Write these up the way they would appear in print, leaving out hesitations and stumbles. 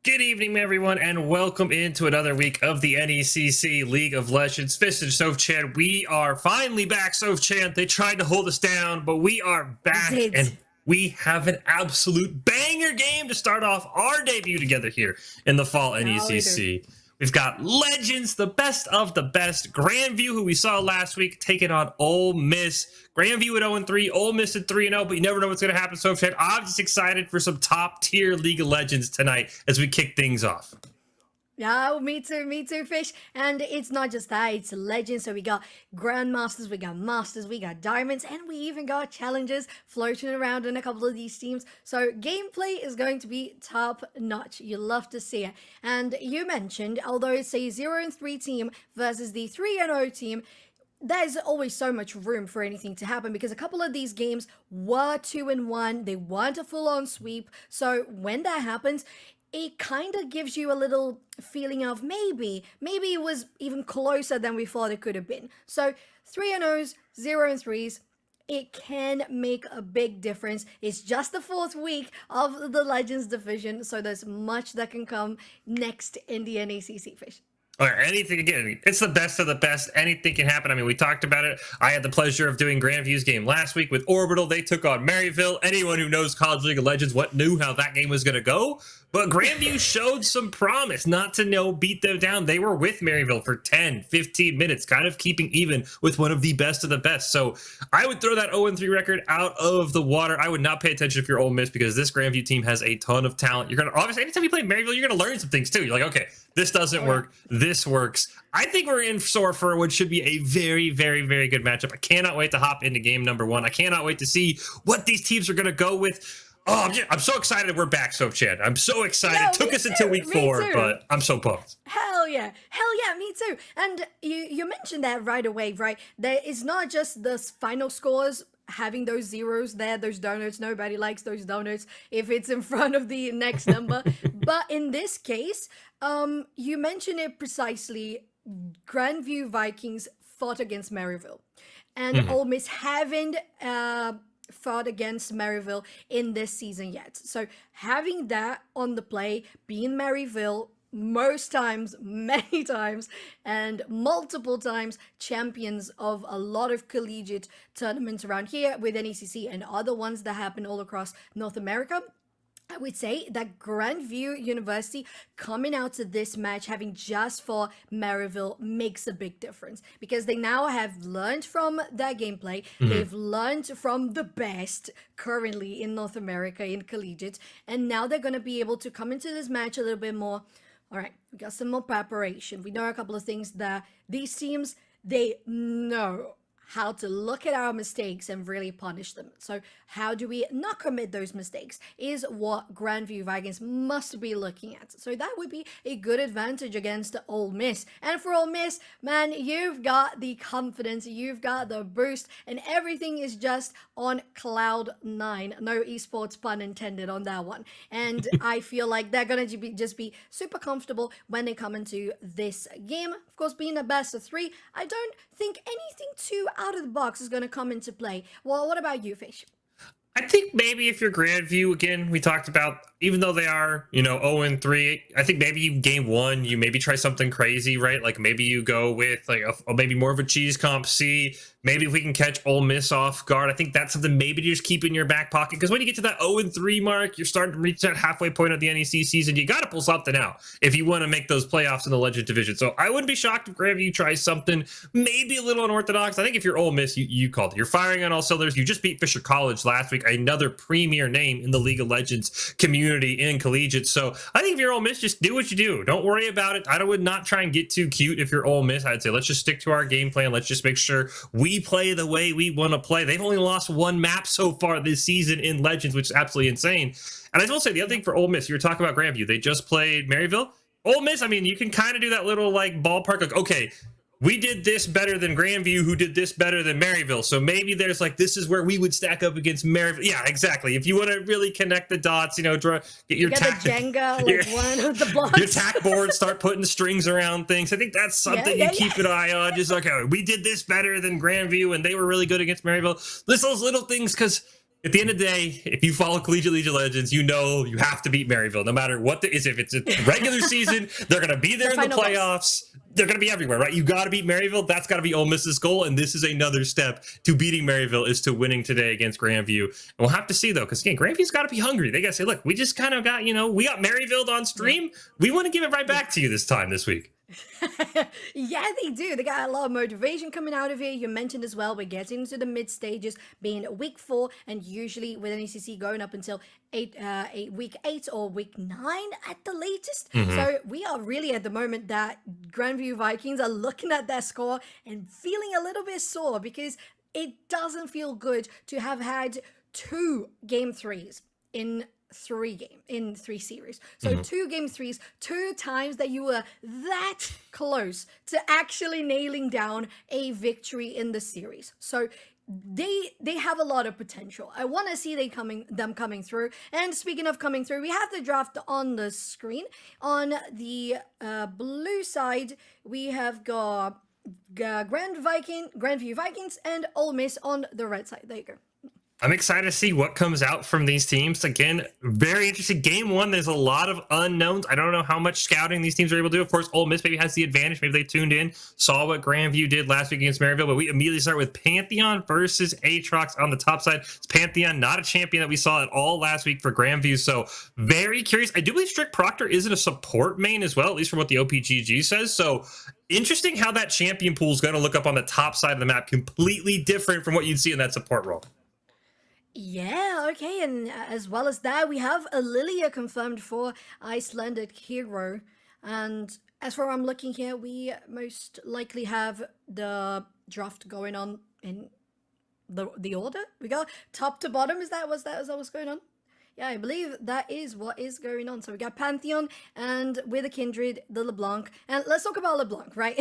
Good evening, everyone, and welcome into another week of the NECC League of Legends. Fish and Sophchan, we are finally back, Sophchan. They tried to hold us down, but we are back, and we have an absolute banger game to start off our debut together here in the fall NECC. We've got Legends, the best of the best. Grandview, who we saw last week, taking on Ole Miss. Grandview at 0-3, Ole Miss at 3-0, but you never know what's going to happen. So, I'm just excited for some top-tier League of Legends tonight as we kick things off. Yeah, me too, Fish. And it's not just that, it's Legends. So we got Grandmasters, we got Masters, we got Diamonds, and we even got Challengers floating around in a couple of these teams. So gameplay is going to be top notch. You love to see it. And you mentioned, although it's a 0-3 team versus the 3-0 team, there's always so much room for anything to happen because a couple of these games were 2-1. They weren't a full-on sweep. So when that happens, it kind of gives you a little feeling of maybe it was even closer than we thought it could have been. So 3-0s, 0-3s, it can make a big difference. It's just the fourth week of the Legends division, so there's much that can come next in the NECC, Fish. Or anything, again, it's the best of the best. Anything can happen. I mean, we talked about it. I had the pleasure of doing Grandview's game last week with Orbital. They took on Maryville. Anyone who knows College League of Legends knew how that game was going to go. But Grandview showed some promise not to beat them down. They were with Maryville for 10, 15 minutes, kind of keeping even with one of the best of the best. So I would throw that 0-3 record out of the water. I would not pay attention if you're Ole Miss because this Grandview team has a ton of talent. You're going to, obviously, anytime you play Maryville, you're going to learn some things too. You're like, okay, this doesn't work. This works. I think we're in store for what should be a very, very, very good matchup. I cannot wait to hop into game number one. I cannot wait to see what these teams are going to go with. Oh, I'm so excited we're back, Sophchan. I'm so excited. It took us until week 4, but I'm so pumped. Hell yeah, me too. And you mentioned that right away, right? There is not just the final scores having those zeros there, those donuts. Nobody likes those donuts if it's in front of the next number. But in this case, you mentioned it precisely. Grandview Vikings fought against Maryville, and Ole Miss haven't fought against Maryville in this season yet. So having that on the play, being Maryville most times, many times, and multiple times champions of a lot of collegiate tournaments around here with NECC and other ones that happen all across North America, I would say that Grandview University coming out to this match having just fought Maryville makes a big difference because they now have learned from their gameplay. They've learned from the best currently in North America in collegiate, and now they're going to be able to come into this match a little bit more. All right, we got some more preparation. We know a couple of things that these teams, they know how to look at our mistakes and really punish them. So how do we not commit those mistakes is what Grandview Vikings must be looking at. So that would be a good advantage against Ole Miss. And for Ole Miss, man, you've got the confidence, you've got the boost, and everything is just on cloud 9. No esports pun intended on that one. And I feel like they're going to just be super comfortable when they come into this game. Of course, being a best of 3, I don't think anything too out of the box is going to come into play. Well, what about you, Fish? I think maybe if you're Grandview, again, we talked about, even though they are, 0-3, I think maybe you game 1, you maybe try something crazy, right? Like maybe you go with like maybe more of a cheese comp C. Maybe if we can catch Ole Miss off guard, I think that's something maybe to just keep in your back pocket. Because when you get to that 0-3 mark, you're starting to reach that halfway point of the NEC season. You got to pull something out if you want to make those playoffs in the Legend division. So I wouldn't be shocked if Grandview tries something maybe a little unorthodox. I think if you're Ole Miss, you called it. You're firing on all cylinders. You just beat Fisher College last week, another premier name in the League of Legends community in collegiate. So I think if you're Ole Miss, just do what you do. Don't worry about it. I would not try and get too cute if you're Ole Miss. I'd say let's just stick to our game plan. Let's just make sure we play the way we want to play. They've only lost 1 map so far this season in Legends, which is absolutely insane. And I will say the other thing for Ole Miss, you were talking about Grandview. They just played Maryville. Ole Miss, I mean, you can kind of do that little like ballpark, like, okay, we did this better than Grandview, who did this better than Maryville. So maybe there's like, this is where we would stack up against Maryville. Yeah, exactly. If you want to really connect the dots, get your Jenga, like one of the blocks. Your tack board, start putting strings around things. I think that's something you keep an eye on. Just like, okay, we did this better than Grandview, and they were really good against Maryville. List those little things, because At the end of the day, if you follow Collegiate League of Legends, you know you have to beat Maryville, no matter what the is. If it's a regular season, they're going to be there in the playoffs. They're going to be everywhere, right? You got to beat Maryville. That's got to be Ole Miss's goal, and this is another step to beating Maryville is to winning today against Grandview. And we'll have to see though, because again, Grandview's got to be hungry. They got to say, look, we just kind of got, we got Maryville on stream. We want to give it right back to you this week. Yeah, they do. They got a lot of motivation coming out of here. You mentioned as well, we're getting into the mid stages, being week 4, and usually with NECC going up until week 8 or week 9 at the latest. So we are really at the moment that Grandview Vikings are looking at their score and feeling a little bit sore, because it doesn't feel good to have had 2 game 3s in 3 series. So 2 game 3s, 2 times that you were that close to actually nailing down a victory in the series. So they have a lot of potential. I want to see them coming through. And speaking of coming through, we have the draft on the screen. On the blue side, we have got Grandview Vikings and Ole Miss on the red side. There you go. I'm excited to see what comes out from these teams. Again, very interesting. Game 1, there's a lot of unknowns. I don't know how much scouting these teams are able to do. Of course, Ole Miss maybe has the advantage. Maybe they tuned in, saw what Grandview did last week against Maryville. But we immediately start with Pantheon versus Aatrox on the top side. It's Pantheon, not a champion that we saw at all last week for Grandview. So very curious. I do believe Strict Proctor isn't a support main as well, at least from what the OPGG says. So interesting how that champion pool is going to look up on the top side of the map. Completely different from what you'd see in that support role. Yeah, okay, and as well as that, we have a Lilia confirmed for Icelandic Hero. And as for I'm looking here, we most likely have the draft going on in the order. We go top to bottom. Is that what's going on? Yeah, I believe that is what is going on. So we got Pantheon, and with a Kindred, the LeBlanc. And let's talk about LeBlanc, right?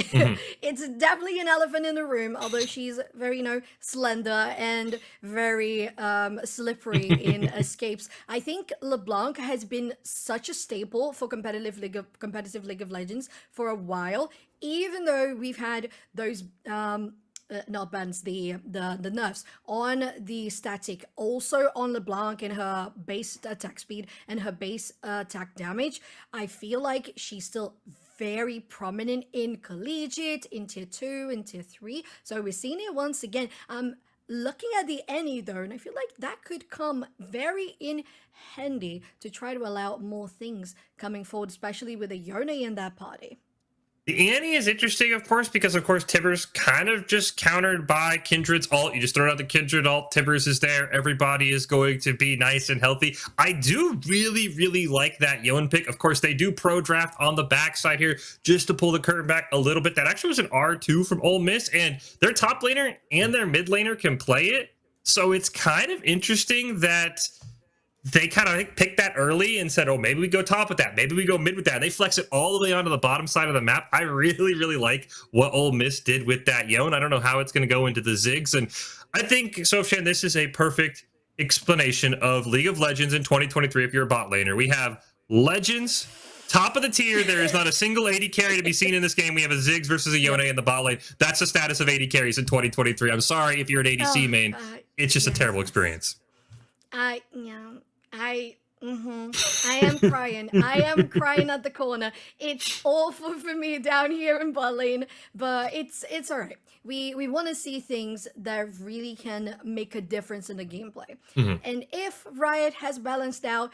It's definitely an elephant in the room, although she's very, slender and very slippery in escapes. I think LeBlanc has been such a staple for competitive League of Legends for a while, even though we've had those not bans, the nerfs on the static, also on LeBlanc and her base attack speed and her base attack damage. I feel like she's still very prominent in collegiate, in tier 2, in tier 3. So we're seeing it once again. Looking at the NE though, and I feel like that could come very in handy to try to allow more things coming forward, especially with a Yone in that party. The Annie is interesting, of course, because, of course, Tibbers kind of just countered by Kindred's ult. You just throw out the Kindred ult, Tibbers is there. Everybody is going to be nice and healthy. I do really, really like that Yon pick. Of course, they do pro draft on the backside here just to pull the curtain back a little bit. That actually was an R2 from Ole Miss, and their top laner and their mid laner can play it. So it's kind of interesting that they kind of picked that early and said, oh, maybe we go top with that. Maybe we go mid with that. And they flex it all the way onto the bottom side of the map. I really, really like what Ole Miss did with that Yon. I don't know how it's going to go into the Ziggs. And I think, Sophchan, this is a perfect explanation of League of Legends in 2023 if you're a bot laner. We have Legends, top of the tier. There is not a single 80 carry to be seen in this game. We have a Ziggs versus a Yone in the bot lane. That's the status of 80 carries in 2023. I'm sorry if you're an ADC main. It's just a terrible experience. I am crying. I am crying at the corner. It's awful for me down here in bot lane, but it's all right. We want to see things that really can make a difference in the gameplay. And if Riot has balanced out,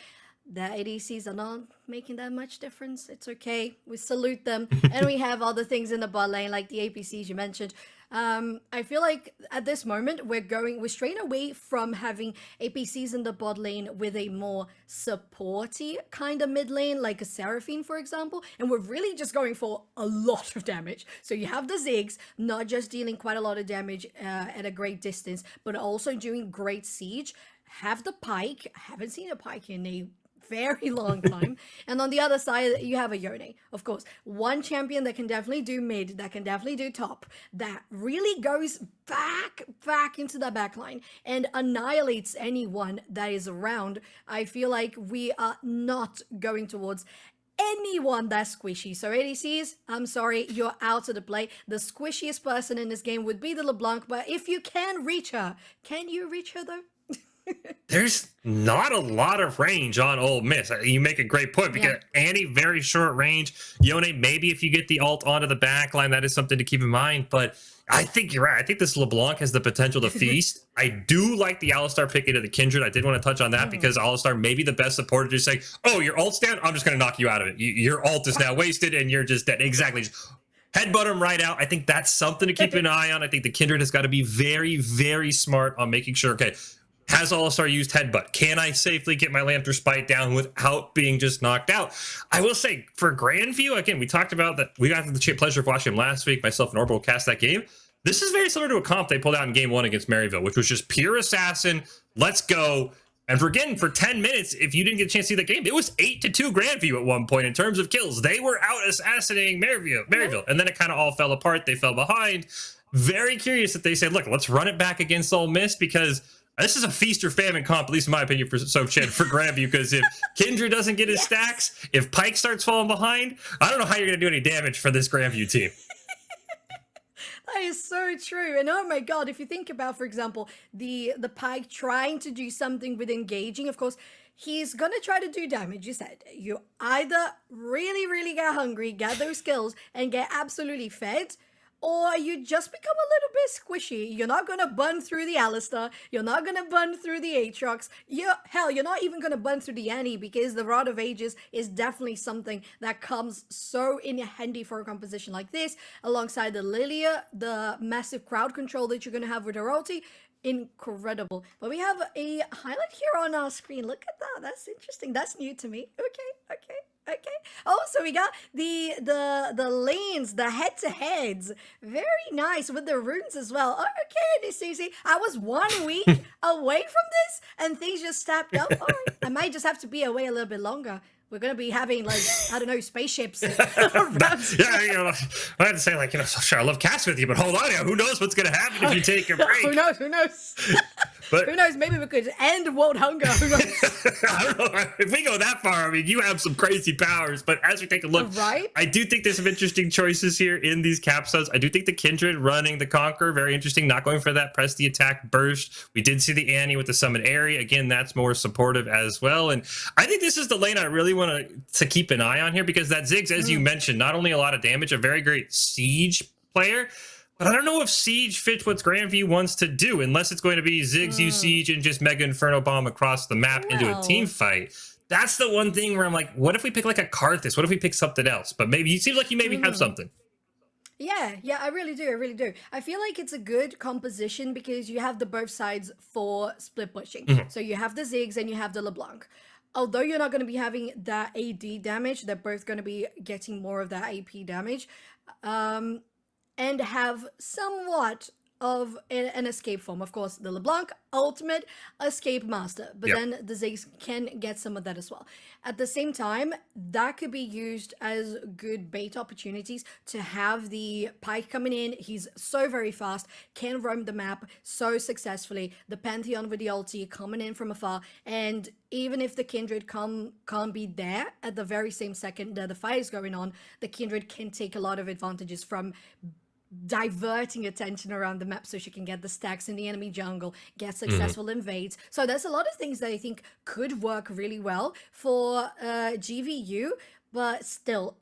the ADCs are not making that much difference. It's okay. We salute them. And we have other things in the bot lane, like the APCs you mentioned. I feel like at this moment we're straying away from having APCs in the bot lane with a more supporty kind of mid lane, like a Seraphine, for example, and we're really just going for a lot of damage. So you have the Ziggs, not just dealing quite a lot of damage at a great distance, but also doing great siege. Have the Pike. I haven't seen a Pike in a very long time. And on the other side, you have a Yone, of course. One champion that can definitely do mid, that can definitely do top, that really goes back into the backline and annihilates anyone that is around. I feel like we are not going towards anyone that's squishy. So ADCs, I'm sorry, you're out of the play. The squishiest person in this game would be the LeBlanc, but if you can reach her, can you reach her though? There's not a lot of range on Ole Miss. You make a great point because Annie, very short range. Yone, maybe if you get the ult onto the back line, that is something to keep in mind. But I think you're right. I think this LeBlanc has the potential to feast. I do like the Alistar pick into the Kindred. I did want to touch on that because Alistar may be the best supporter to say, oh, your ult's down, I'm just going to knock you out of it. Your ult is now wasted and you're just dead. Exactly. Just headbutt him right out. I think that's something to keep an eye on. I think the Kindred has got to be very, very smart on making sure, okay, has All-Star used headbutt? Can I safely get my Lantern Spite down without being just knocked out? I will say, for Grandview, again, we talked about that. We got the pleasure of watching him last week. Myself and Orbital cast that game. This is very similar to a comp they pulled out in game 1 against Maryville, which was just pure assassin. Let's go. And for 10 minutes, if you didn't get a chance to see the game, it was 8-2 Grandview at one point in terms of kills. They were out assassinating Maryville. And then it kind of all fell apart. They fell behind. Very curious that they said, look, let's run it back against Ole Miss because this is a feast or famine comp, at least in my opinion, for Sophchan, for Grandview, because if Kindred doesn't get his stacks, if Pike starts falling behind, I don't know how you're going to do any damage for this Grandview team. That is so true. And oh my god, if you think about, for example, the Pike trying to do something with engaging, of course, he's gonna try to do damage. You said you either really, really get hungry, get those kills, and get absolutely fed, or you just become a little bit squishy. You're not gonna burn through the Alistar. You're not gonna burn through the Aatrox. Hell, you're not even gonna burn through the Annie because the Rod of Ages is definitely something that comes so in handy for a composition like this, alongside the Lilia, the massive crowd control that you're gonna have with her ulti. Incredible. But we have a highlight here on our screen. Look at that. That's interesting. That's new to me. Okay. Oh, so we got the lanes, the head-to-heads. Very nice with the runes as well. Oh, okay, NECC. I was 1 week away from this and things just stepped up. All right. I might just have to be away a little bit longer. We're going to be having, like, I don't know, spaceships. I had to say, like, sure, I love cast with you, but hold on, who knows what's going to happen if you take a break? Who knows? But who knows? Maybe we could end world hunger. Who knows? I don't know. If we go that far, I mean, you have some crazy powers. But as we take a look, right? I do think there's some interesting choices here in these capstones. I do think the Kindred running the Conqueror, very interesting. Not going for that press the attack burst. We did see the Annie with the Summon Airy. Again, that's more supportive as well. And I think this is the lane I really want to keep an eye on here because that Ziggs, as you mentioned, not only a lot of damage, a very great siege player. But I don't know if Siege fits what Grandview wants to do, unless it's going to be Ziggs use Siege and just Mega Inferno Bomb across the map into a team fight. That's the one thing where I'm like, what if we pick like a Karthus? What if we pick something else? But maybe, it seems like you maybe have something. Yeah, I really do. I feel like it's a good composition because you have the both sides for split pushing. So you have the Ziggs and you have the LeBlanc. Although you're not going to be having that AD damage, they're both going to be getting more of that AP damage. And have somewhat of an escape form. Of course, the LeBlanc, ultimate escape master, but then the Ziggs can get some of that as well. At the same time, that could be used as good bait opportunities to have the Pike coming in. He's so very fast, can roam the map so successfully. The Pantheon with the ulti coming in from afar, and even if the Kindred can't be there at the very same second that the fight is going on, the Kindred can take a lot of advantages from diverting attention around the map so she can get the stacks in the enemy jungle, get successful invades. So there's a lot of things that I think could work really well for GVU, but still,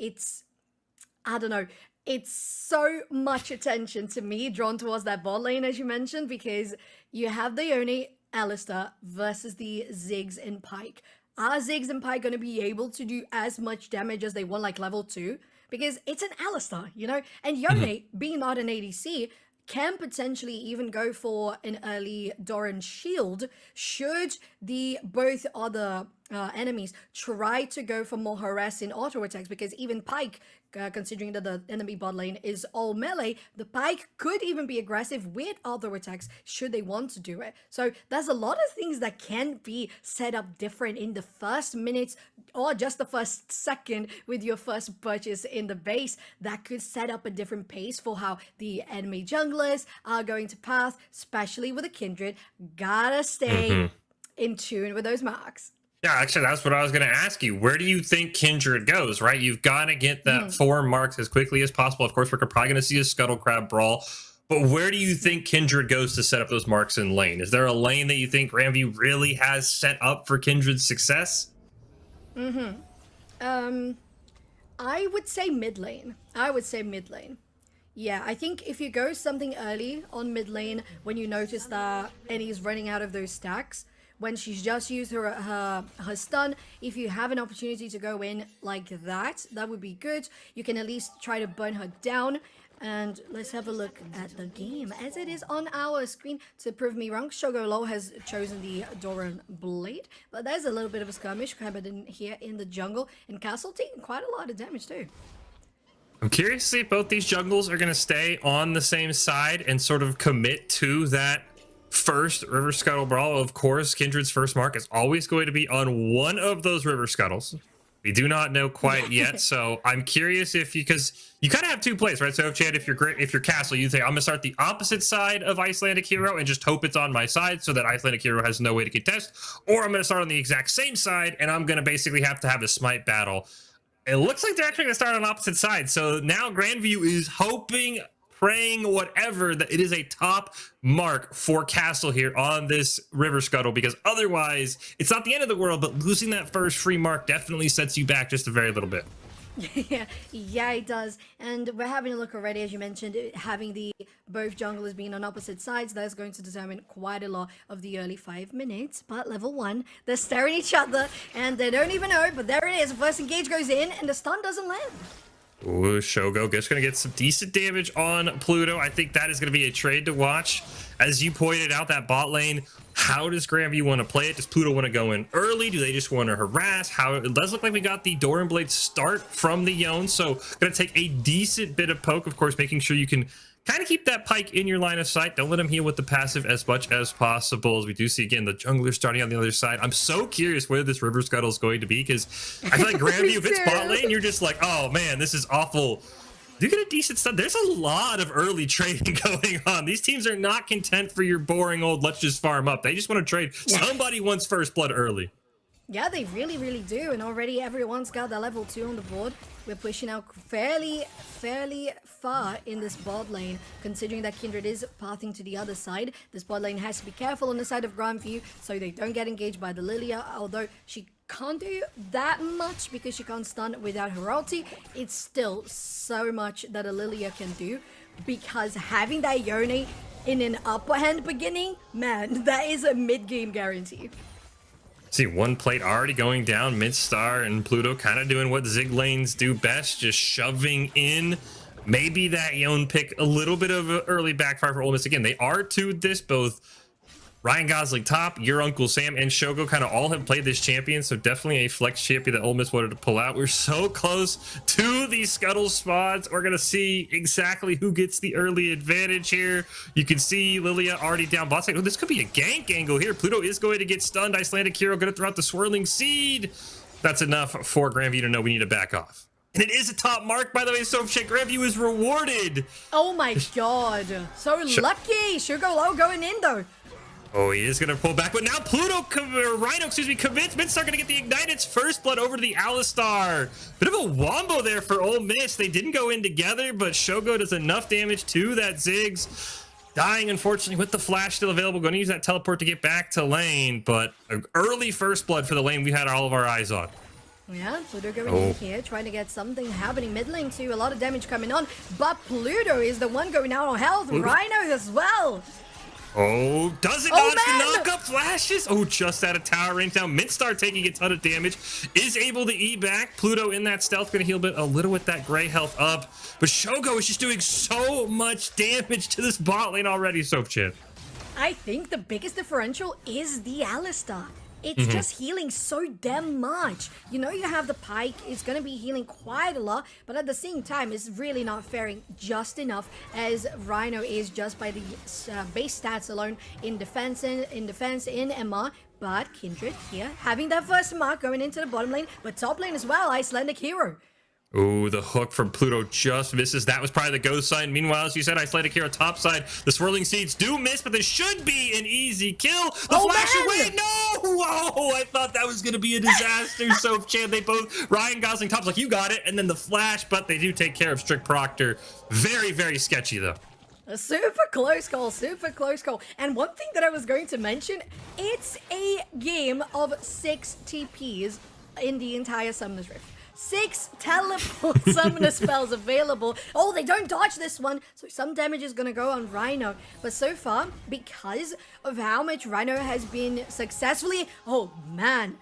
I don't know, it's so much attention to me drawn towards that bot lane, as you mentioned, because you have the Yone, Alistar versus the Ziggs and Pike. Are Ziggs and Pike going to be able to do as much damage as they want, like level 2? Because it's an Alistar, and Yone, being not an ADC, can potentially even go for an early Doran shield should the both other enemies try to go for more harassing auto attacks, because even Pike, considering that the enemy bot lane is all melee, the Pike could even be aggressive with auto attacks should they want to do it. So there's a lot of things that can be set up different in the first minutes or just the first second with your first purchase in the base that could set up a different pace for how the enemy junglers are going to path, especially with a Kindred. Gotta stay in tune with those marks. Yeah, actually, that's what I was going to ask you. Where do you think Kindred goes, right? You've got to get that 4 marks as quickly as possible. Of course, we're probably going to see a Scuttle Crab brawl. But where do you think Kindred goes to set up those marks in lane? Is there a lane that you think Grandview really has set up for Kindred's success? I would say mid lane. Yeah, I think if you go something early on mid lane when you notice that Annie's running out of those stacks, when she's just used her stun, if you have an opportunity to go in like that, that would be good. You can at least try to burn her down. And let's have a look at the game as it is on our screen. To prove me wrong, Shogo Low has chosen the Doran Blade, but there's a little bit of a skirmish happening here in the jungle, and Castle taking quite a lot of damage too. I'm curious to see if both these jungles are going to stay on the same side and sort of commit to that first River Scuttle Brawl. Of course, Kindred's first mark is always going to be on one of those River Scuttles. We do not know quite yet, so I'm curious if you, because you kind of have two plays, right? So if you're Castle, you say I'm gonna start the opposite side of Icelandic Hero and just hope it's on my side so that Icelandic Hero has no way to contest, or I'm gonna start on the exact same side and I'm gonna basically have to have a smite battle. It looks like they're actually gonna start on opposite sides. So now Grandview is hoping, praying, whatever, that it is a top mark for Castle here on this River Scuttle, because otherwise it's not the end of the world, but losing that first free mark definitely sets you back just a very little bit. Yeah, it does. And we're having a look already, as you mentioned, having the both junglers being on opposite sides, that's going to determine quite a lot of the early 5 minutes. But level 1, they're staring at each other and they don't even know, but there it is. First engage goes in and the stun doesn't land. Ooh, Shogo just going to get some decent damage on Pluto. I think that is going to be a trade to watch. As you pointed out, that bot lane, how does Grandview want to play it? Does Pluto want to go in early? Do they just want to harass? How it does look like we got the Doran Blade start from the Yone, so going to take a decent bit of poke, of course, making sure you can kind of keep that Pike in your line of sight. Don't let him heal with the passive as much as possible. As we do see, again, the jungler starting on the other side. I'm so curious where this River Scuttle is going to be, because I feel like Grandview, if it's bot lane, you're just like, oh man, this is awful. You get a decent stun. There's a lot of early trading going on. These teams are not content for your boring old let's just farm up. They just want to trade. Somebody wants first blood early. Yeah, they really, really do. And already everyone's got their level 2 on the board. We're pushing out fairly far in this bot lane, considering that Kindred is pathing to the other side. This bot lane has to be careful on the side of Grandview so they don't get engaged by the Lilia, although she can't do that much because she can't stun without her ulti. It's still so much that a Lilia can do, because having that Yone in an upper hand beginning, man, that is a mid-game guarantee. See, one plate already going down mid-star, and Pluto kind of doing what Zig lanes do best, just shoving in. Maybe that Yone pick, a little bit of an early backfire for Ole Miss. Again, they are 2'd this, both Ryan Gosling top, your Uncle Sam, and Shogo kind of all have played this champion, so definitely a flex champion that Ole Miss wanted to pull out. We're so close to the Scuttle spots. We're going to see exactly who gets the early advantage here. You can see Lilia already down bot side. Oh, this could be a gank angle here. Pluto is going to get stunned. Icelandic Hero going to throw out the Swirling Seed. That's enough for Grandview to know we need to back off. And it is a top mark, by the way. Sophchan, Grandview is rewarded. Oh my god. So lucky. Shogo Low going in though. Oh, he is going to pull back, but now Pluto, Rhino, excuse me, commits. Midstar going to get the Ignite. It's first blood over to the Alistar. Bit of a wombo there for Ole Miss. They didn't go in together, but Shogo does enough damage to that Ziggs. Dying, unfortunately, with the flash still available. Going to use that teleport to get back to lane, but an early first blood for the lane we had all of our eyes on. Yeah, Pluto going in here, trying to get something happening mid lane too. A lot of damage coming on, but Pluto is the one going out on health. Rhino as well. Oh, does it not knock up flashes? Oh, just out of tower range now. Midstar taking a ton of damage, is able to E back. Pluto in that stealth, gonna heal a little with that gray health up. But Shogo is just doing so much damage to this bot lane already, Sophchan. I think the biggest differential is the Alistar. It's just healing so damn much. You know, you have the Pike, it's going to be healing quite a lot, but at the same time, it's really not faring just enough, as Rhino is just by the base stats alone in defense, in MR. But Kindred here, having that first mark going into the bottom lane, but top lane as well, Icelandic Hero. Ooh, the hook from Pluto just misses. That was probably the ghost sign. Meanwhile, as you said, Icelandic Hero top side. The Swirling Seeds do miss, but this should be an easy kill. The flash away. No! Whoa! I thought that was going to be a disaster. Sophchan, they both, Ryan Gosling top's like, you got it. And then the flash, but they do take care of Strict Proctor. Very, very sketchy, though. A super close call, super close call. And one thing that I was going to mention, it's a game of 6 TPs in the entire Summoner's Rift. 6 teleport summoner spells available. Oh, they don't dodge this one, so some damage is gonna go on Rhino. But so far, because of how much Rhino has been successfully, oh man,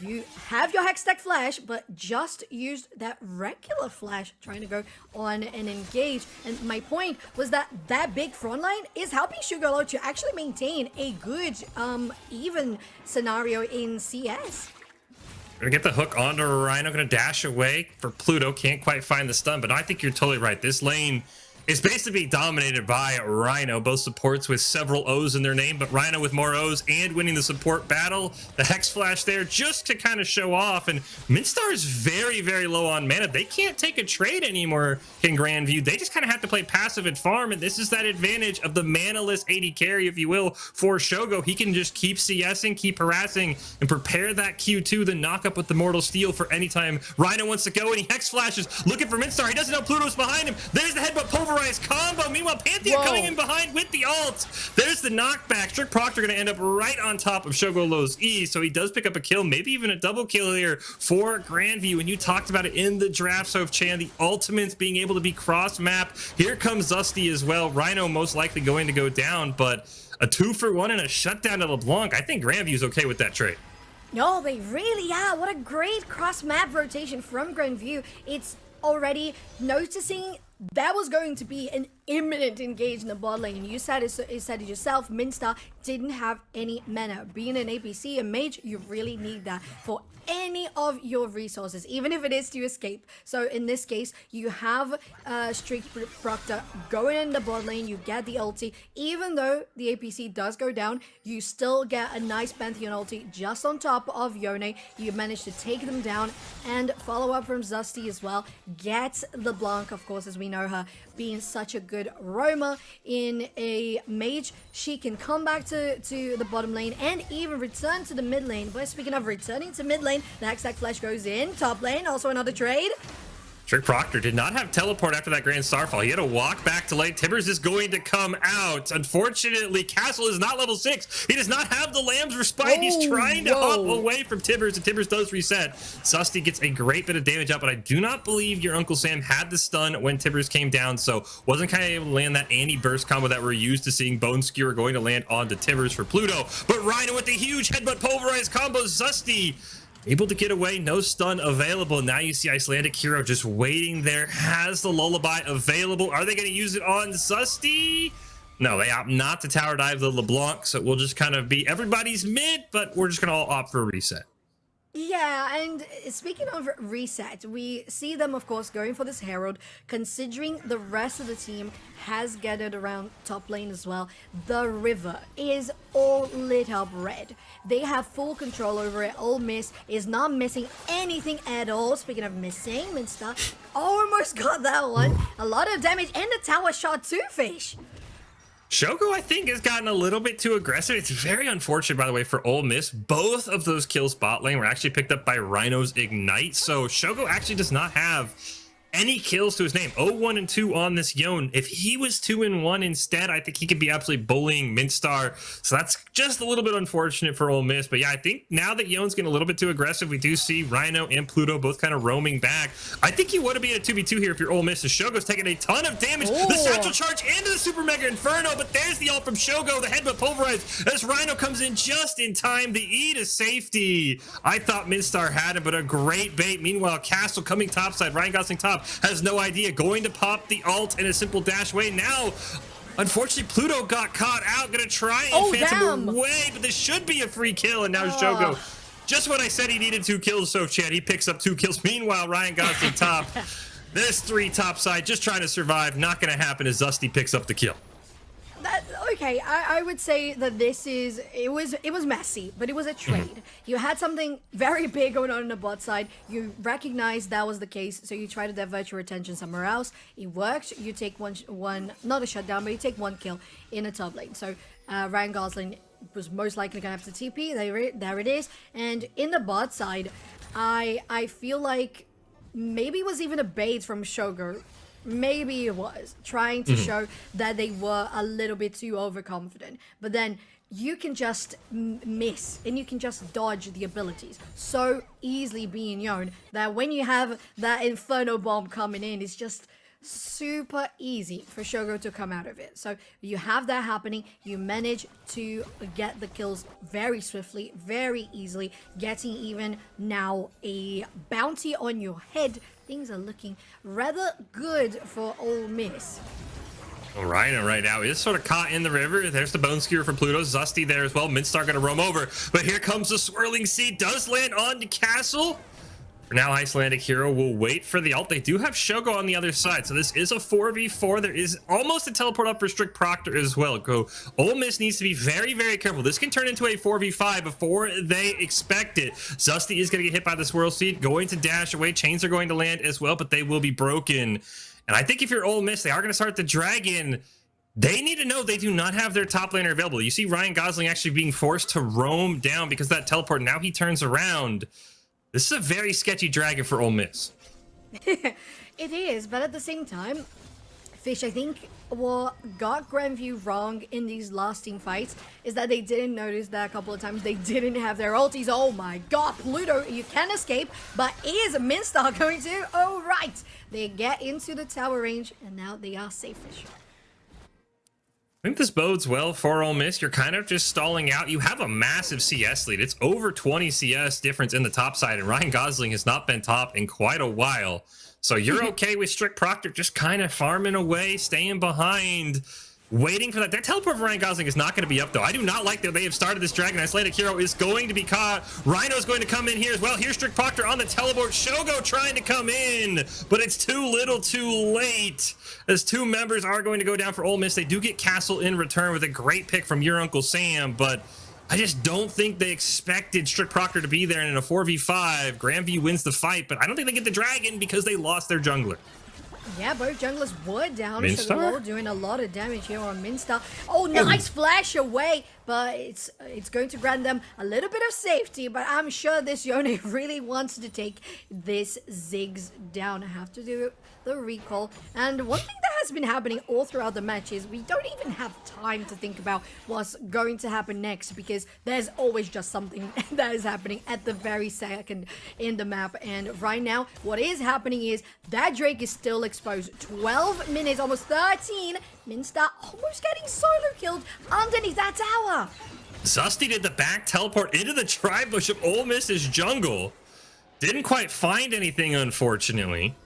you have your Hextech Flash, but just used that regular Flash trying to go on and engage. And my point was that that big front line is helping Sugarloaf to actually maintain a good, even scenario in CS. Gonna get the hook onto Rhino, gonna dash away for Pluto, can't quite find the stun, but I think you're totally right. This lane is basically being dominated by Rhino, both supports with several O's in their name, but Rhino with more O's and winning the support battle. The Hex Flash there just to kind of show off, and Minstar is very, very low on mana. They can't take a trade anymore in Grandview. They just kind of have to play passive and farm, and this is that advantage of the mana-less AD carry, if you will, for Shogo. He can just keep CSing, keep harassing, and prepare that Q2, then knock up with the Mortal Steel for any time Rhino wants to go, and he Hex Flashes, looking for Minstar. He doesn't know Pluto's behind him. There's the headbutt pulverized combo. Meanwhile, Pantheon coming in behind with the ult. There's the knockback. Strict Proctor going to end up right on top of Shogo Low's E, so he does pick up a kill, maybe even a double kill here for Grandview. And you talked about it in the draft, Sophchan, the ultimates being able to be cross-map. Here comes Zusty as well. Rhino most likely going to go down, but a 2-for-1 and a shutdown to LeBlanc. I think Grandview's okay with that trade. No, they really are. What a great cross-map rotation from Grandview. It's already noticing that was going to be an imminent engage in the bot lane. You said it yourself, Minstar didn't have any mana. Being an APC, a mage, you really need that for any of your resources, even if it is to escape. So in this case, you have Streak Proctor going in the bot lane, you get the ulti. Even though the APC does go down, you still get a nice Pantheon ulti just on top of Yone. You manage to take them down and follow up from Zusty as well. Get LeBlanc, of course, as we know her being such a good roamer in a mage. She can come back to the bottom lane and even return to the mid lane. But speaking of returning to mid lane, the Hextech Flash goes in. Top lane, also another trade. Strict Proctor did not have teleport after that Grand Starfall. He had to walk back to lane. Tibbers is going to come out. Unfortunately, Castle is not level 6. He does not have the Lamb's Respite. He's trying to hop away from Tibbers, and Tibbers does reset. Susty gets a great bit of damage out, but I do not believe your Uncle Sam had the stun when Tibbers came down, so wasn't kind of able to land that anti-burst combo that we're used to seeing Bone Skewer going to land onto Tibbers for Pluto. But Rhino with the huge headbutt pulverized combo. Susty able to get away, no stun available. Now you see Icelandic Hero just waiting there, has the lullaby available. Are they going to use it on Susty? No, they opt not to tower dive the LeBlanc, so we'll just kind of be everybody's mid, but we're just going to all opt for a reset. Yeah, and speaking of reset, we see them, of course, going for this Herald, considering the rest of the team has gathered around top lane as well. The river is all lit up red. They have full control over it. Ole Miss is not missing anything at all. Speaking of missing, Minstar almost got that one. A lot of damage, and the tower shot too, Fish. Shogo, I think, has gotten a little bit too aggressive. It's very unfortunate, by the way, for Ole Miss. Both of those kills bot lane were actually picked up by Rhino's Ignite. So Shogo actually does not have any kills to his name. 0-1 and 2 on this Yone. If he was 2-1 instead, I think he could be absolutely bullying Minstar. So that's just a little bit unfortunate for Ole Miss. But yeah, I think now that Yone's getting a little bit too aggressive, we do see Rhino and Pluto both kind of roaming back. I think you want to be in a 2v2 here if you're Ole Miss. Shogo's taking a ton of damage. The satchel charge into the Super Mega Inferno, but there's the ult from Shogo. The headbutt pulverized as Rhino comes in just in time. The E to safety. I thought Minstar had it, but a great bait. Meanwhile, Castle coming topside. Ryan Gosling top has no idea. Going to pop the ult in a simple dash away. Now, unfortunately, Pluto got caught out. Gonna try and phantom away, but this should be a free kill. And now Shogo, just what I said he needed 2 kills, Sophchan. He picks up 2 kills. Meanwhile, Ryan Gosling top. There's 3 topside, just trying to survive. Not gonna happen as Zusty picks up the kill. Okay, I would say that it was messy, but it was a trade. You had something very big going on the bot side. You recognized that was the case, so you try to divert your attention somewhere else. It worked. You take one, not a shutdown, but you take 1 kill in a top lane. So Ryan Gosling was most likely gonna have to TP. There it is. And in the bot side, I feel like maybe it was even a bait from Shogo maybe it was trying to show that they were a little bit too overconfident. But then you can just miss and you can just dodge the abilities so easily being Yon that when you have that Inferno Bomb coming in, it's just super easy for Shogo to come out of it. So you have that happening. You manage to get the kills very swiftly, very easily, getting even now a bounty on your head. Things are looking rather good for Ole Miss. All right, and right now is sort of caught in the river. There's the Bone Skewer from Pluto. Zusty there as well. Minstar going to roam over, but here comes the Swirling Sea. Does land on the castle. For now, Icelandic Hero will wait for the ult. They do have Shogo on the other side, so this is a 4v4. There is almost a teleport up for Strict Proctor as well. Ole Miss needs to be very, very careful. This can turn into a 4v5 before they expect it. Zusty is going to get hit by the Swirl Seed, going to dash away. Chains are going to land as well, but they will be broken. And I think if you're Ole Miss, they are going to start the Dragon. They need to know they do not have their top laner available. You see Ryan Gosling actually being forced to roam down because of that teleport. Now he turns around. This is a very sketchy Dragon for Ole Miss. It is, but at the same time, Fish, I think what got Grandview wrong in these last team fights is that they didn't notice that a couple of times they didn't have their ultis. Oh my god, Pluto, you can escape, but is Minstar going to? Oh right, they get into the tower range and now they are safe, Fish. I think this bodes well for Ole Miss. You're kind of just stalling out. You have a massive CS lead. It's over 20 CS difference in the top side, and Ryan Gosling has not been top in quite a while. So you're okay with Strict Proctor just kind of farming away, staying behind, waiting for that. That teleport for Ryan Gosling is not going to be up, though. I do not like that they have started this Dragon. Icelandic Hero is going to be caught. Rhino's going to come in here as well. Here's Strict Proctor on the teleport. Shogo trying to come in, but it's too little too late. As two members are going to go down for Ole Miss. They do get Castle in return with a great pick from your Uncle Sam, but I just don't think they expected Strict Proctor to be there. And in a 4v5, Grandview wins the fight, but I don't think they get the Dragon because they lost their jungler. Yeah, both junglers were down. Minstar? So we're doing a lot of damage here on Minstar. Oh, nice flash away, but it's going to grant them a little bit of safety, but I'm sure this Yone really wants to take this Ziggs down. I have to do the recall. And one thing that has been happening all throughout the match is we don't even have time to think about what's going to happen next because there's always just something that is happening at the very second in the map. And right now, what is happening is that Drake is still exposed. 12 minutes, almost 13. Minstar almost getting solo killed underneath that tower. Zusty did the back teleport into the tri-bush of Ole Miss's jungle. Didn't quite find anything, unfortunately.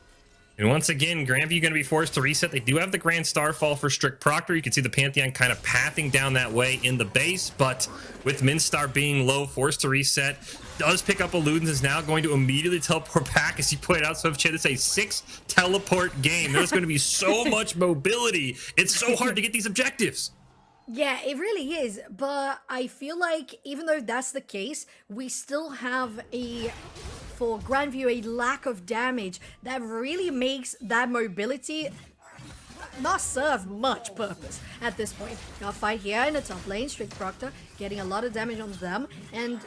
And once again, Grandview going to be forced to reset. They do have the Grand Starfall for Strict Proctor. You can see the Pantheon kind of pathing down that way in the base, but with Minstar being low, forced to reset, does pick up a Ludens, is now going to immediately teleport back. As you pointed out, Sophchan, it's a 6 teleport game. There's going to be so much mobility. It's so hard to get these objectives. Yeah, it really is, but I feel like even though that's the case, we still have for Grandview, a lack of damage that really makes that mobility not serve much purpose at this point. Got a fight here in the top lane, Strict Proctor getting a lot of damage on them, and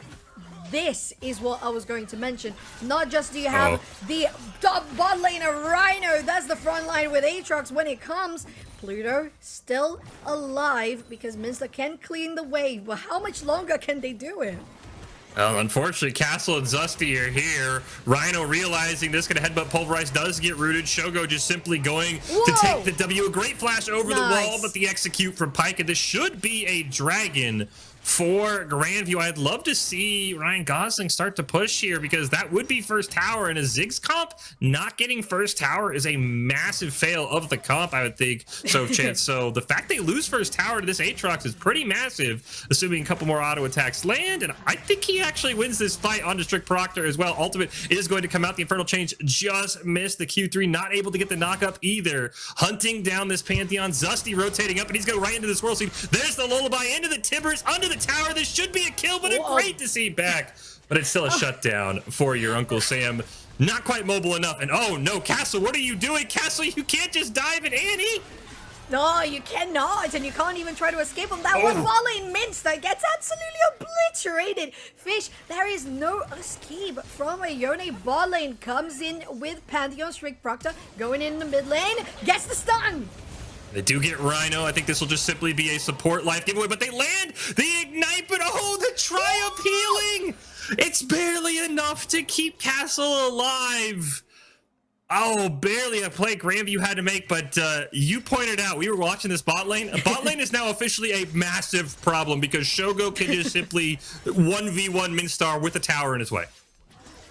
this is what I was going to mention. Not just do you have the top bot laner Rhino, that's the front line with Aatrox when it comes. Pluto still alive because Minstar can clean the wave, but how much longer can they do it? Well, unfortunately, Castle and Zusty are here. Rhino realizing this, gonna headbutt Pulverize, does get rooted. Shogo just simply going to take the W. A great flash over the wall, but the execute from Pike, and this should be a Dragon for Grandview. I'd love to see Ryan Gosling start to push here because that would be first tower, and a Ziggs comp not getting first tower is a massive fail of the comp, I would think. So the fact they lose first tower to this Aatrox is pretty massive, assuming a couple more auto attacks land, and I think he actually wins this fight onto Strict Proctor as well. Ultimate is going to come out. The Infernal Change just missed the Q3, not able to get the knockup either. Hunting down this Pantheon, Zusty rotating up, and he's going right into the Swirl Seed. There's the Lullaby into the Timbers, under the tower. This should be a kill, but a great to see back. But it's still a shutdown for your Uncle Sam. Not quite mobile enough. And oh no, Castle, what are you doing? Castle, you can't just dive in, Annie. No, you cannot, and you can't even try to escape him. That one ball in Minster gets absolutely obliterated. Fish, there is no escape from a Yone. Bot lane comes in with Pantheon. Strict Proctor going in the mid lane, gets the stun. They do get Rhino. I think this will just simply be a support life giveaway, but they land the Ignite, but oh, the Triumph healing! It's barely enough to keep Castle alive. Oh, barely a play Grandview had to make, but you pointed out, we were watching this bot lane. Bot lane is now officially a massive problem because Shogo can just simply 1v1 Minstar with a tower in his way.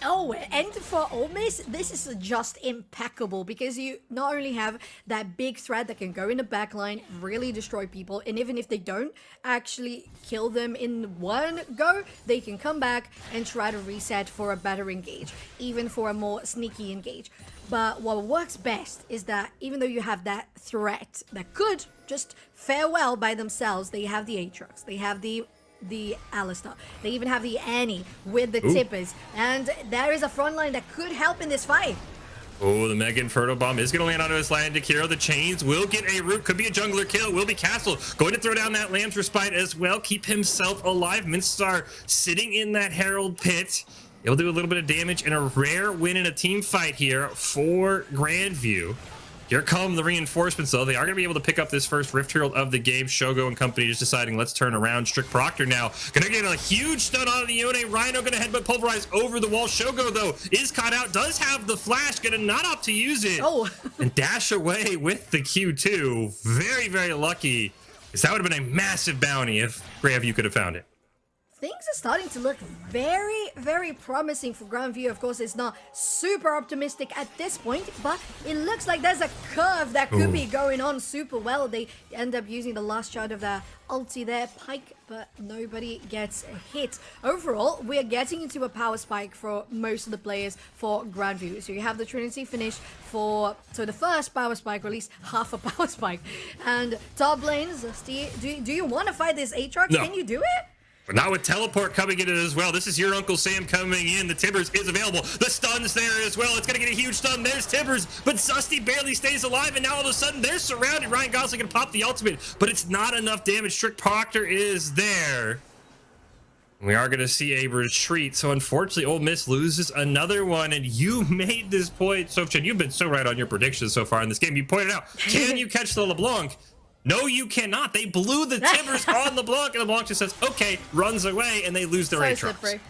Oh, and for Ole Miss, this is just impeccable because you not only have that big threat that can go in the backline, really destroy people, and even if they don't actually kill them in one go, they can come back and try to reset for a better engage, even for a more sneaky engage. But what works best is that even though you have that threat that could just fare well by themselves, they have the Aatrox, they have the Alistar, they even have the Annie with the Tippers, and there is a front line that could help in this fight. Oh, the Mega Inferno Bomb is going to land onto his land. Hero. The chains will get a root. Could be a jungler kill. Will be Castle. Going to throw down that Lamb's Respite as well. Keep himself alive. Minstar sitting in that Herald pit. He'll do a little bit of damage and a rare win in a team fight here for Grandview. Here come the reinforcements, though. They are going to be able to pick up this first Rift Herald of the game. Shogo and company just deciding, let's turn around. Strict Proctor now going to get a huge stun on the Yone. Rhino going to headbutt Pulverize over the wall. Shogo, though, is caught out. Does have the flash. Going to not opt to use it. Oh. And dash away with the Q2. Very, very lucky. Because that would have been a massive bounty if Grandview could have found it. Things are starting to look very, very promising for Grandview. Of course, it's not super optimistic at this point, but it looks like there's a curve that could be going on super well. They end up using the last shot of their ulti there, Pike, but nobody gets hit. Overall, we are getting into a power spike for most of the players for Grandview. So you have the Trinity finish for, so the first power spike, or at least half a power spike. And top lane, Zusty, do you want to fight this Aatrox? No. Can you do it? But now with Teleport coming in as well. This is your Uncle Sam coming in. The Tibbers is available. The stun's there as well. It's going to get a huge stun. There's Tibbers, but Zusty barely stays alive, and now all of a sudden they're surrounded. Ryan Gosling going to pop the ultimate, but it's not enough damage. Strict Proctor is there. We are going to see a retreat, so unfortunately Ole Miss loses another one, and you made this point, Sophchan. You've been so right on your predictions so far in this game. You pointed out, can you catch the LeBlanc? No, you cannot. They blew the Tibbers on LeBlanc, and LeBlanc just says, okay, runs away, and they lose their Aatrox. Slippery.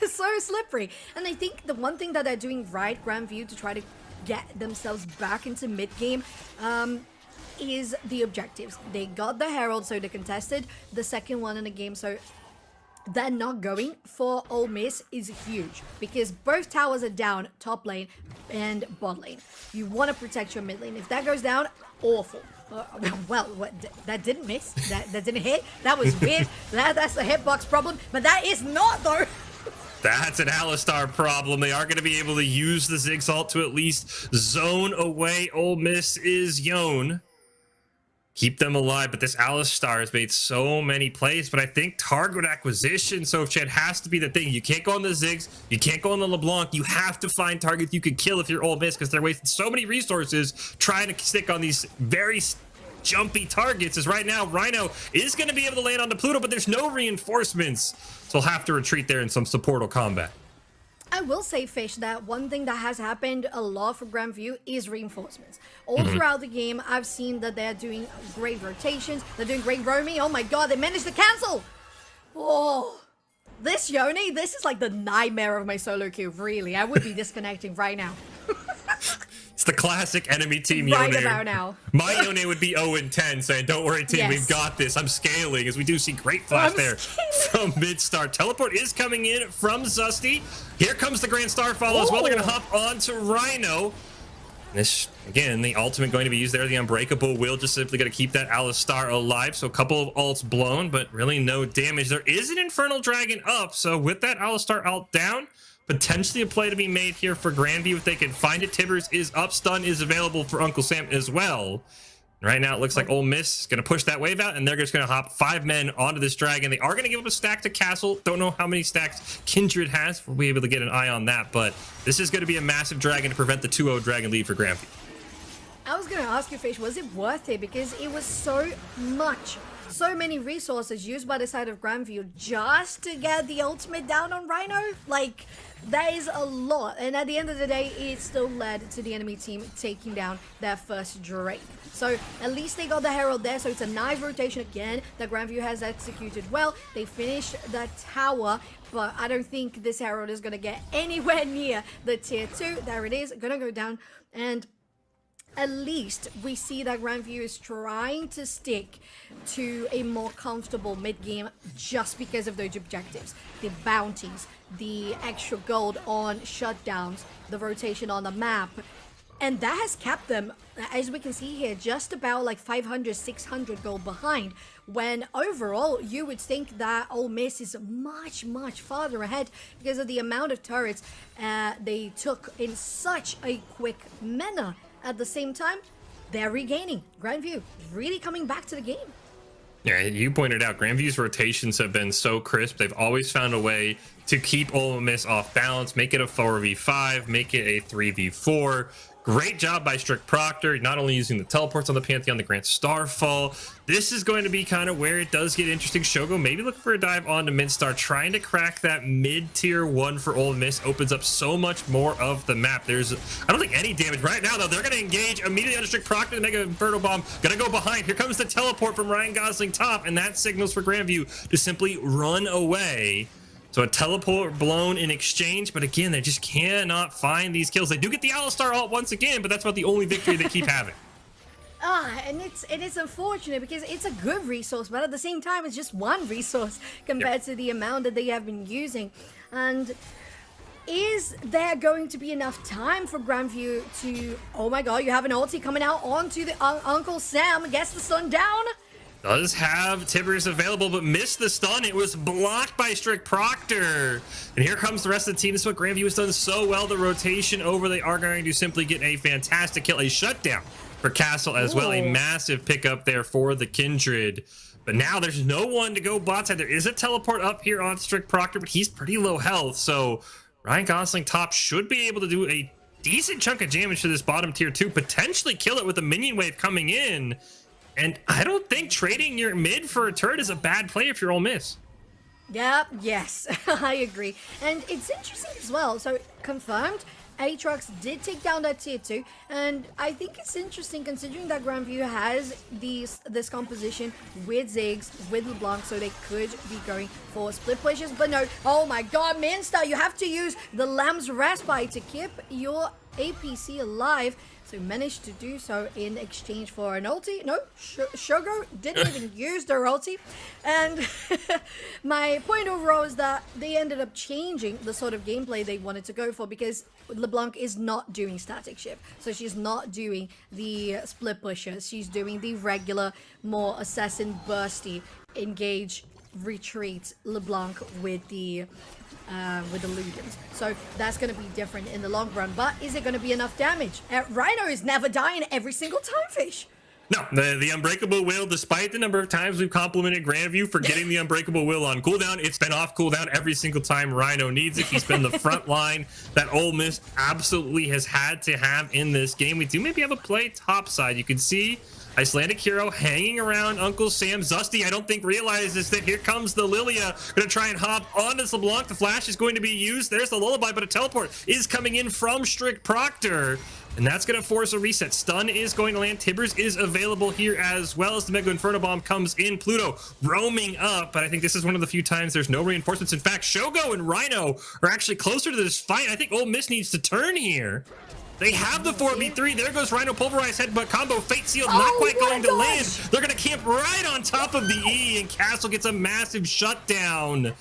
So slippery. And I think the one thing that they're doing right, Grandview, to try to get themselves back into mid-game, is the objectives. They got the Herald, so they contested the second one in the game, so they're not going for Ole Miss is huge because both towers are down, top lane and bot lane. You want to protect your mid lane. If that goes down, awful. Well, that didn't miss. That didn't hit. That was weird. That's a hitbox problem, but that is not though. That's an Alistar problem. They are going to be able to use the Zigzault to at least zone away Ole Miss is Yone. Keep them alive, but this Alistar has made so many plays, but I think target acquisition, Sophchan, has to be the thing. You can't go on the Ziggs, you can't go on the LeBlanc, you have to find targets you can kill if you're Ole Miss, because they're wasting so many resources trying to stick on these very jumpy targets, as right now Rhino is going to be able to land onto Pluto, but there's no reinforcements, so he'll have to retreat there in some supportal combat. I will say, Fish, that one thing that has happened a lot for Grandview is reinforcements. All throughout the game, I've seen that they're doing great rotations. They're doing great roaming. Oh my god, they managed to cancel! Oh, this Yone, this is like the nightmare of my solo queue, really. I would be disconnecting right now. It's the classic enemy team Yone. Right about now. My Yone would be 0-10 saying, don't worry team, we've got this. I'm scaling, as we do see great flash there from Midstar. Teleport is coming in from Zusty. Here comes the Grand Starfall as well. They're going to hop onto Rhino. This, again, the ultimate going to be used there. The Unbreakable will just simply going to keep that Alistar alive. So a couple of ults blown, but really no damage. There is an Infernal Dragon up, so with that Alistar ult down, potentially a play to be made here for Grandview if they can find it. Tibbers is up, stun is available for Uncle Sam as well. Right now it looks like Ole Miss is going to push that wave out, and they're just going to hop 5 men onto this dragon. They are going to give up a stack to Castle. Don't know how many stacks Kindred has. We'll be able to get an eye on that, but this is going to be a massive dragon to prevent the 2-0 dragon lead for Grandview. I was gonna ask you, Fish, was it worth it? Because it was so many resources used by the side of Grandview just to get the ultimate down on Rhino. Like, that is a lot. And at the end of the day, it still led to the enemy team taking down their first Drake. So at least they got the Herald there. So it's a nice rotation again that Grandview has executed well. They finished the tower, but I don't think this Herald is going to get anywhere near the tier 2. There it is, going to go down. And at least we see that Grandview is trying to stick to a more comfortable mid-game just because of those objectives. The bounties, the extra gold on shutdowns, the rotation on the map. And that has kept them, as we can see here, just about like 500, 600 gold behind. When overall, you would think that Ole Miss is much, much farther ahead because of the amount of turrets they took in such a quick manner. At the same time, they're regaining. Grandview really coming back to the game. Yeah, you pointed out Grandview's rotations have been so crisp. They've always found a way to keep Ole Miss off balance, make it a 4v5, make it a 3v4. Great job by Strict Proctor, not only using the teleports on the Pantheon, the Grant Starfall. This is going to be kind of where it does get interesting. Shogo maybe looking for a dive onto Midstar, trying to crack that mid-tier 1 for Ole Miss. Opens up so much more of the map. I don't think any damage right now, though. They're going to engage immediately on Strict Proctor. The Mega Inferno Bomb going to go behind. Here comes the teleport from Ryan Gosling top, and that signals for Grandview to simply run away. So a teleport blown in exchange, but again, they just cannot find these kills. They do get the Alistar ult once again, but that's about the only victory they keep having. And it's unfortunate because it's a good resource, but at the same time, it's just one resource compared to the amount that they have been using. And is there going to be enough time for Grandview to... Oh my god, you have an ulti coming out onto the Uncle Sam, gets the sun down. Does have Tibbers available, but missed the stun. It was blocked by Strict Proctor. And here comes the rest of the team. This is what Grandview has done so well. The rotation over. They are going to simply get a fantastic kill. A shutdown for Castle as well. A massive pickup there for the Kindred. But now there's no one to go bot side. There is a teleport up here on Strict Proctor, but he's pretty low health. So Ryan Gosling top should be able to do a decent chunk of damage to this bottom tier 2. Potentially kill it with a minion wave coming in. And I don't think trading your mid for a turret is a bad play if you're Ole Miss. Yeah, yes, I agree. And it's interesting as well. So, confirmed, Aatrox did take down that tier 2. And I think it's interesting considering that Grandview has this composition with Ziggs, with LeBlanc, so they could be going for split pushes. But no, oh my god, Minster, you have to use the Lamb's Respite to keep your APC alive. So managed to do so in exchange for an ulti. No, Shogo didn't even use their ulti. And my point overall is that they ended up changing the sort of gameplay they wanted to go for because LeBlanc is not doing static shift. So she's not doing the split pushes. She's doing the regular, more assassin bursty, engage, retreat LeBlanc with the Ludens. So that's going to be different in the long run. But is it going to be enough damage? Rhino is never dying every single time, Fish. No, the Unbreakable Will, despite the number of times we've complimented Grandview for getting the Unbreakable Will on cooldown, it's been off cooldown every single time Rhino needs it. He's been the front line that Ole Miss absolutely has had to have in this game. We do maybe have a play top side. You can see Icelandic Hero hanging around Uncle Sam. Zusty, I don't think, realizes that here comes the Lilia. Going to try and hop onto this LeBlanc. The flash is going to be used. There's the Lullaby, but a teleport is coming in from Strict Proctor. And that's going to force a reset. Stun is going to land. Tibbers is available here as well as the Mega Inferno Bomb comes in. Pluto roaming up, but I think this is one of the few times there's no reinforcements. In fact, Shogo and Rhino are actually closer to this fight. I think Ole Miss needs to turn here. They have the 4v3. There goes Rhino. Pulverized headbutt combo. Fate sealed. Not quite going to land. They're going to camp right on top of the E, and Castle gets a massive shutdown.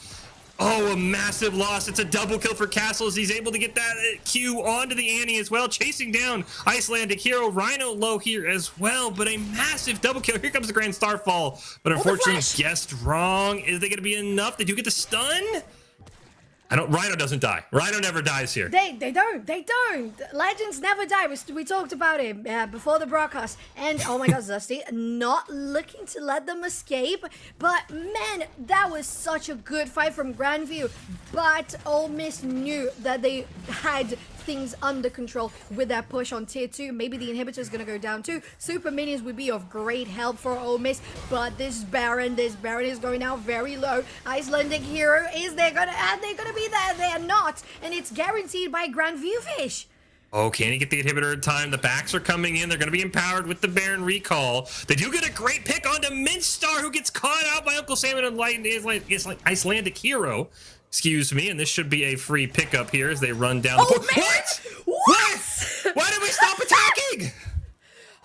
Oh, a massive loss. It's a double kill for Castle as he's able to get that Q onto the Annie as well. Chasing down Icelandic Hero. Rhino low here as well, but a massive double kill. Here comes the Grand Starfall, but unfortunately guessed wrong. Is they going to be enough? They do get the stun. Rhino doesn't die. Rhino never dies here. They don't. Legends never die. We talked about it before the broadcast. And oh my god, Zusty, not looking to let them escape. But man, that was such a good fight from Grandview. But Ole Miss knew that they had things under control with that push on tier 2. Maybe the inhibitor is going to go down too. Super minions would be of great help for Ole Miss, but this Baron is going out very low. Icelandic hero, are they going to be there? They're not, and it's guaranteed by Grand Viewfish. Oh, can he get the inhibitor in time? The backs are coming in. They're going to be empowered with the Baron recall. They do get a great pick onto Mintstar, who gets caught out by Uncle Sam and is like Icelandic hero. Excuse me, and this should be a free pickup here as they run down the board. What? Why did we stop attacking?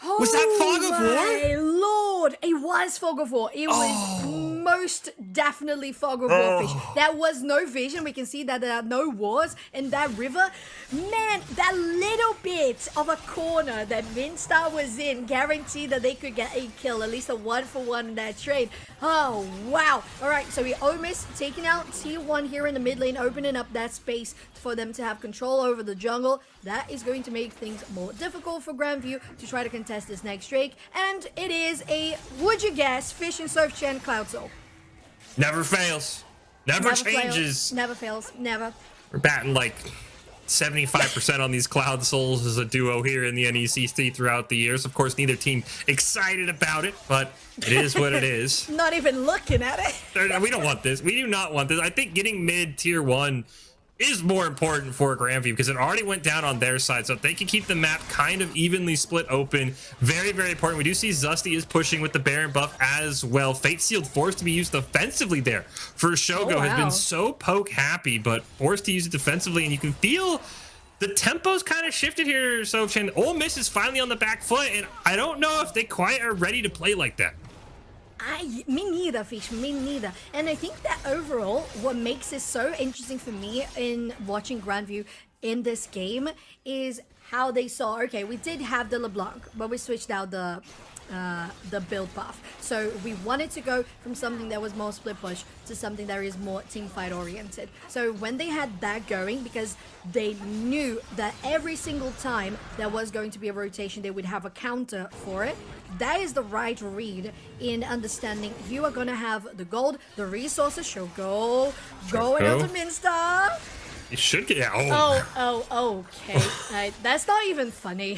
Was that Fog of War? My lord, it was Fog of War. It was most definitely Fog of War fish. There was no vision. We can see that there are no wars in that river. Man, that little bit of a corner that Minstar was in guaranteed that they could get a kill, at least a 1-for-1 in that trade. Oh, wow. All right, so we almost taking out T1 here in the mid lane, opening up that space for them to have control over the jungle. That is going to make things more difficult for Grandview to try to contest this next Drake. And it is a, would you guess, Fish and Sophchan Cloud Soul. Never fails. Never changes. Never fails. Never. We're batting like 75% on these Cloud Souls as a duo here in the NECC throughout the years. Of course, neither team excited about it, but it is what it is. Not even looking at it. We don't want this. We do not want this. I think getting mid tier 1 is more important for Grandview because it already went down on their side. So if they can keep the map kind of evenly split open, very, very important. We do see Zusty is pushing with the Baron buff as well. Fate Sealed forced to be used offensively there for Shogo. Has been so poke happy, but forced to use it defensively. And you can feel the tempo's kind of shifted here, Sophchan. Ole Miss is finally on the back foot, and I don't know if they quite are ready to play like that. Me neither, Fish, me neither. And I think that overall, what makes it so interesting for me in watching Grandview in this game is how they saw, okay, we did have the LeBlanc, but we switched out the build path. So we wanted to go from something that was more split push to something that is more team fight oriented. So when they had that going, because they knew that every single time there was going to be a rotation, they would have a counter for it. That is the right read in understanding you are going to have the gold, the resources, going onto Minstar. It should get Okay. That's not even funny.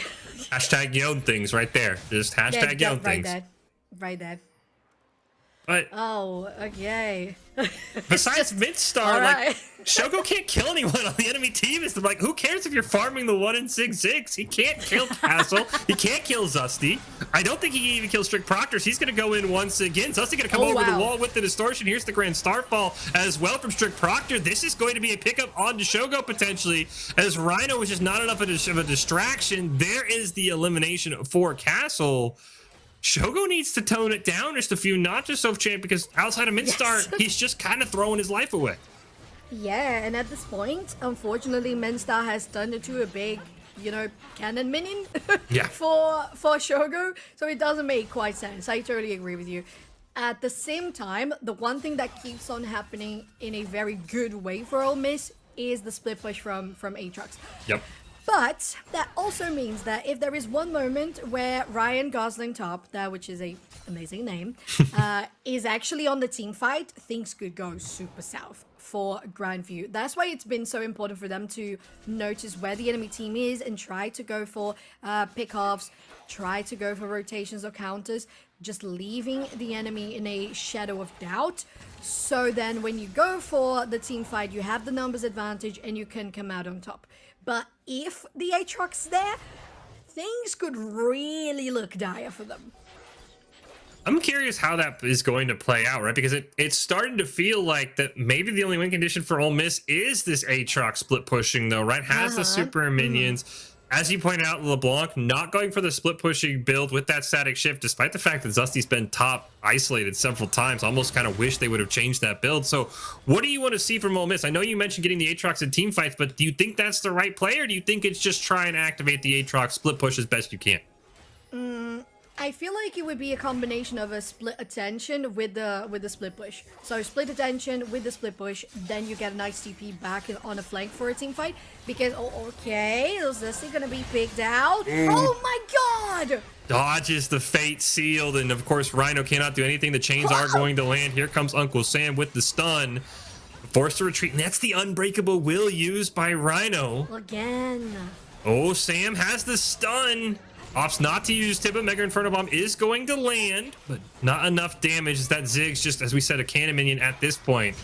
Hashtag Yone things right there. Just hashtag Yone things. Right there. But okay. Besides Midstar, like Shogo can't kill anyone on the enemy team. It's like, who cares if you're farming the 1-6-6? He can't kill Castle. He can't kill Zusty. I don't think he can even kill Strict Proctor. He's going to go in once again. Zusty going to come over the wall with the distortion. Here's the Grand Starfall as well from Strict Proctor. This is going to be a pickup on Shogo potentially, as Rhino was just not enough of a distraction. There is the elimination for Castle. Shogo needs to tone it down just a few notches, Sophchan, because outside of Midstar, he's just kind of throwing his life away. Yeah, and at this point, unfortunately, Minstar has turned into a big, cannon minion for Shogo, so it doesn't make quite sense. I totally agree with you. At the same time, the one thing that keeps on happening in a very good way for Ole Miss is the split push from Aatrox. Yep. But that also means that if there is one moment where Ryan Gosling Top, which is a amazing name, is actually on the team fight, things could go super south for Grandview. That's why it's been so important for them to notice where the enemy team is and try to go for pick-offs, try to go for rotations or counters, just leaving the enemy in a shadow of doubt. So then when you go for the team fight, you have the numbers advantage and you can come out on top. But if the Aatrox there, things could really look dire for them. I'm curious how that is going to play out, right? Because it's starting to feel like that maybe the only win condition for Ole Miss is this Aatrox split pushing, though, right? Has the super minions. As you pointed out, LeBlanc not going for the split pushing build with that static shift, despite the fact that Zusty's been top isolated several times. Almost kind of wish they would have changed that build. So what do you want to see from Ole Miss? I know you mentioned getting the Aatrox in team fights, but do you think that's the right play, or do you think it's just try and activate the Aatrox split push as best you can? I feel like it would be a combination of a split attention with the split push. So split attention with the split push, then you get a nice TP back on a flank for a team fight. Because, is this gonna be picked out? Oh my god! Dodges the Fate Sealed, and of course Rhino cannot do anything. The chains are going to land. Here comes Uncle Sam with the stun. Forced to retreat, and that's the unbreakable will used by Rhino. Again. Oh, Sam has the stun. Opts not to use Tibba. Mega Inferno Bomb is going to land, but not enough damage. That Ziggs just, as we said, a cannon minion at this point.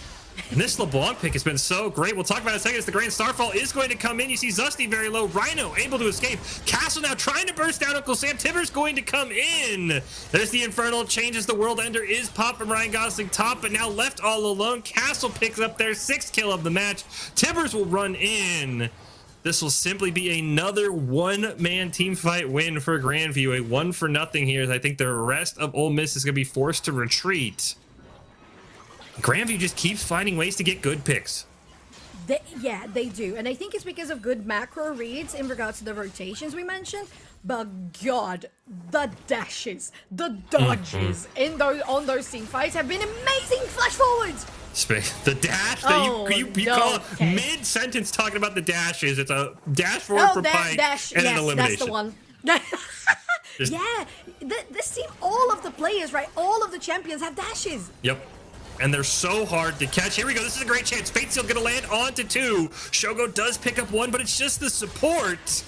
And this LeBlanc pick has been so great. We'll talk about it in a second as the Grand Starfall is going to come in. You see Zusty very low. Rhino able to escape. Castle now trying to burst down Uncle Sam. Tibber's going to come in. There's the Infernal. Changes the World Ender. Is popped from Ryan Gosling top, but now left all alone. Castle picks up their 6th kill of the match. Tibbers will run in. This will simply be another one-man team fight win for Grandview. A 1-for-0 here. I think the rest of Ole Miss is going to be forced to retreat. Grandview just keeps finding ways to get good picks. Yeah, they do. And I think it's because of good macro reads in regards to the rotations we mentioned. But God, the dashes, the dodges in on those team fights have been amazing. Flash forwards. The dash that you call mid-sentence talking about the dashes. It's a dash forward for Pike and an elimination. That's the one. Yeah, this team, all of the players, right? All of the champions have dashes. Yep. And they're so hard to catch. Here we go. This is a great chance. Fate Seal going to land onto 2. Shogo does pick up 1, but it's just the support.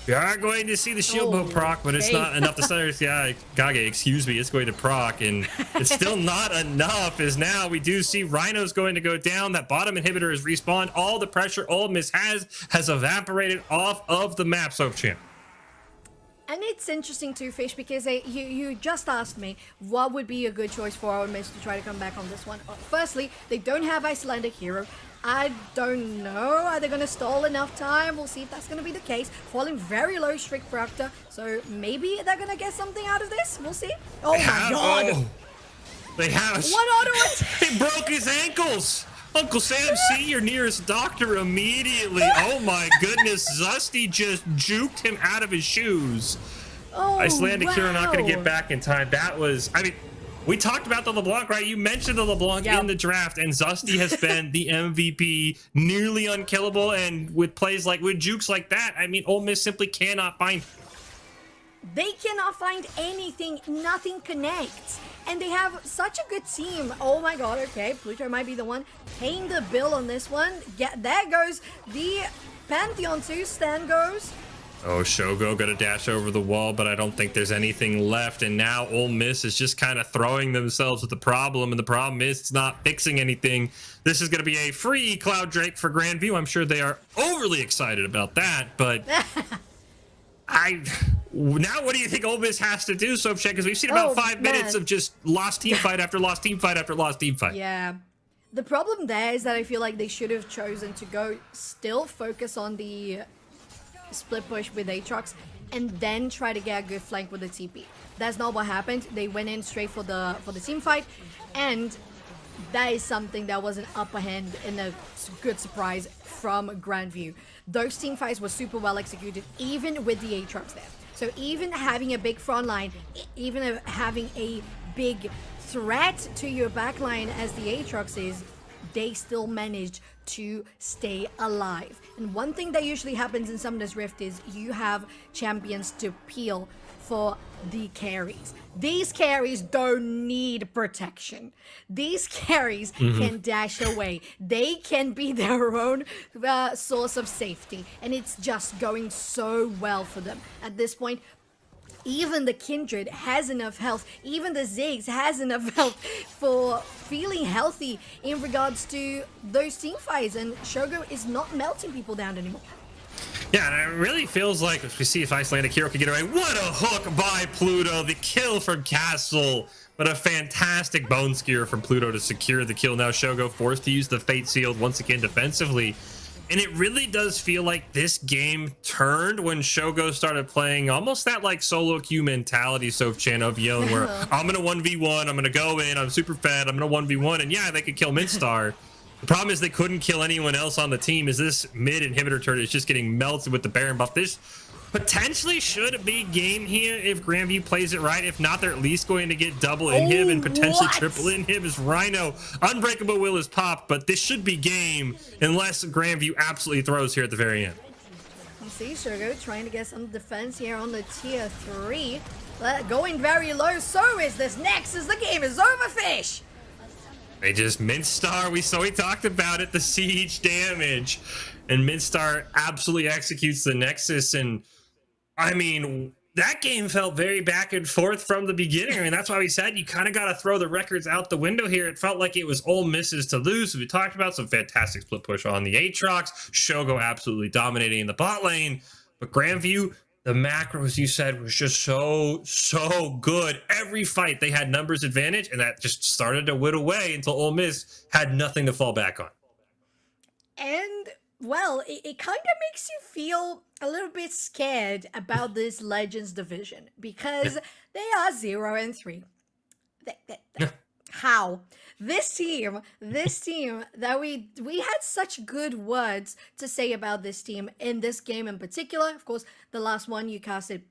We are going to see the shield bow proc, but it's not enough to center. Yeah, Gage, excuse me. It's going to proc, and it's still not enough, as now we do see Rhino's going to go down. That bottom inhibitor is respawned. All the pressure Ole Miss has evaporated off of the map, Sophchan. And it's interesting too, Fish, because you just asked me what would be a good choice for Ole Miss to try to come back on this one. Firstly, they don't have Icelandic hero. I don't know. Are they going to stall enough time? We'll see if that's going to be the case. Falling very low, Strict Proctor. So maybe they're going to get something out of this. We'll see. Oh my God. Oh, they have. What auto attack? He broke his ankles. Uncle Sam, see your nearest doctor immediately. Oh my goodness. Zusty just juked him out of his shoes. Oh, Icelandic hero not going to get wow. back in time. That was, I mean, we talked about the LeBlanc, right? You mentioned the LeBlanc in the draft, and Zusty has been the MVP, nearly unkillable, and with plays like, with jukes like that, I mean, Ole Miss simply cannot find. They cannot find anything. Nothing connects. And they have such a good team. Oh my God, okay. Pluto might be the one paying the bill on this one. Yeah, there goes the Pantheon 2. Stan goes. Oh, Shogo got to dash over the wall, but I don't think there's anything left. And now Ole Miss is just kind of throwing themselves with the problem. And the problem is it's not fixing anything. This is going to be a free Cloud Drake for Grandview. I'm sure they are overly excited about that. But now what do you think Ole Miss has to do, Sophchan? Because we've seen about 5 minutes of just lost team fight after lost team fight after lost team fight. Yeah. The problem there is that I feel like they should have chosen to go still focus on the split push with Aatrox and then try to get a good flank with the TP. That's not what happened. They went in straight for the team fight, and that is something that was an upper hand and a good surprise from Grandview. Those team fights were super well executed, even with the Aatrox there. So even having a big front line, even having a big threat to your back line as the Aatrox is, they still managed to stay alive. And one thing that usually happens in Summoner's Rift is you have champions to peel for the carries. These carries don't need protection. These carries can dash away. They can be their own source of safety. And it's just going so well for them. At this point, even the Kindred has enough health. Even the Ziggs has enough health for feeling healthy in regards to those team fights. And Shogo is not melting people down anymore. Yeah, and it really feels like, we see if Icelandic hero can get away. What a hook by Pluto. The kill from Castle. But a fantastic bone skewer from Pluto to secure the kill. Now Shogo forced to use the Fate Sealed once again defensively. And it really does feel like this game turned when Shogo started playing almost that like solo queue mentality, Sophchan, of yelling where I'm going to 1v1, I'm going to go in, I'm super fat, I'm going to 1v1. And yeah, they could kill Midstar. The problem is they couldn't kill anyone else on the team, as this mid inhibitor turret is just getting melted with the Baron buff. This potentially should be game here if Grandview plays it right. If not, they're at least going to get double inhib and potentially triple inhib as Rhino. Unbreakable Will is popped, but this should be game unless Grandview absolutely throws here at the very end. You see Shogo trying to get some defense here on the tier 3. Going very low, so is this Nexus. The game is over, Fish. They just Mintstar. We talked about it, the siege damage, and Mintstar absolutely executes the Nexus. And I mean, that game felt very back and forth from the beginning. I mean, that's why we said you kind of got to throw the records out the window here. It felt like it was Ole Miss's to lose. We talked about some fantastic split push on the Aatrox, Shogo absolutely dominating in the bot lane, but Grandview, the macros you said was just so good. Every fight they had numbers advantage, and that just started to whittle away until Ole Miss had nothing to fall back on. And well, it kind of makes you feel a little bit scared about this Legends division because they are 0-3. How this team that we had such good words to say about this team in this game in particular. Of course, the last one you casted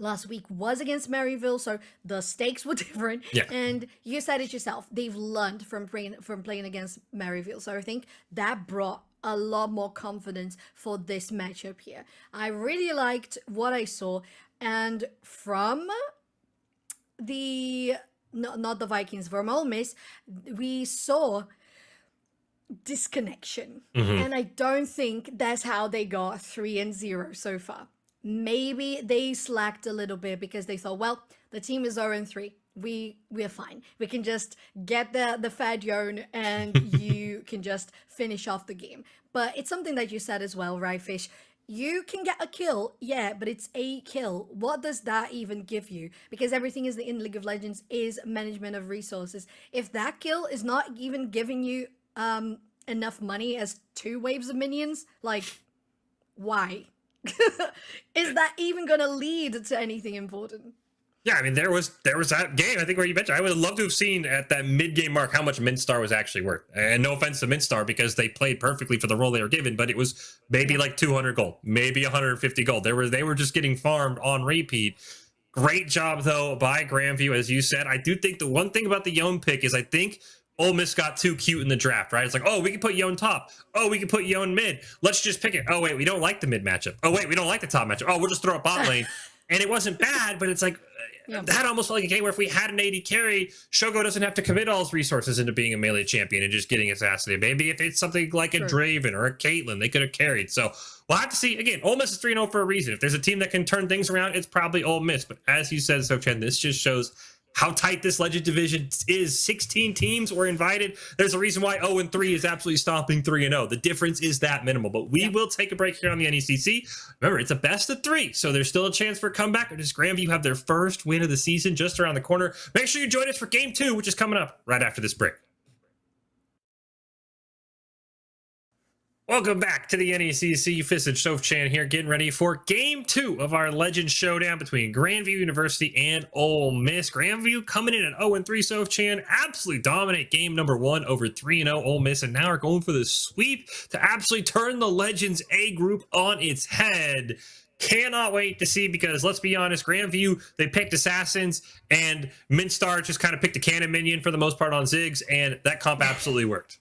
last week was against Maryville, so the stakes were different. Yeah. And you said it yourself, they've learned from playing against Maryville, so I think that brought a lot more confidence for this matchup here. I really liked what I saw, and from the not the Vikings, from Ole Miss, we saw disconnection. And I don't think that's how they got 3-0 so far. Maybe they slacked a little bit because they thought, well, the team is 0-3. We're fine. We can just get the Fad Yone and you can just finish off the game. But it's something that you said as well, right, Fish? You can get a kill, yeah, but it's a kill. What does that even give you? Because everything is in League of Legends is management of resources. If that kill is not even giving you enough money as 2 waves of minions, like, why? Is that even gonna lead to anything important? Yeah, I mean, there was that game, I think, where you mentioned, I would love to have seen at that mid-game mark how much Mintstar was actually worth. And no offense to Mintstar, because they played perfectly for the role they were given, but it was maybe like 200 gold, maybe 150 gold. They were just getting farmed on repeat. Great job, though, by Grandview, as you said. I do think the one thing about the Yone pick is I think Ole Miss got too cute in the draft, right? It's like, oh, we can put Yone top. Oh, we can put Yone mid. Let's just pick it. Oh, wait, we don't like the mid matchup. Oh, wait, we don't like the top matchup. Oh, we'll just throw a bot lane. And it wasn't bad, but it's like, that almost felt like a game where if we had an AD carry, Shogo doesn't have to commit all his resources into being a melee champion and just getting assassinated. Maybe if it's something like a Draven or a Caitlyn, they could have carried. So we'll have to see. Again, Ole Miss is 3-0 for a reason. If there's a team that can turn things around, it's probably Ole Miss. But as you said, Sophchan, this just shows how tight this Legend division is. 16 teams were invited. There's a reason why 0-3 is absolutely stomping 3-0. The difference is that minimal. But we will take a break here on the NECC. Remember, it's a best of 3, so there's still a chance for a comeback. Or does Grandview have their first win of the season just around the corner? Make sure you join us for Game 2, which is coming up right after this break. Welcome back to the NECC. Fisage Sophchan here, getting ready for Game 2 of our Legend Showdown between Grandview University and Ole Miss. Grandview coming in at 0-3. Sophchan absolutely dominate game number 1 over 3-0 Ole Miss, and now are going for the sweep to absolutely turn the Legends A group on its head. Cannot wait to see, because let's be honest, Grandview, they picked Assassins, and Mintstar just kind of picked a cannon minion for the most part on Ziggs, and that comp absolutely worked.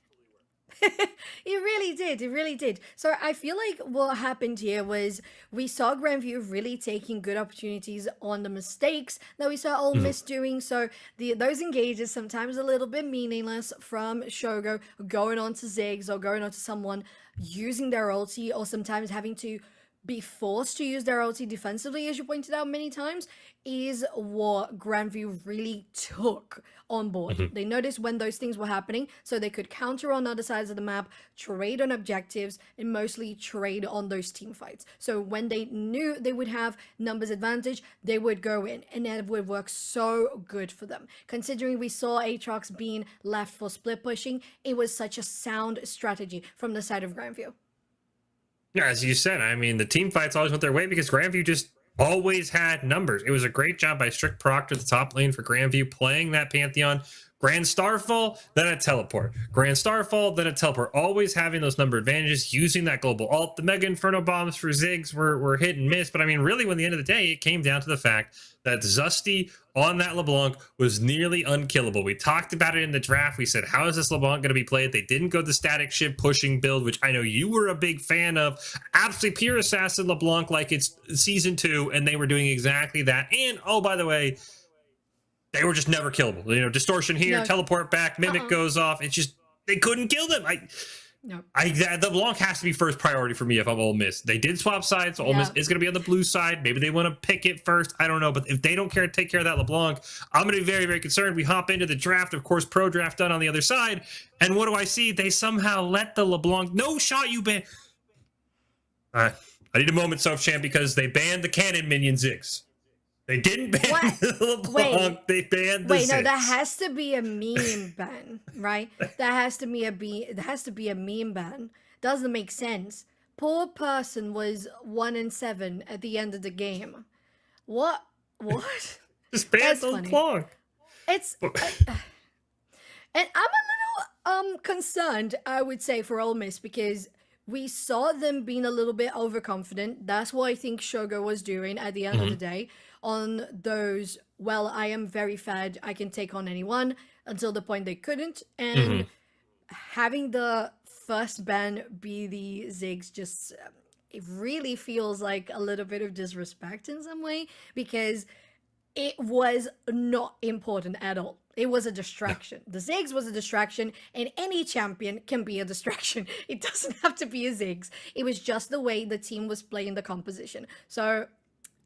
It really did. It really did. So I feel like what happened here was we saw Grandview really taking good opportunities on the mistakes that we saw Ole Miss doing. So those engages sometimes a little bit meaningless from Shogo going on to Ziggs or going on to someone using their ulti, or sometimes having to be forced to use their ulti defensively, as you pointed out many times, is what Grandview really took on board. They noticed when those things were happening, so they could counter on other sides of the map, trade on objectives, and mostly trade on those team fights. So when they knew they would have numbers advantage, they would go in, and that would work so good for them. Considering we saw Aatrox being left for split pushing, it was such a sound strategy from the side of Grandview. Yeah, as you said, I mean, the team fights always went their way because Grandview just always had numbers. It was a great job by Strict Proctor, the top lane for Grandview, playing that Pantheon. Grand Starfall, then a teleport. Grand Starfall, then a teleport. Always having those number advantages, using that global ult. The Mega Inferno bombs for Ziggs were hit and miss. But I mean, really, when the end of the day, it came down to the fact that Zesty on that LeBlanc was nearly unkillable. We talked about it in the draft. We said, how is this LeBlanc going to be played? They didn't go the static ship pushing build, which I know you were a big fan of. Absolutely pure assassin LeBlanc like it's season 2, and they were doing exactly that. And, oh, by the way, they were just never killable. You know, distortion here, No. teleport back, mimic Uh-uh. goes off. It's just they couldn't kill them. No. The LeBlanc has to be first priority for me if I'm Ole Miss. They did swap sides, so Ole Miss Yeah. is going to be on the blue side. Maybe they want to pick it first. I don't know, but if they don't care to take care of that LeBlanc, I'm going to be very, very concerned. We hop into the draft, of course, pro draft done on the other side, and what do I see? They somehow let the LeBlanc no shot you ban. I need a moment, Sophchan, because they banned the cannon minion Ziggs. They didn't ban What? the LeBlanc. Wait. They banned the Wait, no, Ziggs. that has to be a meme ban, right? That has to be a meme ban. Doesn't make sense. Poor person was 1-7 at the end of the game. What? What? Just ban That's the funny. LeBlanc. It's and I'm a little concerned, I would say, for Ole Miss because we saw them being a little bit overconfident. That's what I think Shogo was doing at the end of the day on those, well, I am very fed, I can take on anyone, until the point they couldn't. And having the first ban be the Ziggs just, it really feels like a little bit of disrespect in some way because it was not important at all. It was a distraction. The Ziggs was a distraction, and any champion can be a distraction. It doesn't have to be a Ziggs. It was just the way the team was playing the composition. So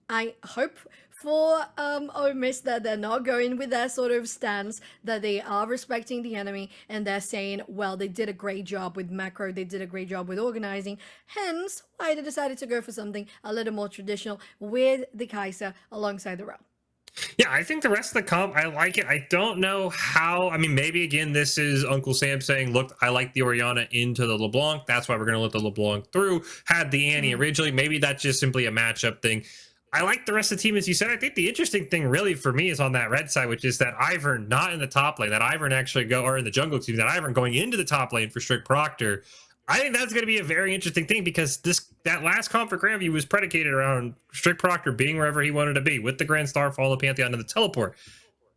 I hope for Ole Miss that they're not going with their sort of stance, that they are respecting the enemy, and they're saying, well, they did a great job with macro, they did a great job with organizing, hence why they decided to go for something a little more traditional with the Kai'Sa alongside the Realm. Yeah, I think the rest of the comp, I like it. I don't know how. I mean, maybe again, this is Uncle Sam saying, look, I like the Orianna into the LeBlanc. That's why we're going to let the LeBlanc through. Had the Annie originally. Maybe that's just simply a matchup thing. I like the rest of the team, as you said. I think the interesting thing really for me is on that red side, which is that Ivern not in the top lane, that Ivern actually or in the jungle team, that Ivern going into the top lane for Strict Proctor. I think that's going to be a very interesting thing because that last comp for Grandview was predicated around Strict Proctor being wherever he wanted to be with the Grand Starfall, the Pantheon, and the teleport.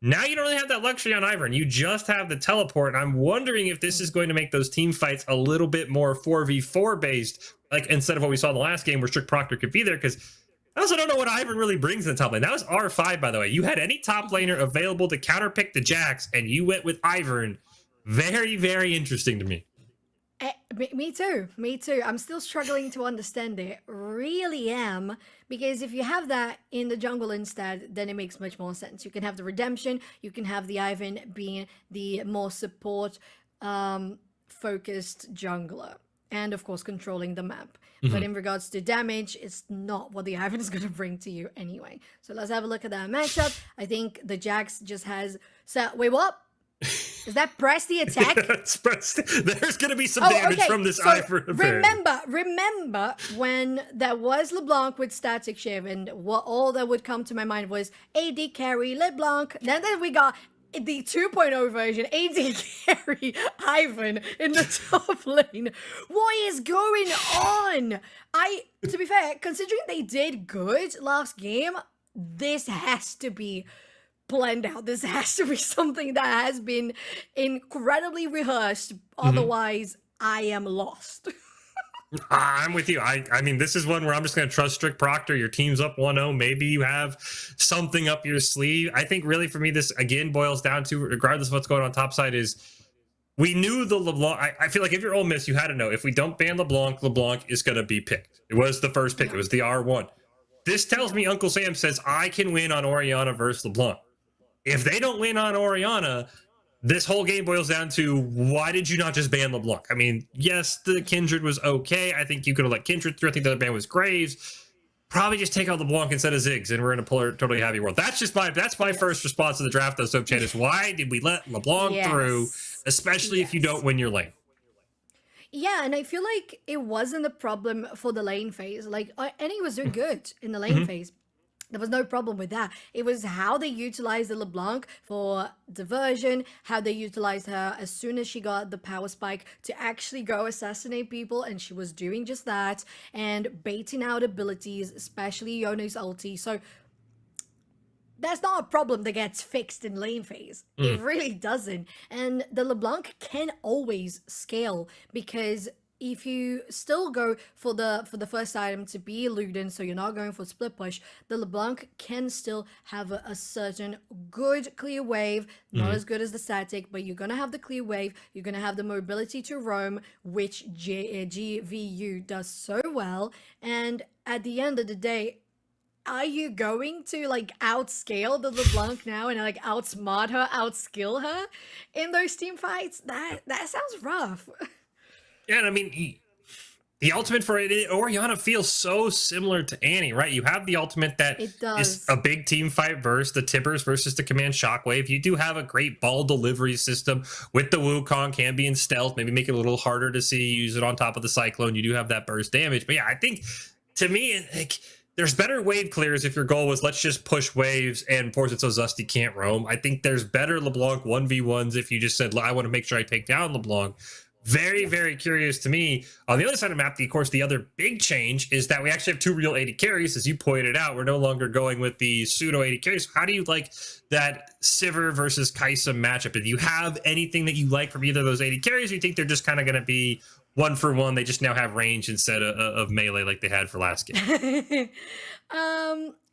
Now you don't really have that luxury on Ivern. You just have the teleport, and I'm wondering if this is going to make those team fights a little bit more 4v4 based, like instead of what we saw in the last game where Strict Proctor could be there, because I also don't know what Ivern really brings in the top lane. That was R5, by the way. You had any top laner available to counterpick the Jax, and you went with Ivern. Very, very interesting to me. Me too. Me too. I'm still struggling to understand it. Really am. Because if you have that in the jungle instead, then it makes much more sense. You can have the redemption. You can have the Ivern being the more support focused jungler. And of course, controlling the map. But in regards to damage, it's not what the Ivern is going to bring to you anyway. So let's have a look at that matchup. I think the Jax just has... Wait, what? Is that press the attack? There's going to be some damage from this Ivern. Remember when there was LeBlanc with Static Shiv, and all that would come to my mind was AD carry LeBlanc. Then we got the 2.0 version, AD carry Ivern in the top lane. What is going on? To be fair, considering they did good last game, this has to be planned out. This has to be something that has been incredibly rehearsed. Otherwise, I am lost. I'm with you. I mean, this is one where I'm just going to trust Strict Proctor. Your team's up 1-0. Maybe you have something up your sleeve. I think really for me, this again boils down to, regardless of what's going on top side, is we knew the LeBlanc. I feel like if you're Ole Miss, you had to know if we don't ban LeBlanc, LeBlanc is going to be picked. It was the first pick. It was the R1. This tells me Uncle Sam says I can win on Orianna versus LeBlanc. If they don't win on Orianna, this whole game boils down to why did you not just ban LeBlanc? I mean, yes, the Kindred was okay. I think you could have let Kindred through. I think the other ban was Graves. Probably just take out LeBlanc instead of Ziggs, and we're in a totally happy world. That's my first response to the draft, though, Sophchan, is why did we let LeBlanc through, especially if you don't win your lane? Yeah, and I feel like it wasn't a problem for the lane phase. Like, Annie was doing good in the lane phase. There was no problem with that. It was how they utilized the LeBlanc for diversion, how they utilized her as soon as she got the power spike to actually go assassinate people, and she was doing just that, and baiting out abilities, especially Yono's ulti. So that's not a problem that gets fixed in lane phase. It really doesn't. And the LeBlanc can always scale because if you still go for the first item to be Luden, so you're not going for split push, the LeBlanc can still have a certain good clear wave, not as good as the static, but you're gonna have the clear wave, you're gonna have the mobility to roam, which GVU does so well, and at the end of the day, are you going to like outscale the LeBlanc now and like outsmart her, outskill her in those team fights? That sounds rough. Yeah, and I mean, the ultimate for it, Orianna feels so similar to Annie, right? You have the ultimate that It is does. a big team fight versus the Tibbers versus the Command Shockwave. You do have a great ball delivery system with the Wukong, can be in stealth, maybe make it a little harder to see, use it on top of the Cyclone. You do have that burst damage. But yeah, I think to me, like, there's better wave clears if your goal was let's just push waves and force it so Zusty can't roam. I think there's better LeBlanc 1v1s if you just said, I want to make sure I take down LeBlanc. Very, very curious to me. On the other side of the map, of course, the other big change is that we actually have 2 real 80 carries. As you pointed out, we're no longer going with the pseudo 80 carries. How do you like that Sivir versus Kai'Sa matchup? Do you have anything that you like from either of those 80 carries, or you think they're just kind of going to be one for one? They just now have range instead of melee like they had for last game.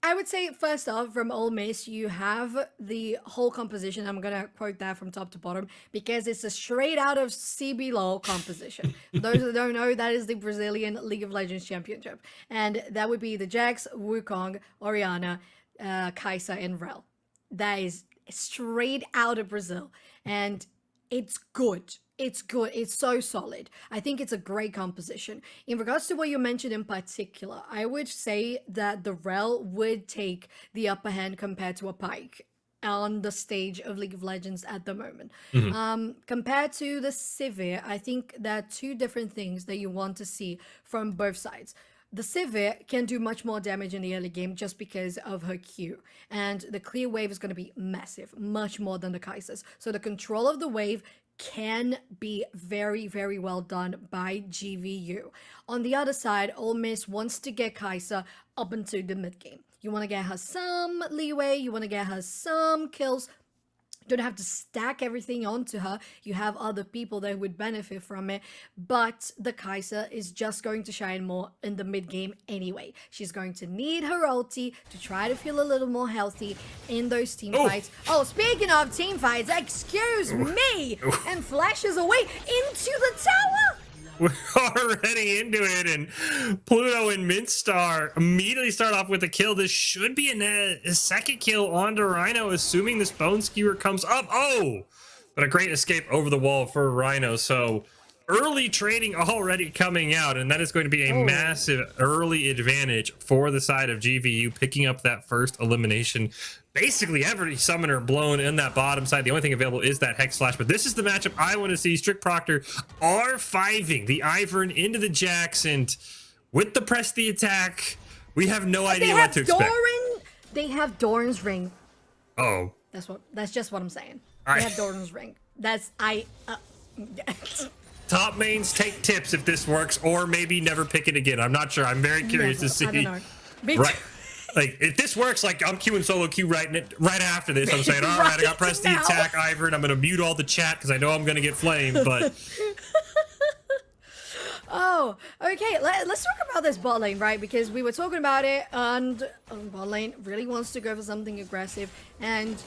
I would say first off, from Ole Miss, you have the whole composition. I'm gonna quote that from top to bottom because it's a straight out of CBLOL composition. For those that don't know, that is the Brazilian League of Legends Championship, and that would be the Jax, Wukong, Orianna, Kai'Sa, and Rel. That is straight out of Brazil, and it's good. It's good. It's so solid. I think it's a great composition. In regards to what you mentioned in particular, I would say that the Rel would take the upper hand compared to a Pyke on the stage of League of Legends at the moment. Compared to the Sivir, I think there are 2 different things that you want to see from both sides. The Sivir can do much more damage in the early game just because of her Q. And the clear wave is going to be massive, much more than the Kai'Sa's. So the control of the wave can be very, very well done by GVU. On the other side, Ole Miss wants to get Kai'Sa up into the mid game. You want to get her some leeway, you want to get her some kills. Don't have to stack everything onto her. You have other people that would benefit from it. But the Kai'Sa is just going to shine more in the mid game anyway. She's going to need her ulti to try to feel a little more healthy in those team fights. Oh, speaking of team fights, excuse me! And flashes away into the tower! We're already into it, and Pluto and Mintstar immediately start off with a kill. This should be a second kill onto Rhino, assuming this Bone Skewer comes up. Oh, but a great escape over the wall for Rhino. So early trading already coming out, and that is going to be a massive early advantage for the side of GVU, picking up that first elimination. Basically every summoner blown in that bottom side. The only thing available is that Hex Slash, but this is the matchup I want to see. Strict Proctor R5ing the Ivern into the Jax, and with the press the attack, we have no idea what to expect. They have Doran's ring. Oh. That's just what I'm saying. All right. They have Doran's ring. Top mains take tips if this works, or maybe never pick it again. I'm not sure. I'm very curious to see. I don't know. Right. Like, if this works, like, I'm queuing solo queue right after this. I'm saying, all right, I got press the attack, Ivern. I'm going to mute all the chat because I know I'm going to get flamed, but... Oh, okay. Let's talk about this bot lane, right? Because we were talking about it, and bot lane really wants to go for something aggressive. And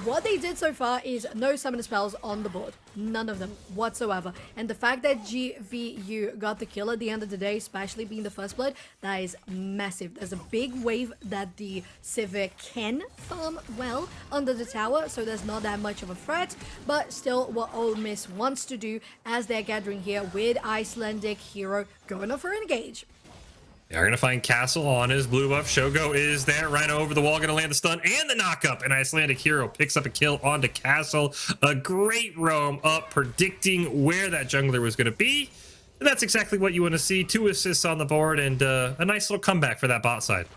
what they did so far is no summoner spells on the board. None of them whatsoever. And the fact that GVU got the kill at the end of the day, especially being the first blood, that is massive. There's a big wave that the Sivir can farm well under the tower, so there's not that much of a threat. But still, what Ole Miss wants to do as they're gathering here with Icelandic hero going up for an engage. They're going to find Castle on his blue buff. Shogo is there. Rhino over the wall, going to land the stun and the knockup. And Icelandic hero picks up a kill onto Castle. A great roam up, predicting where that jungler was going to be. And that's exactly what you want to see. 2 assists on the board, and a nice little comeback for that bot side.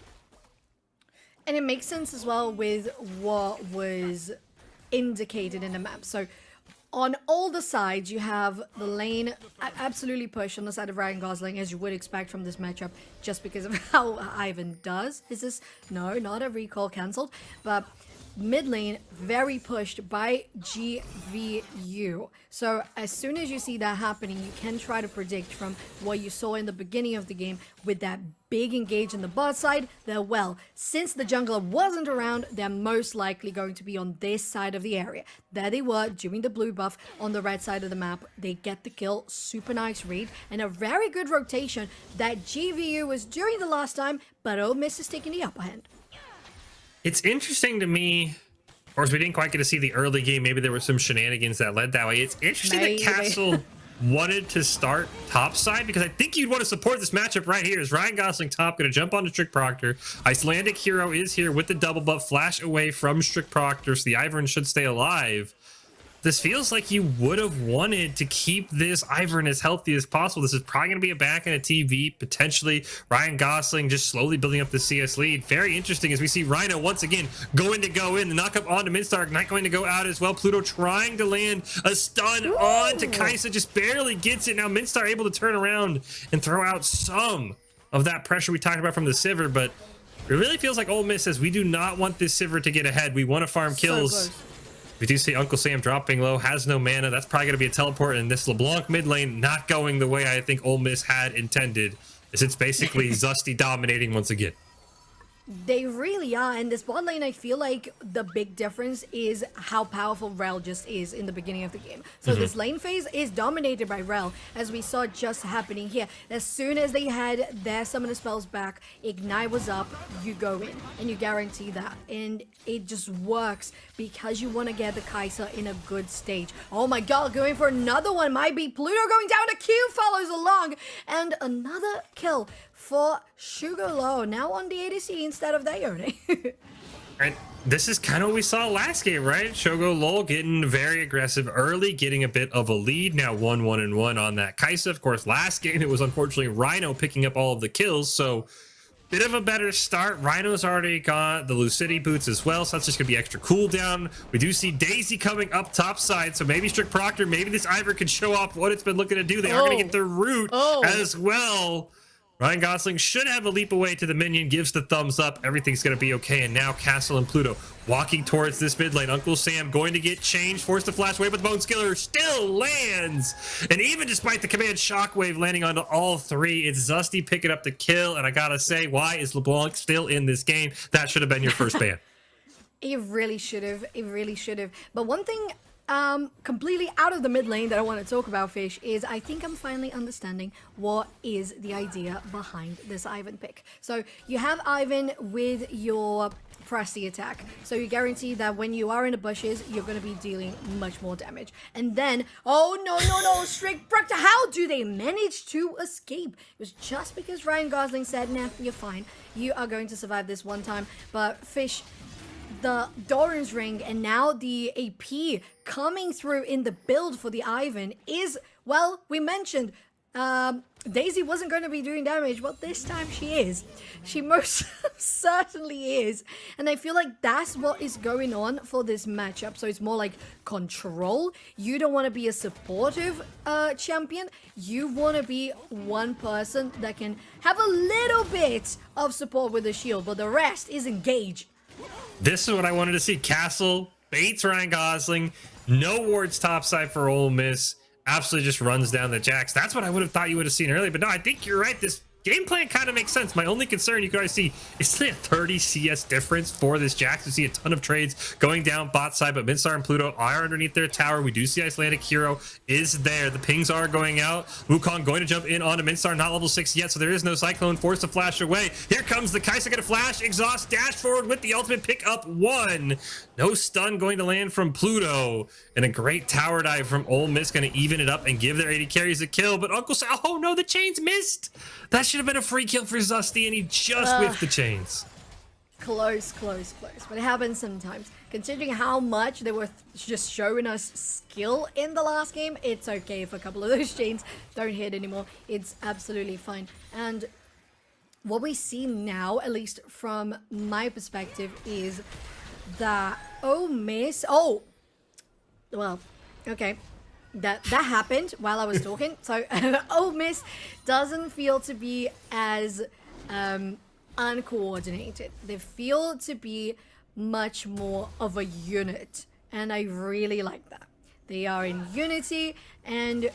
And it makes sense as well with what was indicated in the map. So on all the sides, you have the lane absolutely push on the side of Ryan Gosling, as you would expect from this matchup, just because of how Ivan does. Is this? No, not a recall cancelled. But mid lane very pushed by GVU. So as soon as you see that happening, you can try to predict from what you saw in the beginning of the game with that big engage in the bot side that, well, since the jungler wasn't around, they're most likely going to be on this side of the area. There they were doing the blue buff on the red side of the map. They get the kill, super nice read, and a very good rotation that GVU was doing the last time, but Ole Miss is taking the upper hand. It's interesting to me. Of course, we didn't quite get to see the early game. Maybe there were some shenanigans that led that way. It's interesting that Castle wanted to start top side, because I think you'd want to support this matchup right here. Is Ryan Gosling top going to jump onto Strict Proctor? Icelandic Hero is here with the double buff, flash away from Strict Proctor, so the Ivern should stay alive. This feels like you would have wanted to keep this Ivern as healthy as possible. This is probably going to be a back and a TV, potentially. Ryan Gosling just slowly building up the CS lead. Very interesting as we see Rhino once again going to go in. The knock up onto Midstar, not going to go out as well. Pluto trying to land a stun on to Kai'Sa, just barely gets it. Now Midstar able to turn around and throw out some of that pressure we talked about from the Sivir, but it really feels like Ole Miss says we do not want this Sivir to get ahead. We want to farm kills. We do see Uncle Sam dropping low, has no mana. That's probably going to be a teleport, and this LeBlanc mid lane not going the way I think Ole Miss had intended, as it's basically Zusty dominating once again. They really are, and this bot lane, I feel like the big difference is how powerful Rel just is in the beginning of the game. So this lane phase is dominated by Rel, as we saw just happening here. As soon as they had their summoner spells back, Ignite was up, you go in, and you guarantee that. And it just works because you want to get the Kai'Sa in a good stage. Oh my god, going for another one might be Pluto going down, a Q follows along, and another kill for Sugar Low, now on the ADC instead of Dione. And this is kind of what we saw last game, right? Shogo Lol getting very aggressive early, getting a bit of a lead. Now 1-1-1 on that Kai'Sa. Of course, last game it was unfortunately Rhino picking up all of the kills, so bit of a better start. Rhino's already got the Lucidity boots as well, so that's just gonna be extra cooldown. We do see Daisy coming up top side, so maybe Strict Proctor, maybe this Ivor can show off what it's been looking to do. They are gonna get the root as well. Ryan Gosling should have a leap away to the minion, gives the thumbs up. Everything's going to be okay. And now Castle and Pluto walking towards this mid lane. Uncle Sam going to get changed, forced to flash away, but the Bone Skiller still lands. And even despite the command Shockwave landing onto all three, it's Zusty picking up the kill. And I got to say, why is LeBlanc still in this game? That should have been your first ban. It really should have. It really should have. But one thing completely out of the mid lane that I want to talk about, Fish, is I think I'm finally understanding what is the idea behind this Ivan pick. So you have Ivan with your pressy attack, so you guarantee that when you are in the bushes, you're going to be dealing much more damage. And then, oh no, Strict Proctor, how do they manage to escape? It was just because Ryan Gosling said, nah, you're fine, you are going to survive this one time. But Fish, the Doran's Ring and now the AP coming through in the build for the Ivan is, well, we mentioned Daisy wasn't going to be doing damage, but this time she is. She most certainly is. And I feel like that's what is going on for this matchup. So it's more like control. You don't want to be a supportive champion. You want to be one person that can have a little bit of support with the shield, but the rest is engage. This is what I wanted to see. Castle baits Ryan Gosling. No wards topside for Ole Miss. Absolutely just runs down the Jax. That's what I would have thought you would have seen earlier. But no, I think you're right. This game plan kind of makes sense. My only concern, you can already see, is still a 30 CS difference for this Jax. We see a ton of trades going down bot side, but Midstar and Pluto are underneath their tower. We do see Icelandic Hero is there. The pings are going out. Wukong going to jump in onto Midstar, not level 6 yet, so there is no Cyclone, forced to flash away. Here comes the Kai'Sa, gonna flash, exhaust, dash forward with the ultimate, pick up one. No stun going to land from Pluto, and a great tower dive from Ole Miss, gonna even it up and give their 80 carries a kill, but Uncle Sam, oh no, the chains missed. That should have been a free kill for Zusty, and he just whiffed the chains. Close. But it happens sometimes. Considering how much they were just showing us skill in the last game, it's okay if a couple of those chains don't hit anymore. It's absolutely fine. And what we see now, at least from my perspective, is that Ole Miss... Oh! Well, okay. That happened while I was talking. So Ole Miss doesn't feel to be as uncoordinated. They feel to be much more of a unit, and I really like that. They are in unity, and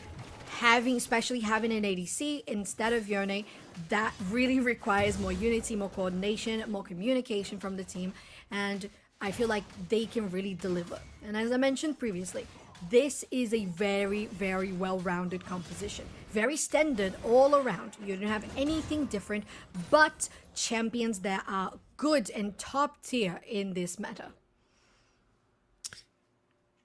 especially having an ADC instead of Yone, that really requires more unity, more coordination, more communication from the team, and I feel like they can really deliver. And as I mentioned previously, this is a very, very well-rounded composition. Very standard all around. You don't have anything different, but champions that are good and top tier in this meta.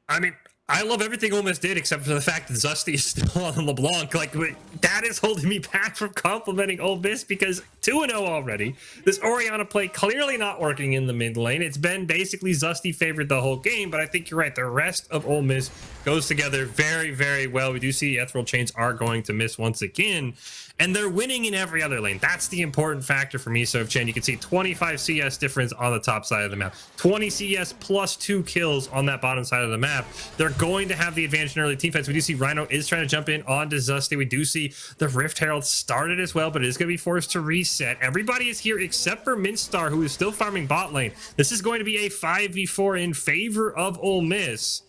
I mean, I love everything Ole Miss did except for the fact that Zesty is still on LeBlanc. Like, that is holding me back from complimenting Ole Miss because 2-0 already. This Orianna play clearly not working in the mid lane. It's been basically Zesty favored the whole game, but I think you're right. The rest of Ole Miss goes together very, very well. We do see Ethereal Chains are going to miss once again, and they're winning in every other lane. That's the important factor for me, Sophchan. You can see 25 CS difference on the top side of the map, 20 CS plus 2 kills on that bottom side of the map. They're going to have the advantage in early team fights. We do see Rhino is trying to jump in onto Zesty. We do see the Rift Herald started as well, but it is going to be forced to reset. Everybody is here except for Minstar, who is still farming bot lane. This is going to be a 5v4 in favor of Ole Miss.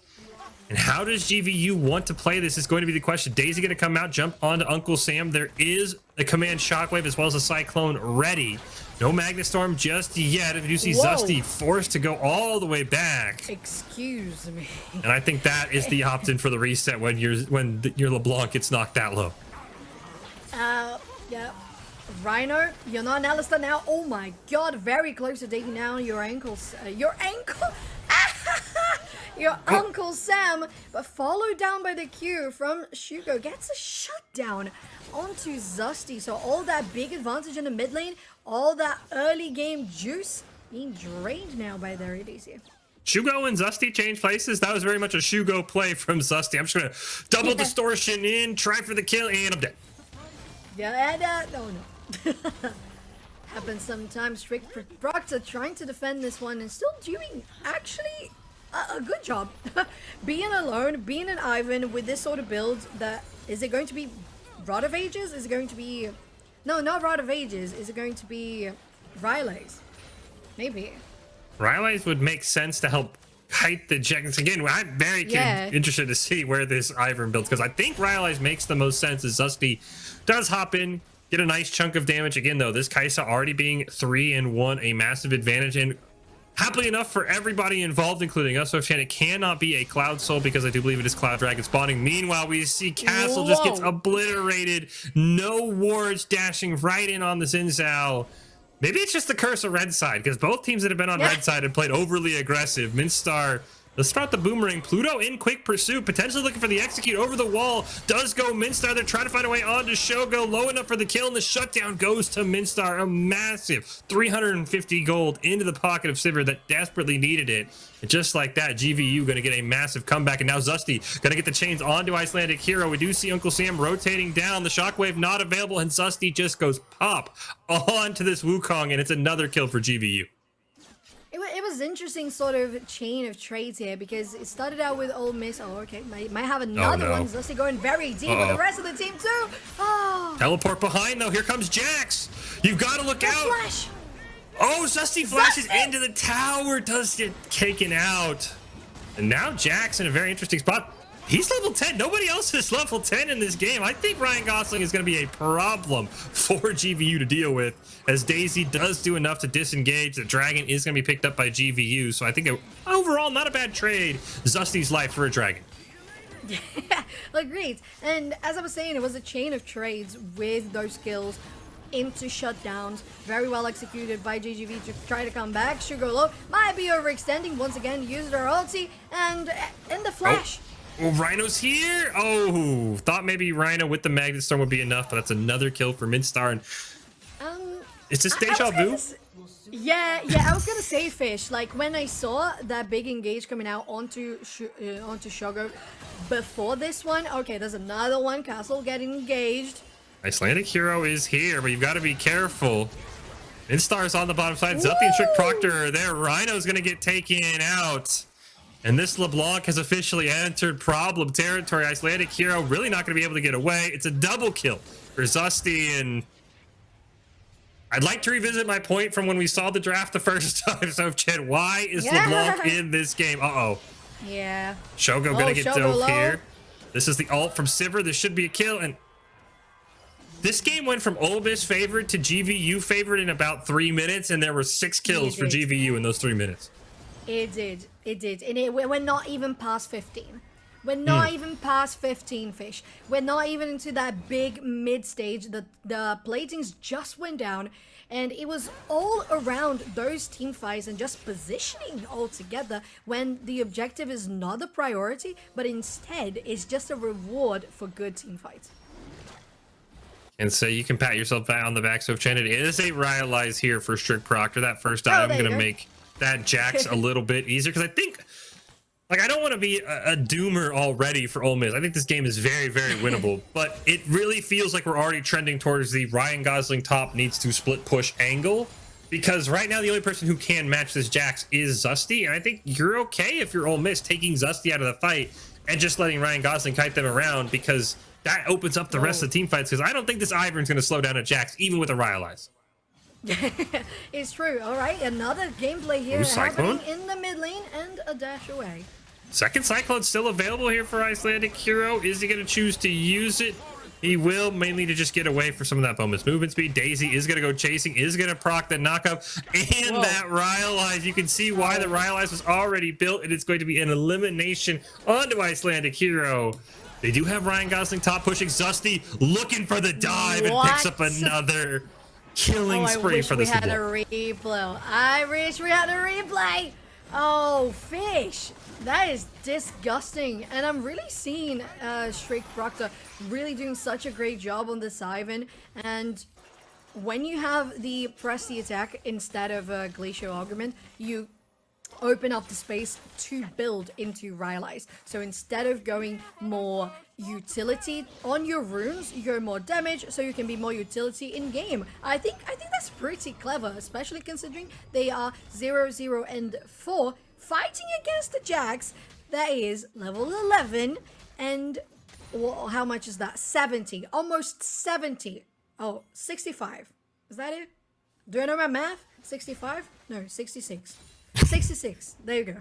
And how does GVU want to play this is going to be the question. Daisy going to come out, jump onto Uncle Sam. There is a command shockwave as well as a cyclone ready. No Magnetstorm just yet. If you see Zesty forced to go all the way back. Excuse me. And I think that is the opt-in for the reset when your LeBlanc gets knocked that low. Yeah. Rhino, you're not an Alistair now. Oh my god, very close to taking down your ankles. Your Uncle Sam, but followed down by the Q from Shugo. Gets a shutdown onto Zesty. So all that big advantage in the mid lane, all that early game juice being drained now by their ADC. Shugo and Zesty change places. That was very much a Shugo play from Zesty. I'm just going to double distortion in, try for the kill, and I'm dead. Yeah, and oh no. Happens sometimes. Strict Proctor trying to defend this one and still doing actually a good job. Being alone, being an Ivan with this sort of build, is it going to be Rod of Ages? Is it going to be... No, not Rod of Ages. Is it going to be Ryleys? Maybe. Ryleys would make sense to help kite the Jackets. Again, I'm very interested to see where this Ivern builds, because I think Ryleys makes the most sense as Zesty does hop in, get a nice chunk of damage. Again, though, this Kai'Sa already being 3-1, a massive advantage, and happily enough for everybody involved, including us, Sophchan, it cannot be a Cloud Soul because I do believe it is Cloud Dragon spawning. Meanwhile, we see Castle just gets obliterated. No wards dashing right in on the Xin Zhao. Maybe it's just the curse of red side, because both teams that have been on red side have played overly aggressive. Minstar, let's start the boomerang. Pluto in quick pursuit, potentially looking for the execute over the wall. Does go Minstar. They're trying to find a way onto Shogo. Low enough for the kill, and the shutdown goes to Minstar. A massive 350 gold into the pocket of Sivir that desperately needed it. And just like that, GVU going to get a massive comeback. And now Zesty going to get the chains onto Icelandic Hero. We do see Uncle Sam rotating down. The shockwave not available, and Zesty just goes pop onto this Wukong, and it's another kill for GVU. It was interesting sort of chain of trades here, because it started out with Ole Miss. Oh, okay. Might have another one. Zesty going very deep with the rest of the team too. Oh. Teleport behind though. Here comes Jax. You've got to look out. Flash. Oh, Zesty flashes into the tower. Does get taken out. And now Jax in a very interesting spot. He's level 10. Nobody else is level 10 in this game. I think Ryan Gosling is going to be a problem for GVU to deal with, as Daisy does do enough to disengage. The dragon is going to be picked up by GVU. So I think overall, not a bad trade. Zesty's life for a dragon. Yeah, agreed. And as I was saying, it was a chain of trades with those kills into shutdowns. Very well executed by GGV to try to come back. Sugar Low might be overextending once again. Used her ulti and in the flash. Oh, Rhino's here. Oh, thought maybe Rhino with the Magnet Storm would be enough, but that's another kill for Minstar. And is this deja vu? Yeah, I was gonna say Fish. Like when I saw that big engage coming out onto Shogo before this one. Okay, there's another one. Castle getting engaged. Icelandic Hero is here, but you've got to be careful. Minstar's on the bottom side. Zesty and Strict Proctor are there. Rhino's gonna get taken out. And this LeBlanc has officially entered problem territory. Icelandic Hero really not going to be able to get away. It's a double kill for Zesty, and I'd like to revisit my point from when we saw the draft the first time, Sophchan. Why is LeBlanc in this game? Uh-oh. Yeah. Shogo gonna get dove low. here. This is the ult from Sivir. This should be a kill. And this game went from Ole Miss favorite to GVU favorite in about 3 minutes, and there were 6 kills for GVU in those 3 minutes. It did. It did. And we're not even past 15. We're not even past 15 fish. We're not even into that big mid stage. The platings just went down, and it was all around those team fights and just positioning all together when the objective is not the priority, but instead is just a reward for good team fights. And so you can pat yourself on the back, Sophchan. It is a Rylai's here for Strict Proctor. That first item going to make that Jax a little bit easier, because I think, like, I don't want to be a doomer already for Ole Miss. I think this game is very, very winnable, but it really feels like we're already trending towards the Ryan Gosling top needs to split push angle, because right now the only person who can match this Jax is Zesty, and I think you're okay if you're Ole Miss taking Zesty out of the fight and just letting Ryan Gosling kite them around, because that opens up the rest of the team fights, because I don't think this Ivern's going to slow down a Jax, even with a Rylai's. It's true. All right, another gameplay here happening in the mid lane and a dash away. Second Cyclone still available here for Icelandic Hero. Is he going to choose to use it? He will, mainly to just get away for some of that bonus movement speed. Daisy is going to go chasing, is going to proc the knockup, and that Rylai's. You can see why the Rylai's was already built, and it's going to be an elimination onto Icelandic Hero. They do have Ryan Gosling top pushing. Zesty looking for the dive and picks up another killing spree for this. I wish we had a replay. I wish we had a replay. Oh, fish. That is disgusting. And I'm really seeing Strict Proctor really doing such a great job on this Ivan. And when you have the press the attack instead of a Glacial Argument, you open up the space to build into Rylai's. So instead of going more utility on your runes, you go more damage, so you can be more utility in game. I think that's pretty clever, especially considering they are 0, 0, and 4 fighting against the Jax that is level 11, and well, how much is that? 70, almost 70. Oh, 65. Is that it? Do I know my math? 65? No, 66. 66. There you go.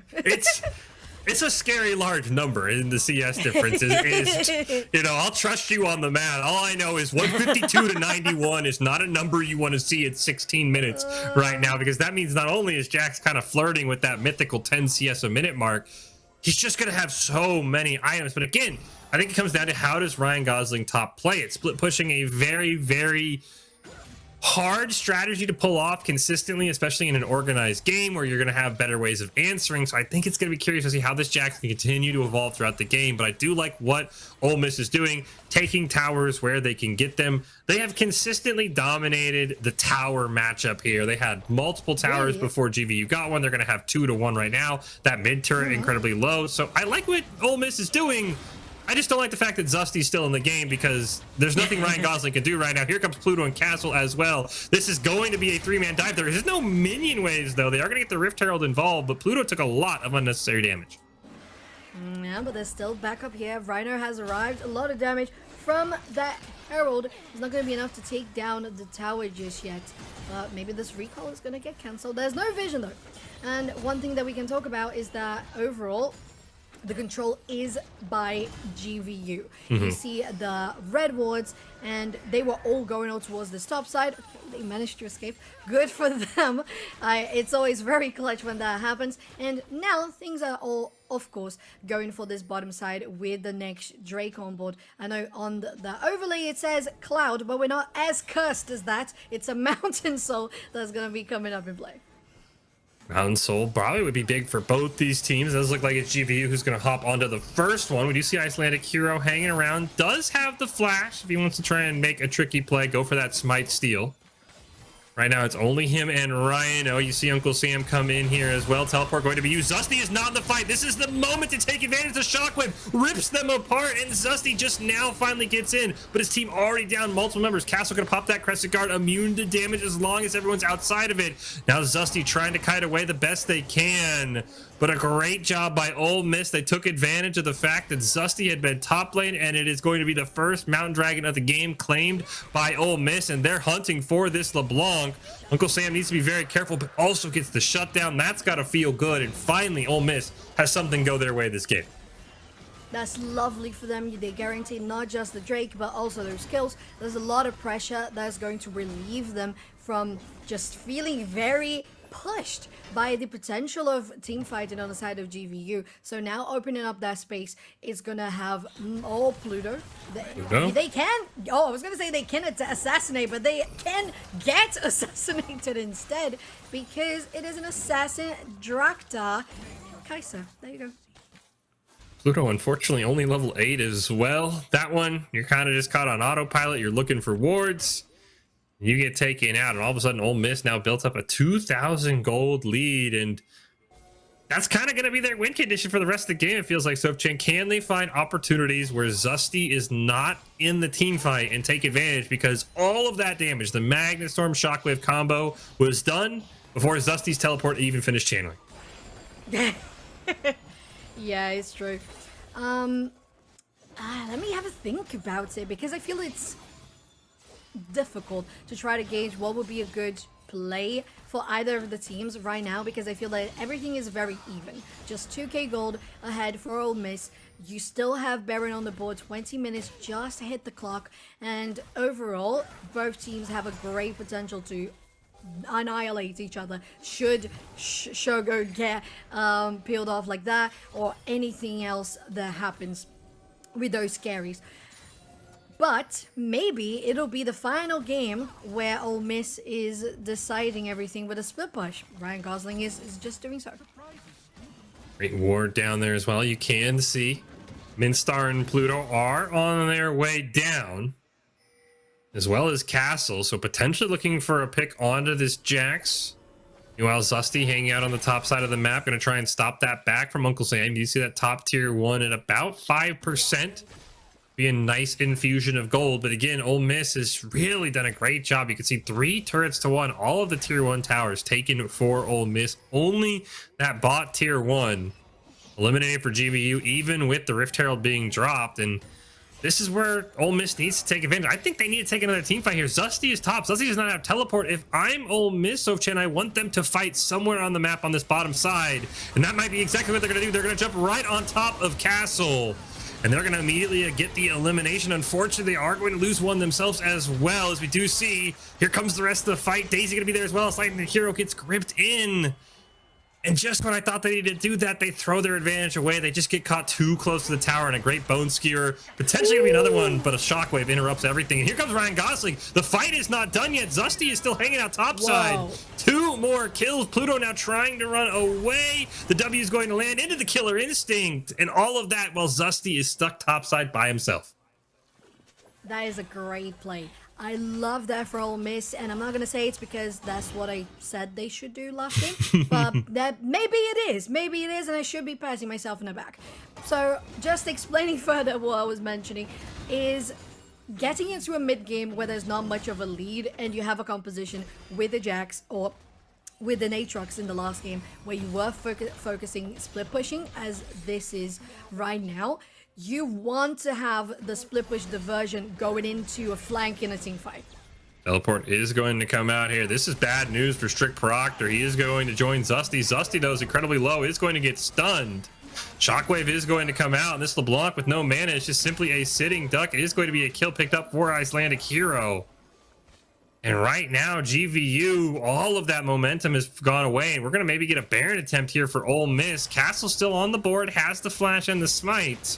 It's a scary large number in the CS difference. You know, I'll trust you on the math. All I know is 152 to 91 is not a number you want to see at 16 minutes right now, because that means not only is Jax kind of flirting with that mythical 10 CS a minute mark, he's just going to have so many items. But again, I think it comes down to how does Ryan Gosling top play it? Split pushing a very, very hard strategy to pull off consistently, especially in an organized game where you're going to have better ways of answering. So I think it's going to be curious to see how this Jax can continue to evolve throughout the game. But I do like what Ole Miss is doing, taking towers where they can get them. They have consistently dominated the tower matchup here. They had multiple towers before GVU got one. They're going to have 2 to 1 right now. That mid turret incredibly low. So I like what Ole Miss is doing. I just don't like the fact that Zesty's still in the game, because there's nothing Ryan Gosling can do right now. Here comes Pluto and Castle as well. This is going to be a 3-man dive. There is no minion waves, though. They are going to get the Rift Herald involved, but Pluto took a lot of unnecessary damage. Yeah, but there's still backup here. Rhino has arrived. A lot of damage from that Herald. It's not going to be enough to take down the tower just yet. Maybe this recall is going to get cancelled. There's no vision, though. And one thing that we can talk about is that overall, the control is by GVU. You see the red wards, and they were all going out towards this top side. They managed to escape. Good for them. It's always very clutch when that happens. And now things are all, of course, going for this bottom side with the next Drake on board. I know on the overlay it says Cloud, but we're not as cursed as that. It's a Mountain Soul that's going to be coming up in play. Mountain Soul probably would be big for both these teams. It does look like it's GVU who's going to hop onto the first one. We do see Icelandic Hero hanging around. Does have the flash if he wants to try and make a tricky play. Go for that smite steal. Right now, it's only him and Ryan. Oh, you see Uncle Sam come in here as well. Teleport going to be used. Zesty is not in the fight. This is the moment to take advantage. The Shockwave rips them apart, and Zesty just now finally gets in. But his team already down multiple members. Castle going to pop that Crescent Guard, immune to damage as long as everyone's outside of it. Now Zesty trying to kite away the best they can. But a great job by Ole Miss. They took advantage of the fact that Zesty had been top lane, and it is going to be the first Mountain Dragon of the game claimed by Ole Miss, and they're hunting for this LeBlanc. LeBlanc. Uncle Sam needs to be very careful, but also gets the shutdown. That's got to feel good. And finally, Ole Miss has something go their way this game. That's lovely for them. They guarantee not just the Drake, but also those kills. There's a lot of pressure that's going to relieve them from just feeling very pushed by the potential of team fighting on the side of GVU. So now opening up that space is gonna have Pluto. They can. Oh, I was gonna say they can assassinate, but they can get assassinated instead because it is an assassin Draktar Kaiser. There you go. Pluto, unfortunately, only level 8 as well. That one, you're kind of just caught on autopilot. You're looking for wards. You get taken out, and all of a sudden, Ole Miss now built up a 2,000 gold lead, and that's kind of going to be their win condition for the rest of the game. It feels like Sophchan. Can they find opportunities where Zesty is not in the team fight and take advantage? Because all of that damage, the Magnet Storm Shockwave combo, was done before Zesty's teleport even finished channeling. Yeah, it's true. Let me have a think about it, because I feel it's difficult to try to gauge what would be a good play for either of the teams right now, because I feel that everything is very even. Just 2k gold ahead for Ole Miss. You still have Baron on the board, 20 minutes just to hit the clock, and overall, both teams have a great potential to annihilate each other should Shogo get peeled off like that, or anything else that happens with those carries. But maybe it'll be the final game where Ole Miss is deciding everything with a split push. Ryan Gosling is just doing so. Great ward down there as well. You can see Minstar and Pluto are on their way down, as well as Castle, so potentially looking for a pick onto this Jax. Meanwhile, Zesty hanging out on the top side of the map, going to try and stop that back from Uncle Sam. You see that top tier 1 at about 5%. Be a nice infusion of gold, but again, Ole Miss has really done a great job. You can see 3 turrets to 1, all of the tier 1 towers taken for Ole Miss. Only that bot tier 1 eliminated for GVU, even with the Rift Herald being dropped, and this is where Ole Miss needs to take advantage. I think they need to take another team fight here. Zesty is top. Zesty does not have teleport. If I'm Ole Miss, Sophchan, I want them to fight somewhere on the map on this bottom side. And that might be exactly what they're going to do. They're going to jump right on top of Castle. And they're going to immediately get the elimination. Unfortunately, they are going to lose one themselves as well, as we do see. Here comes the rest of the fight. Daisy going to be there as well. Sliding the hero gets gripped in. And just when I thought they needed to do that, they throw their advantage away. They just get caught too close to the tower, and a great bone skewer. Potentially gonna be another one, but a shockwave interrupts everything. And here comes Ryan Gosling. The fight is not done yet. Zesty is still hanging out topside. 2 more kills. Pluto now trying to run away. The W is going to land into the Killer Instinct. And all of that while Zesty is stuck topside by himself. That is a great play. I love that for Ole Miss, and I'm not going to say it's because that's what I said they should do last game, but that maybe it is, and I should be patting myself in the back. So just explaining further what I was mentioning is getting into a mid game where there's not much of a lead and you have a composition with the Jax or with the Aatrox in the last game where you were focusing split pushing, as this is right now. You want to have the split push diversion going into a flank in a team fight. Teleport is going to come out here. This is bad news for Strict Proctor. He is going to join Zesty. Zesty, though, is incredibly low. Is going to get stunned. Shockwave is going to come out, and this LeBlanc with no mana is just simply a sitting duck. It is going to be a kill picked up for Icelandic Hero. And right now, GVU, all of that momentum has gone away, and we're going to maybe get a Baron attempt here for Ole Miss. Castle still on the board, has the flash and the smite.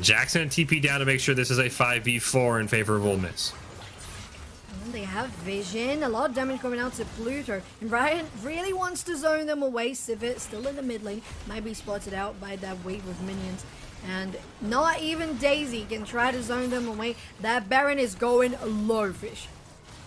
Jackson and TP down to make sure this is a 5v4 in favor of Ole Miss. And they have vision, a lot of damage coming out to Pluto. And Ryan really wants to zone them away. Civet still in the mid lane, might be spotted out by that wave of minions. And not even Daisy can try to zone them away. That Baron is going low, fish.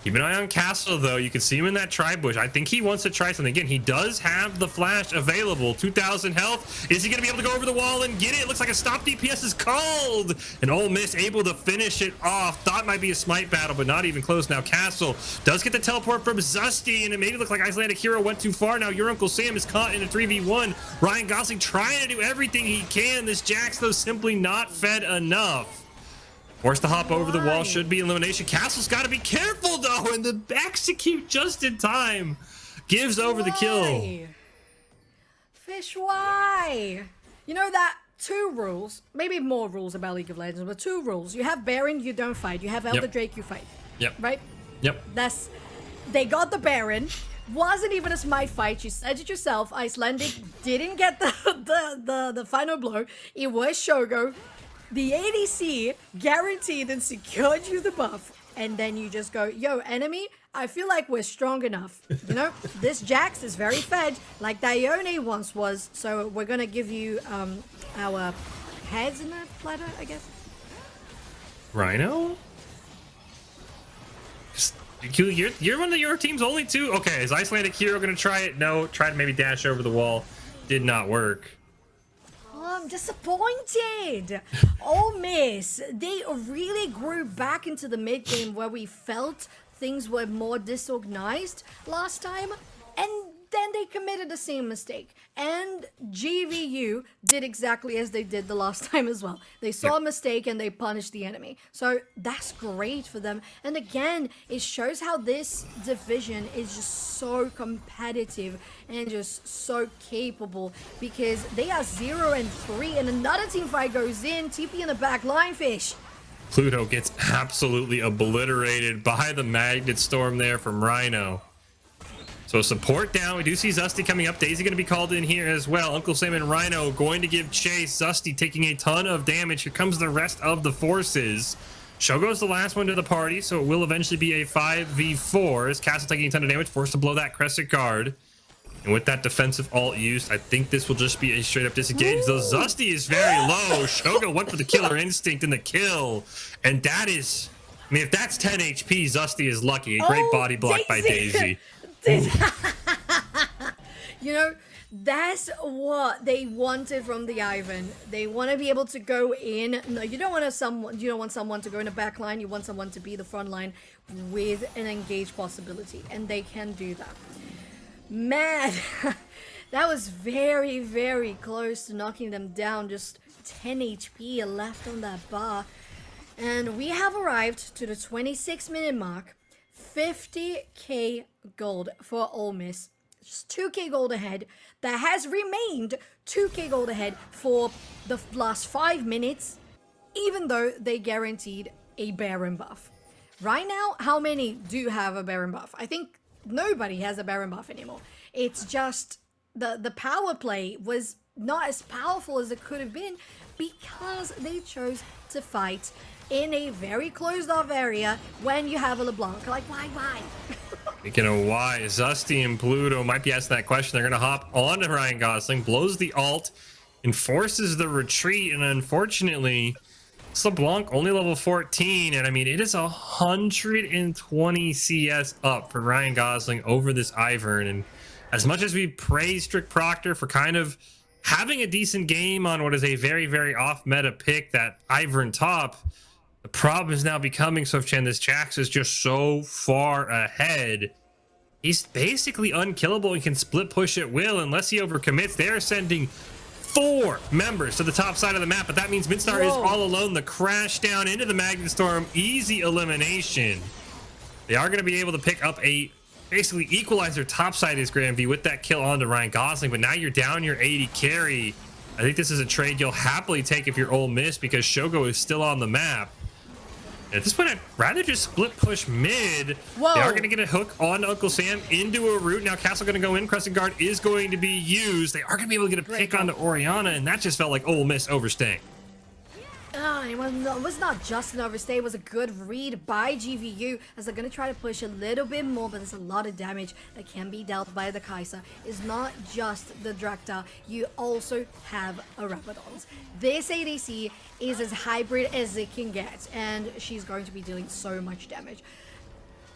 Keep an eye on Castle, though. You can see him in that tri-bush. I think he wants to try something. Again, he does have the flash available. 2,000 health. Is he going to be able to go over the wall and get it? It looks like a stop DPS is called. And Ole Miss able to finish it off. Thought might be a smite battle, but not even close. Now Castle does get the teleport from Zesty, and it made it look like Icelandic Hero went too far. Now your Uncle Sam is caught in a 3v1. Ryan Gosling trying to do everything he can. This Jax, though, simply not fed enough. Forced to hop over the wall. Why? Should be elimination. Castle's got to be careful, though, and the execute just in time. Gives over the kill. Why? Fish, why? You know that 2 rules, maybe more rules about League of Legends, but 2 rules. You have Baron, you don't fight. You have Elder Drake, you fight. Yep. Right? Yep. They got the Baron. Wasn't even a smite fight. You said it yourself. Icelandic didn't get the final blow. It was Shogo. The ADC guaranteed and secured you the buff. And then you just go, yo, enemy, I feel like we're strong enough. You know, this Jax is very fed, like Dione once was. So we're going to give you our heads in the platter, I guess. Rhino? You're one of your team's only 2. Okay, is Icelandic hero going to try it? No. Tried to maybe dash over the wall. Did not work. I'm disappointed. Ole Miss, they really grew back into the mid game where we felt things were more disorganized last time, and then they committed the same mistake. And GVU did exactly as they did the last time as well. They saw a mistake and they punished the enemy. So that's great for them. And again, it shows how this division is just so competitive and just so capable, because they are 0-3 and another team fight goes in. TP in the back line, Fish. Pluto gets absolutely obliterated by the Magnet Storm there from Rhino. So support down. We do see Zusty coming up. Daisy going to be called in here as well. Uncle Sam and Rhino going to give chase. Zusty taking a ton of damage. Here comes the rest of the forces. Shogo's the last one to the party, so it will eventually be a 5v4 as Castle taking a ton of damage, forced to blow that crescent guard. And with that defensive ult used, I think this will just be a straight up disengage. Though Zusty is very low. Shogo went for the killer instinct and the kill. And that is, I mean, if that's 10 HP, Zusty is lucky. A great body block by Daisy. You know, that's what they wanted from the Ivan. They want to be able to go in. No, you don't want someone to go in the back line. You want someone to be the front line with an engaged possibility, and they can do that. Man, that was very, very close to knocking them down. Just 10 HP left on that bar. And we have arrived to the 26-minute mark. 50k gold for Ole Miss. Just 2k gold ahead. That has remained 2k gold ahead for the last 5 minutes, even though they guaranteed a Baron buff. Right now, how many do have a Baron buff? I think nobody has a Baron buff anymore. It's just the power play was not as powerful as it could have been because they chose to fight in a very closed off area when you have a LeBlanc. Like, why? Speaking of why, Zusty and Pluto might be asking that question. They're going to hop onto Ryan Gosling, blows the ult, and forces the retreat. And unfortunately, LeBlanc only level 14. And I mean, it is 120 CS up for Ryan Gosling over this Ivern. And as much as we praise Strict Proctor for kind of having a decent game on what is a very, very off-meta pick, that Ivern top, the problem is now becoming, Sophchan, this Jax is just so far ahead. He's basically unkillable and can split push at will unless he overcommits. They're sending 4 members to the top side of the map, but that means Midstar is all alone. The crash down into the Magnet Storm, easy elimination. They are going to be able to pick up a basically equalize their top side is Grand V with that kill onto Ryan Gosling, but now you're down your 80 carry. I think this is a trade you'll happily take if you're Ole Miss because Shogo is still on the map. At this point, I'd rather just split push mid. Whoa. They are going to get a hook on Uncle Sam into a route. Now Castle going to go in. Crescent Guard is going to be used. They are going to be able to get a pick onto Orianna, and that just felt like Ole Miss overstaying. It was not just an overstay. It was a good read by GVU as they're going to try to push a little bit more, but there's a lot of damage that can be dealt by the Kai'Sa. It's not just the Draktar. You also have a Rabadons. This ADC is as hybrid as it can get, and she's going to be dealing so much damage.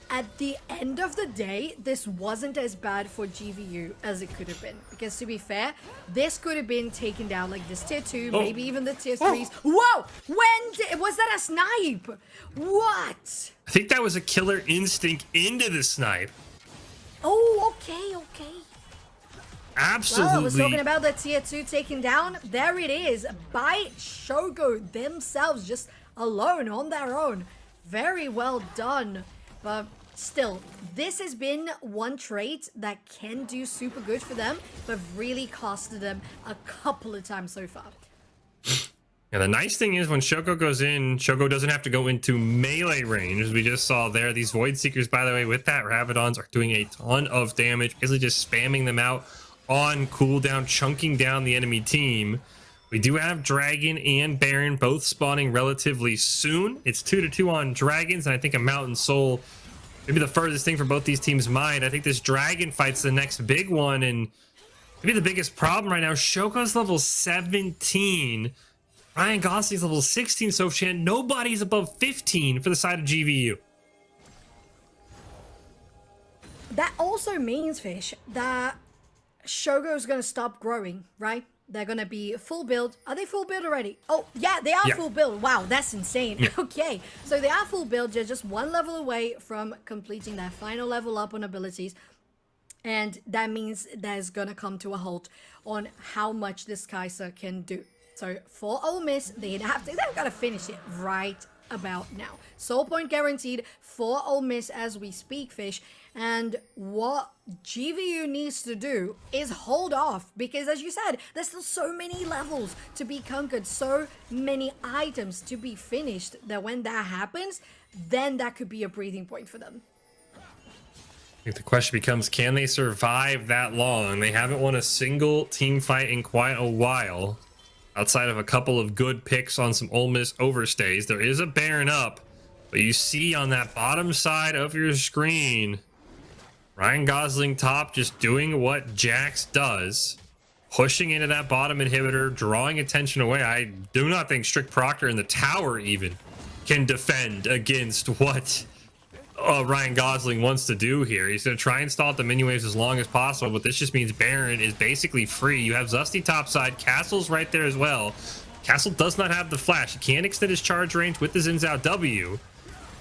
At the end of the day, this wasn't as bad for GVU as it could have been. Because to be fair, this could have been taken down like this tier 2, maybe even the tier 3s. Whoa! Was that a snipe? What? I think that was a killer instinct into the snipe. Oh, okay. Absolutely. Well, I was talking about the tier 2 taken down. There it is by Shogo themselves, just alone on their own. Very well done. But still, this has been one trait that can do super good for them, but really costed them a couple of times so far. Yeah, the nice thing is when Shoko goes in, Shoko doesn't have to go into melee range, as we just saw there. These Void Seekers, by the way, with that Rabadons are doing a ton of damage, basically just spamming them out on cooldown, chunking down the enemy team. We do have Dragon and Baron both spawning relatively soon. It's 2-2 on Dragons, and I think a Mountain Soul, maybe the furthest thing for both these teams' mind. I think this Dragon fight's the next big one, and maybe the biggest problem right now, Shoko's level 17. Ryan Gosling's level 16, Sophchan. Nobody's above 15 for the side of GVU. That also means, Fish, that Shogo's going to stop growing, right? They're going to be full build. Are they full build already? Oh, yeah, they are full build. Wow, that's insane. Yeah. Okay, so they are full build. They're just one level away from completing their final level up on abilities. And that means there's going to come to a halt on how much this Kaiser can do. So for Ole Miss, they've got to finish it right about now. Soul point guaranteed for Ole Miss as we speak, Fish. And what GVU needs to do is hold off, because as you said, there's still so many levels to be conquered, so many items to be finished, that when that happens, then that could be a breathing point for them. I think the question becomes, can they survive that long? They haven't won a single team fight in quite a while, outside of a couple of good picks on some Ole Miss overstays. There is a Baron up, but you see on that bottom side of your screen, Ryan Gosling top just doing what Jax does, pushing into that bottom inhibitor, drawing attention away. I do not think Strict Proctor in the tower even can defend against what Ryan Gosling wants to do here. He's going to try and stall at the mini waves as long as possible, but this just means Baron is basically free. You have Zusty topside, Castle's right there as well. Castle does not have the flash. He can't extend his charge range with the Xin Zhao W.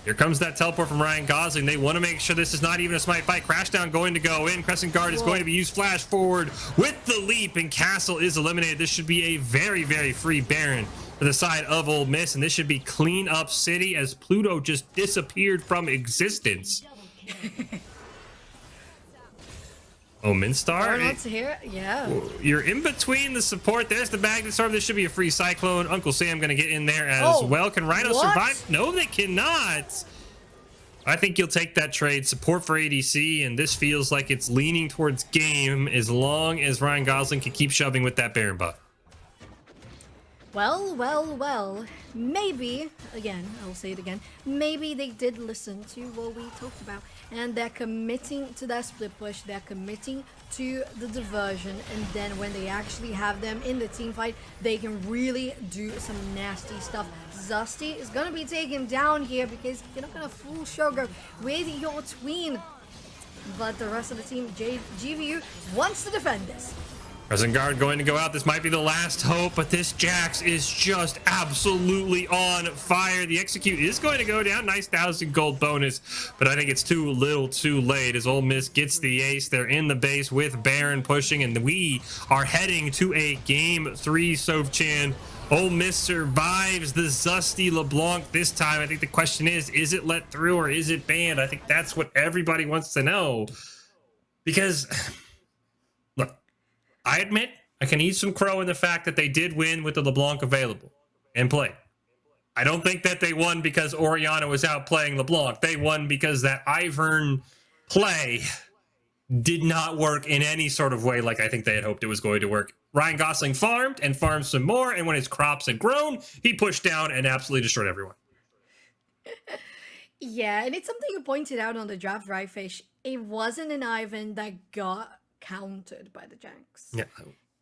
Here comes that teleport from Ryan Gosling. They want to make sure this is not even a smite fight. Crashdown going to go in. Crescent Guard is going to be used. Flash forward with the leap, and Castle is eliminated. This should be a very, very free Baron for the side of Ole Miss, and this should be clean up city as Pluto just disappeared from existence. Oh, Minstar? Here. Yeah. You're in between the support. There's the Magnet Storm. This should be a free Cyclone. Uncle Sam going to get in there as well. Can Rhino survive? No, they cannot. I think you'll take that trade. Support for ADC, and this feels like it's leaning towards game as long as Ryan Gosling can keep shoving with that Baron buff. Well, maybe, again, I'll say it again, maybe they did listen to what we talked about, and they're committing to that split push, they're committing to the diversion, and then when they actually have them in the team fight, they can really do some nasty stuff. Zusty is going to be taken down here because you're not going to fool Shogo with your tween, but the rest of the team, GVU, wants to defend this. Crescent Guard going to go out. This might be the last hope, but this Jax is just absolutely on fire. The execute is going to go down. Nice 1,000 gold bonus, but I think it's too little too late as Ole Miss gets the ace. They're in the base with Baron pushing, and we are heading to a game 3, Sophchan. Ole Miss survives the Zusty LeBlanc this time. I think the question is it let through or is it banned? I think that's what everybody wants to know, because look, I admit I can eat some crow in the fact that they did win with the LeBlanc available and play. I don't think that they won because Oriana was out playing LeBlanc. They won because that Ivern play did not work in any sort of way like I think they had hoped it was going to work. Ryan Gosling farmed and farmed some more, and when his crops had grown, he pushed down and absolutely destroyed everyone. Yeah, and it's something you pointed out on the draft, right, Fish? It wasn't an Ivan that got countered by the Jax. Yeah.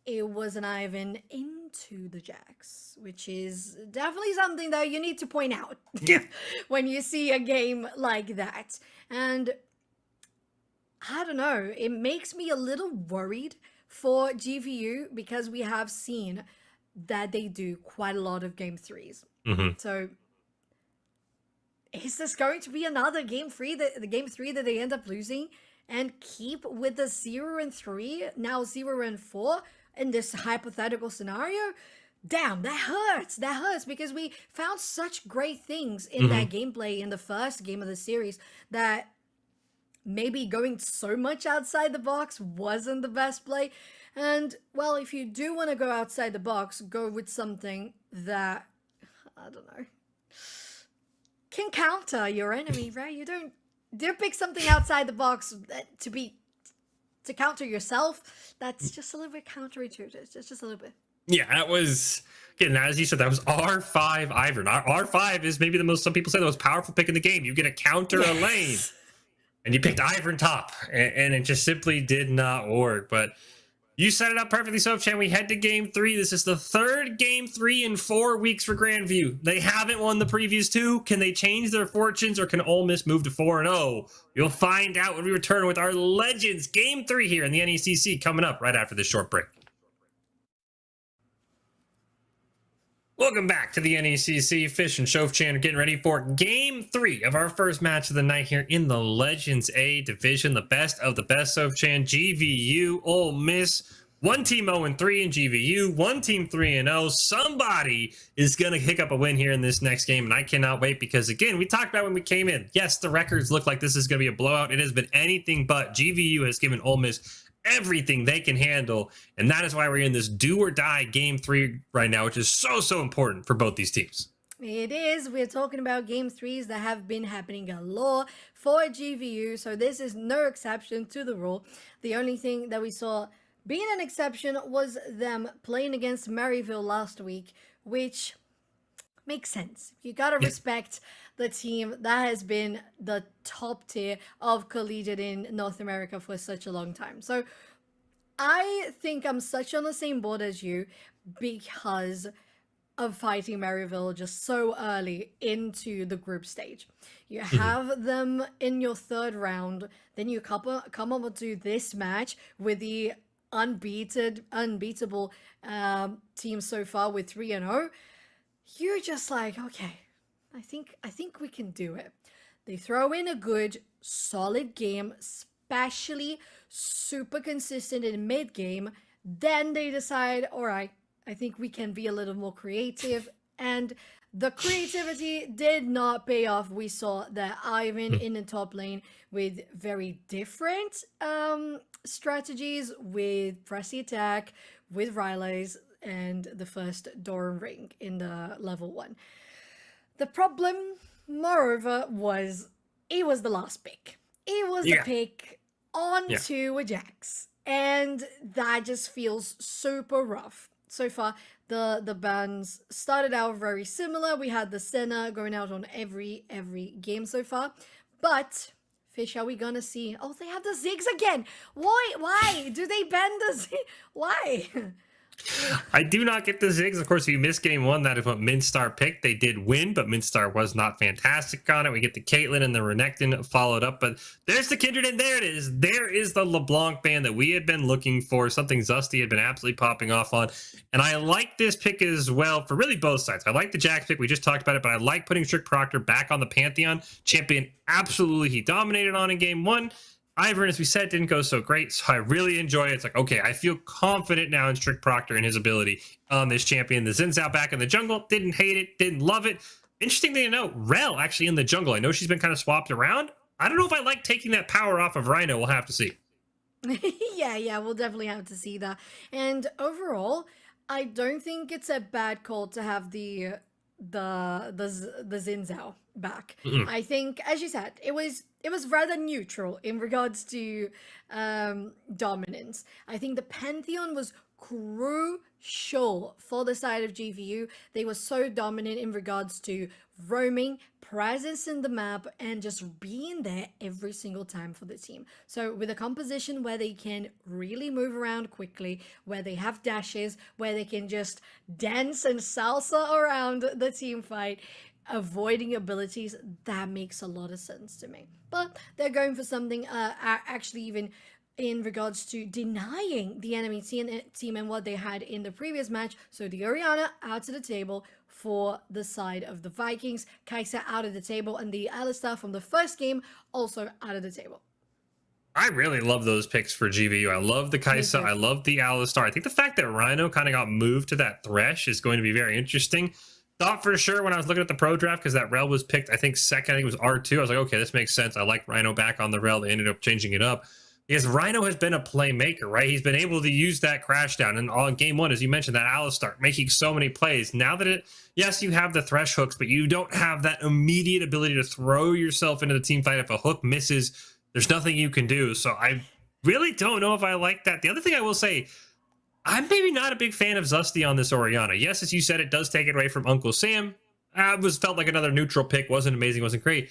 It was an Ivan into the Jax, which is definitely something that you need to point out when you see a game like that. And I don't know, it makes me a little worried for GVU because we have seen that they do quite a lot of game 3s. So is this going to be another game 3 the game 3 that they end up losing and keep with the 0-3, now 0-4 in this hypothetical scenario? damn, that hurts. That hurts because we found such great things in Hmm. that gameplay in the first game of the series that maybe going so much outside the box wasn't the best play. And well, if you do want to go outside the box, go with something that, I don't know, can counter your enemy, right? You don't do pick something outside the box to counter yourself. That's just a little bit counterintuitive. It's just a little bit. Yeah, that was again, as you said, that was R5 Ivern. R5 is maybe the most, some people say, the most powerful pick in the game. You get a counter a lane, Yes. and you picked Ivern top, and it just simply did not work. But you set it up perfectly, Sophchan. We head to game three. This is the third game three in 4 weeks for Grandview. They haven't won the previous two. Can they change their fortunes, or can Ole Miss move to 4-0? You'll find out when we return with our Legends game three here in the NECC, coming up right after this short break. Welcome back to the NECC. Fish and Sophchan are getting ready for game three of our first match of the night here in the Legends A division. The best of the best, Sophchan. GVU, Ole Miss. One team 0-3 in GVU, one team 3-0. Somebody is going to pick up a win here in this next game, and I cannot wait because, again, we talked about when we came in. Yes, the records look like this is going to be a blowout. It has been anything but. GVU has given Ole Miss everything they can handle, and that is why we're in this do or die game three right now, which is so important for both these teams. It is. We're talking about game threes that have been happening a lot for GVU, so this is no exception to the rule. The only thing that we saw being an exception was them playing against Maryville last week, which makes sense. You gotta respect the team that has been the top tier of collegiate in North America for such a long time. So I think I'm such on the same board as you because of fighting Maryville just so early into the group stage. You have them in your third round, then you come up to this match with the unbeatable team so far with 3-0. You're just like, okay, I think we can do it. They throw in a good, solid game, especially super consistent in mid game. Then they decide, all right, I think we can be a little more creative. And the creativity did not pay off. We saw that Ivan in the top lane with very different strategies, with pressy attack, with Rileys, and the first Doran ring in the level 1. The problem, moreover, was it was the last pick. It was the pick onto a Jax. And that just feels super rough. So far, the bans started out very similar. We had the Senna going out on every game so far. But, Fish, are we gonna see? Oh, they have the Ziggs again. Why? Do they ban the Ziggs? Why? I do not get the Ziggs. Of course, if you missed game one, that is what Minstar picked. They did win, but Minstar was not fantastic on it. We get the Caitlyn and the Renekton followed up, but there's the Kindred, and there it is. There is the LeBlanc band that we had been looking for, something Zusty had been absolutely popping off on. And I like this pick as well for really both sides. I like the Jax pick. We just talked about it, but I like putting Strict Proctor back on the Pantheon. Champion absolutely he dominated on in game one. Ivern, as we said, didn't go so great, so I really enjoy it. It's like, okay, I feel confident now in Strict Proctor and his ability on this champion. The Zinzao back in the jungle, didn't hate it, didn't love it. Interesting thing to note, Rel actually in the jungle. I know she's been kind of swapped around. I don't know if I like taking that power off of Rhino. We'll have to see. yeah, we'll definitely have to see that. And overall, I don't think it's a bad call to have the Zinzao back. I think, as you said, it was rather neutral in regards to dominance. I think the Pantheon was crucial for the side of GVU. They were so dominant in regards to roaming, presence in the map, and just being there every single time for the team. So with a composition where they can really move around quickly, where they have dashes, where they can just dance and salsa around the team fight, avoiding abilities, that makes a lot of sense to me. But they're going for something actually even in regards to denying the enemy team and what they had in the previous match. So the Orianna out to the table for the side of the Vikings, Kai'Sa out of the table, and the Alistar from the first game also out of the table. I really love those picks for GVU. I love the Me Kaisa. too. I love the Alistar. I think the fact that Rhino kind of got moved to that Thresh is going to be very interesting. Thought for sure when I was looking at the pro draft because that Rel was picked, I think second, I think it was R2. I was like, okay, this makes sense. I like Rhino back on the Rel. They ended up changing it up because Rhino has been a playmaker, right? He's been able to use that crash down. And on game one, as you mentioned, that Alistar making so many plays. Now that yes, you have the Thresh hooks, but you don't have that immediate ability to throw yourself into the team fight if a hook misses. There's nothing you can do. So I really don't know if I like that. The other thing I will say, I'm maybe not a big fan of Zusty on this Orianna. Yes, as you said, it does take it away from Uncle Sam. Felt like another neutral pick. Wasn't amazing, wasn't great.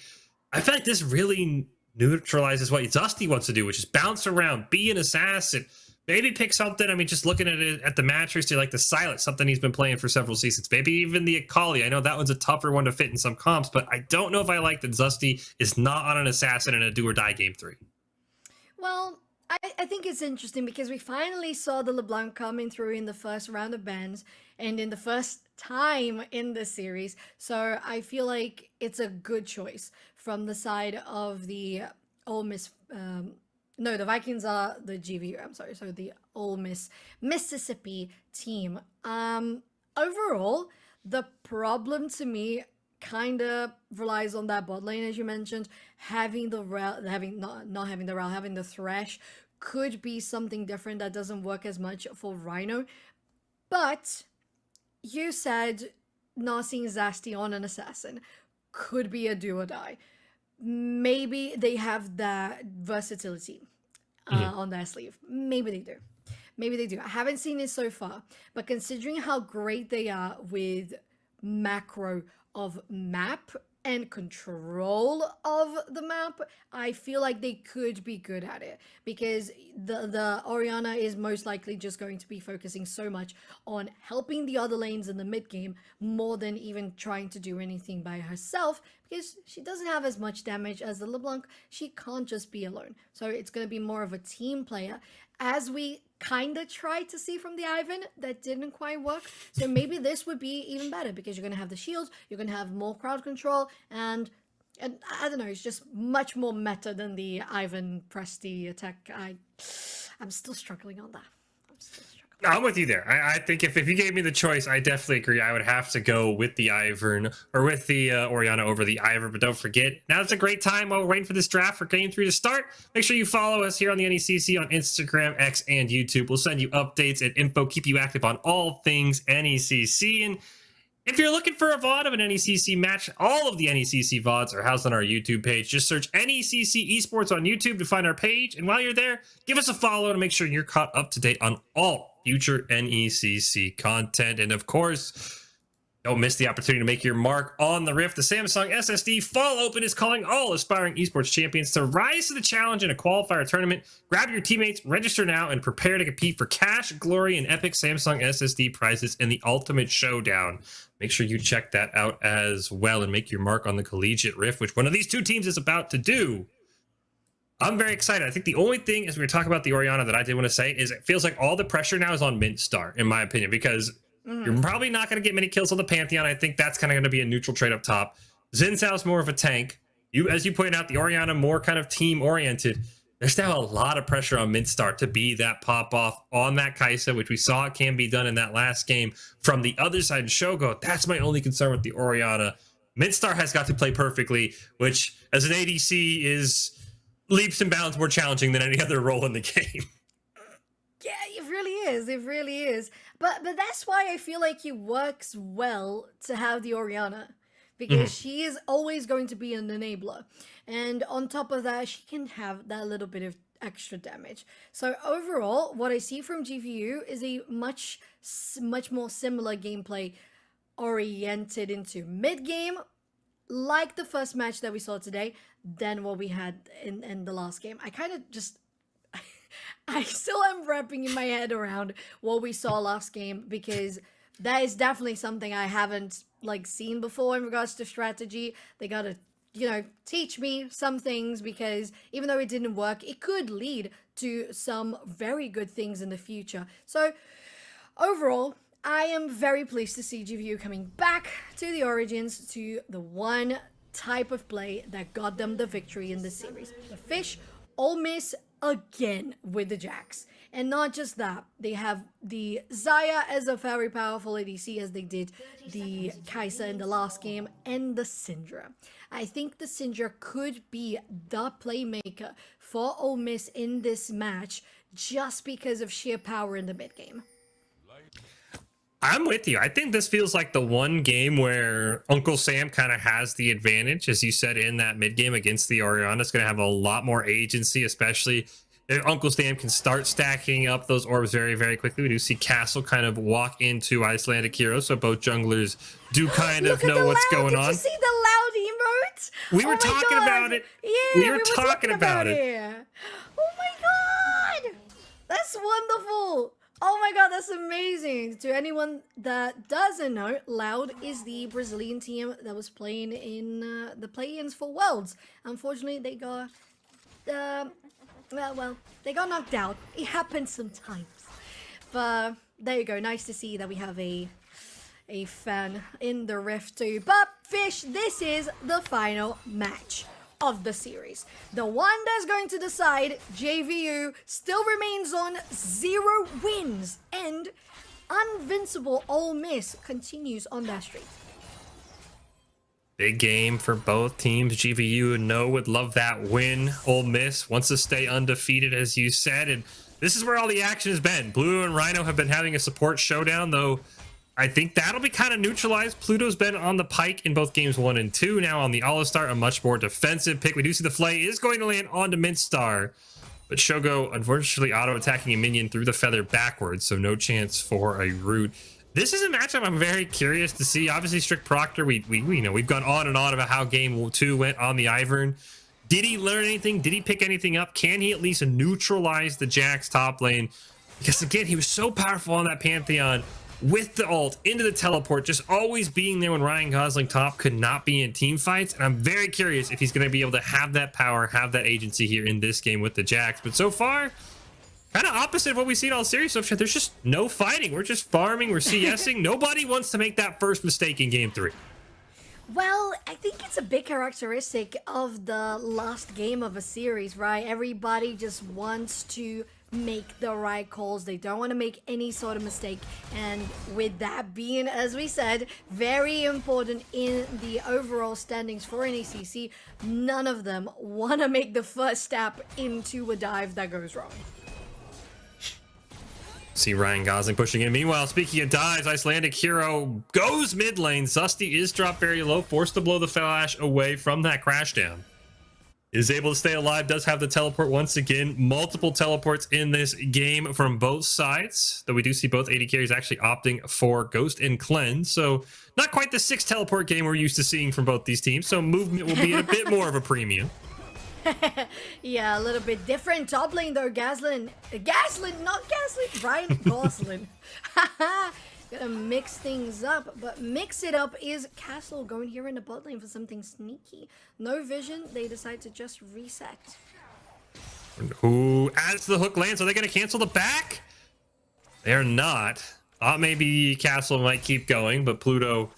I feel like this really neutralizes what Zusty wants to do, which is bounce around, be an assassin, maybe pick something. I mean, just looking at it at the mattress, you like the Silence, something he's been playing for several seasons. Maybe even the Akali. I know that one's a tougher one to fit in some comps, but I don't know if I like that Zusty is not on an assassin in a do or die game 3. Well, I think it's interesting because we finally saw the LeBlanc coming through in the first round of bans and in the first time in this series. So I feel like it's a good choice from the side of the Ole Miss. No, the Vikings are the GVU. I'm sorry. So the Ole Miss Mississippi team. Overall, the problem to me kind of relies on that bot lane, as you mentioned. Having the Rel, having not having the Rel, having the Thresh could be something different that doesn't work as much for Rhino. But you said not seeing Zasti on an assassin could be a do or die. Maybe they have that versatility on their sleeve. Maybe they do. Maybe they do. I haven't seen it so far, but considering how great they are with macro of map and control of the map, I feel like they could be good at it because the Orianna is most likely just going to be focusing so much on helping the other lanes in the mid game more than even trying to do anything by herself because she doesn't have as much damage as the LeBlanc. She can't just be alone. So it's going to be more of a team player as we kind of tried to see from the Ivan. That didn't quite work. So maybe this would be even better because you're going to have the shields, you're going to have more crowd control, and I don't know, it's just much more meta than the Ivan Presti attack. I'm still struggling on that. I'm still struggling. I'm with you there. I think if you gave me the choice, I definitely agree. I would have to go with the Ivern or with the Orianna over the Ivern. But don't forget, now's a great time while we're waiting for this draft for Game 3 to start. Make sure you follow us here on the NECC on Instagram, X, and YouTube. We'll send you updates and info, keep you active on all things NECC. And if you're looking for a VOD of an NECC match, all of the NECC VODs are housed on our YouTube page. Just search NECC Esports on YouTube to find our page. And while you're there, give us a follow to make sure you're caught up to date on all future NECC content. And of course, don't miss the opportunity to make your mark on the Rift. The Samsung SSD Fall Open is calling all aspiring esports champions to rise to the challenge in a qualifier tournament. Grab your teammates, register now, and prepare to compete for cash, glory, and epic Samsung SSD prizes in the Ultimate Showdown. Make sure you check that out as well and make your mark on the Collegiate Rift, which one of these two teams is about to do. I'm very excited. I think the only thing, as we were talking about the Orianna, that I did want to say is it feels like all the pressure now is on Mintstar, in my opinion, because you're probably not going to get many kills on the Pantheon. I think that's kind of going to be a neutral trade up top. Xin Zhao's more of a tank. As you pointed out, the Orianna more kind of team-oriented. There's now a lot of pressure on Mintstar to be that pop-off on that Kaisa, which we saw it can be done in that last game. From the other side, Shogo, that's my only concern with the Orianna. Mintstar has got to play perfectly, which, as an ADC, is leaps and bounds more challenging than any other role in the game. Yeah, it really is. It really is. But that's why I feel like it works well to have the Orianna. Because she is always going to be an enabler. And on top of that, she can have that little bit of extra damage. So overall, what I see from GVU is a much more similar gameplay oriented into mid-game, like the first match that we saw today, than what we had in the last game. I kind of just... I still am wrapping in my head around what we saw last game because that is definitely something I haven't seen before in regards to strategy. They gotta, teach me some things because even though it didn't work, it could lead to some very good things in the future. So overall, I am very pleased to see GVU coming back to the origins, to the one type of play that got them the victory in this series. The Fish, Ole Miss, again with the Jax. And not just that, they have the Zaya as a very powerful ADC as they did the Kai'Sa in the last game, and the Syndra. I think the Syndra could be the playmaker for Ole Miss in this match just because of sheer power in the mid game. I'm with you. I think this feels like the one game where Uncle Sam kind of has the advantage, as you said, in that mid game against the Orianna. It's going to have a lot more agency, especially if Uncle Sam can start stacking up those orbs very, very quickly. We do see Castle kind of walk into Icelandic Hero, so both junglers do kind of know what's going on. Did you see the loud emote? We were talking about it. Yeah, we were talking about it. Oh my god! That's wonderful. Oh my god, that's amazing. To anyone that doesn't know, Loud is the Brazilian team that was playing in the play-ins for Worlds. Unfortunately, they got... well, they got knocked out. It happens sometimes. But there you go. Nice to see that we have a fan in the Rift too. But Fish, this is the final match of the series. The one that's going to decide. JVU still remains on 0 wins, and Invincible Ole Miss continues on that streak. Big game for both teams. GVU and No would love that win. Ole Miss wants to stay undefeated, as you said, and this is where all the action has been. Blue and Rhino have been having a support showdown, though I think that'll be kind of neutralized. Pluto's been on the pike in both games 1 and 2. Now on the All-Star, a much more defensive pick. We do see the Flay is going to land onto Mintstar, but Shogo unfortunately auto-attacking a minion through the feather backwards, so no chance for a root. This is a matchup I'm very curious to see. Obviously, Strict Proctor, we know we've gone on and on about how game 2 went on the Ivern. Did he learn anything? Did he pick anything up? Can he at least neutralize the Jax top lane? Because again, he was so powerful on that Pantheon with the ult into the teleport, just always being there when Ryan Gosling top could not be in team fights. And I'm very curious if he's going to be able to have that power, have that agency here in this game with the Jax. But so far, kind of opposite of what we've seen all series. So there's just no fighting. We're just farming. We're CSing. Nobody wants to make that first mistake in game 3. Well, I think it's a big characteristic of the last game of a series, right? Everybody just wants to make the right calls. They don't want to make any sort of mistake. And with that being, as we said, very important in the overall standings for NECC, none of them want to make the first step into a dive that goes wrong. See Ryan Gosling pushing in. Meanwhile, speaking of dives, Icelandic Hero goes mid lane. Zusty is dropped very low, forced to blow the flash away from that crash down. Is able to stay alive, does have the teleport once again. Multiple teleports in this game from both sides, though we do see both AD carries actually opting for Ghost and Cleanse. So not quite the 6 teleport game we're used to seeing from both these teams. So movement will be a bit more of a premium. Yeah, a little bit different. Top lane though, Gaslin, not Gaslin, Ryan Gosling. Gotta mix things up, but mix it up is Castle going here in the bot lane for something sneaky. No vision, they decide to just reset. Who adds the hook lands? Are they going to cancel the back? They're not. Thought maybe Castle might keep going, but Pluto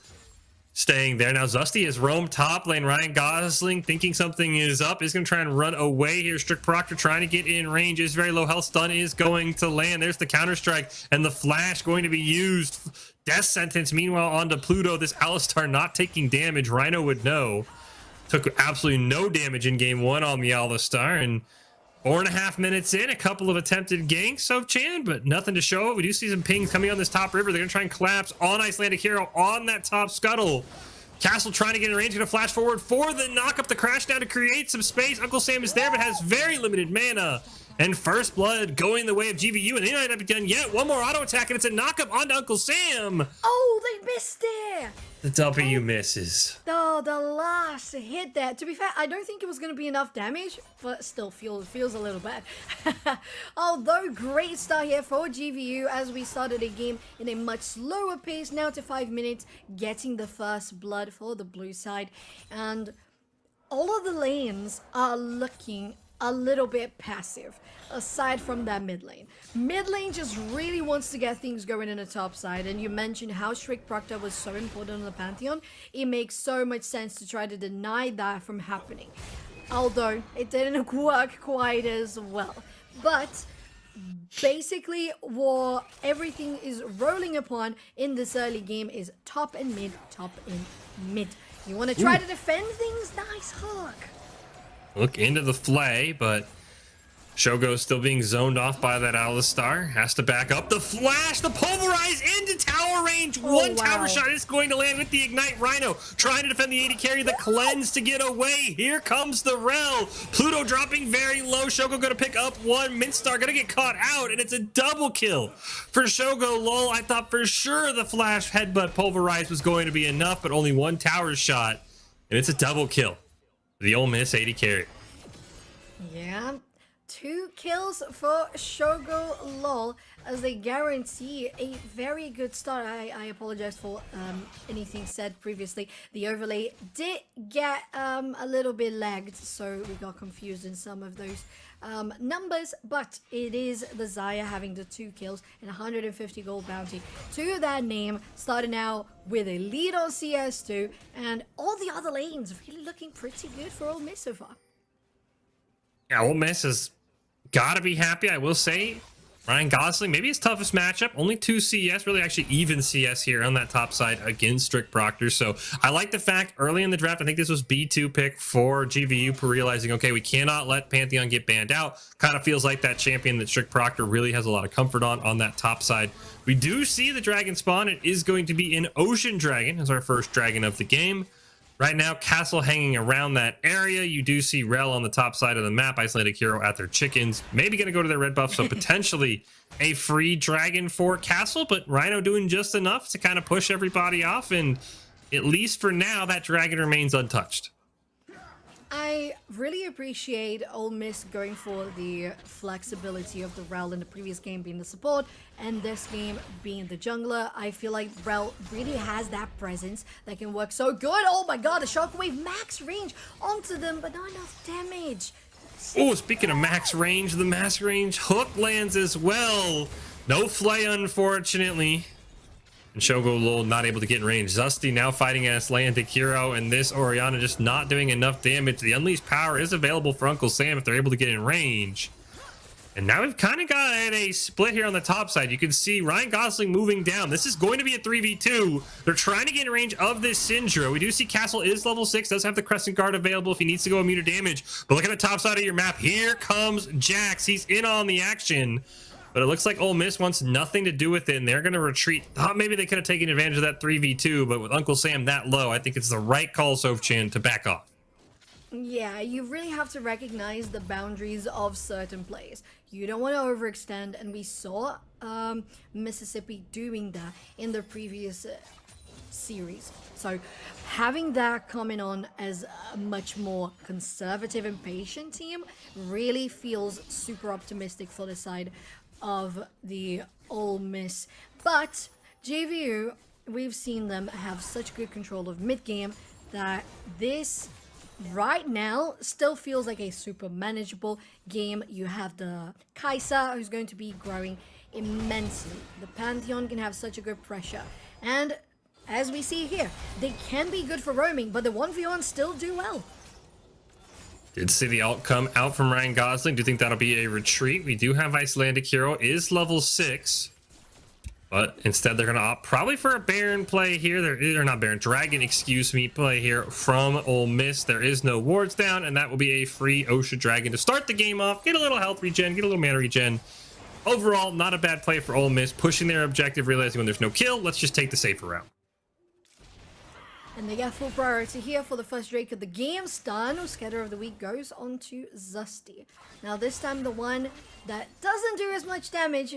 staying there. Now Zusty has roamed top lane. Ryan Gosling thinking something is up, is going to try and run away here. Strict Proctor trying to get in range, is very low health. Stun is going to land. There's the counter strike and the flash going to be used. Death sentence meanwhile onto Pluto. This Alistar not taking damage. Rhino would know. Took absolutely no damage in game 1 on the Alistar, and 4.5 minutes in, a couple of attempted ganks, Sophchan, but nothing to show it. We do see some pings coming on this top river. They're going to try and collapse on Icelandic Hero on that top scuttle. Castle trying to get in range, going to flash forward for the knock up the crash down to create some space. Uncle Sam is there, but has very limited mana. And first blood going the way of GVU, and they might not be done yet. One more auto attack, and it's a knock up onto Uncle Sam. Oh, they missed it. The W misses. Oh, the last hit there. To be fair, I don't think it was going to be enough damage, but still feels a little bad. Although, great start here for GVU as we started a game in a much slower pace, now to 5 minutes, getting the first blood for the blue side. And all of the lanes are looking a little bit passive, aside from that mid lane. Mid lane just really wants to get things going in the top side, and you mentioned how Strict Proctor was so important on the Pantheon. It makes so much sense to try to deny that from happening. Although, it didn't work quite as well. But basically what everything is rolling upon in this early game is top and mid, top and mid. You want to try to defend things? Nice hook. Look into the flay, but Shogo's still being zoned off by that Alistar. Has to back up. The flash, the pulverize into tower range. One tower shot is going to land with the ignite. Rhino trying to defend the AD carry. The cleanse to get away. Here comes the Rel. Pluto dropping very low. Shogo going to pick up one. Mintstar going to get caught out, and it's a double kill for Shogo. Lol, I thought for sure the flash headbutt pulverize was going to be enough, but only one tower shot, and it's a double kill. The Ole Miss AD carry. Yeah. 2 kills for Shogo Lol as they guarantee a very good start. I apologize for anything said previously. The overlay did get a little bit lagged, so we got confused in some of those numbers, but it is the Xayah having the 2 kills and 150 gold bounty to that name, starting out with a lead on CS2, and all the other lanes really looking pretty good for Ole Miss so far. Yeah, Ole Miss has got to be happy, I will say. Ryan Gosling, maybe his toughest matchup. Only 2 CS, really actually even CS here on that top side against Strict Proctor. So I like the fact early in the draft, I think this was B2 pick for GVU for realizing, okay, we cannot let Pantheon get banned out. Kind of feels like that champion that Strict Proctor really has a lot of comfort on that top side. We do see the dragon spawn. It is going to be an Ocean Dragon as our first dragon of the game. Right now, Castle hanging around that area. You do see Rel on the top side of the map, Icelandic Hero at their chickens. Maybe going to go to their red buff, so potentially a free dragon for Castle, but Rhino doing just enough to kind of push everybody off, and at least for now, that dragon remains untouched. I really appreciate Ole Miss going for the flexibility of the Rel in the previous game being the support and this game being the jungler. I feel like Rel really has that presence that can work so good. Oh my god, a shockwave max range onto them, but not enough damage. Oh, speaking of max range, the max range hook lands as well. No flay, unfortunately. And Shogo Lol not able to get in range. Zusty now fighting as Icelandic Hero, and this Orianna just not doing enough damage. The Unleashed Power is available for Uncle Sam if they're able to get in range. And now we've kind of got a split here on the top side. You can see Ryan Gosling moving down. This is going to be a 3v2. They're trying to get in range of this Syndra. We do see Castle is level 6, does have the Crescent Guard available if he needs to go immune to damage. But look at the top side of your map. Here comes Jax. He's in on the action. But it looks like Ole Miss wants nothing to do with it, and they're going to retreat. Thought maybe they could have taken advantage of that 3v2, but with Uncle Sam that low, I think it's the right call, Sophchan, to back off. Yeah, you really have to recognize the boundaries of certain plays. You don't want to overextend, and we saw Mississippi doing that in the previous series. So having that coming on as a much more conservative and patient team really feels super optimistic for the side of the Ole Miss. But JVU, we've seen them have such good control of mid-game that this right now still feels like a super manageable game. You have the Kai'Sa, who's going to be growing immensely. The Pantheon can have such a good pressure, and as we see here, they can be good for roaming, but the 1v1 still do well. Did see the ult come out from Ryan Gosling. Do you think that'll be a retreat? We do have Icelandic Hero is level 6, but instead they're going to opt probably for a Baron play here. They're not Baron, Dragon, excuse me, play here from Ole Miss. There is no wards down, and that will be a free Ocean Dragon to start the game off. Get a little health regen, get a little mana regen. Overall, not a bad play for Ole Miss, pushing their objective, realizing when there's no kill, let's just take the safer route. And they get full priority here for the first Drake of the game. Stun, Scatter of the Week goes on to Zusty. Now this time the one that doesn't do as much damage,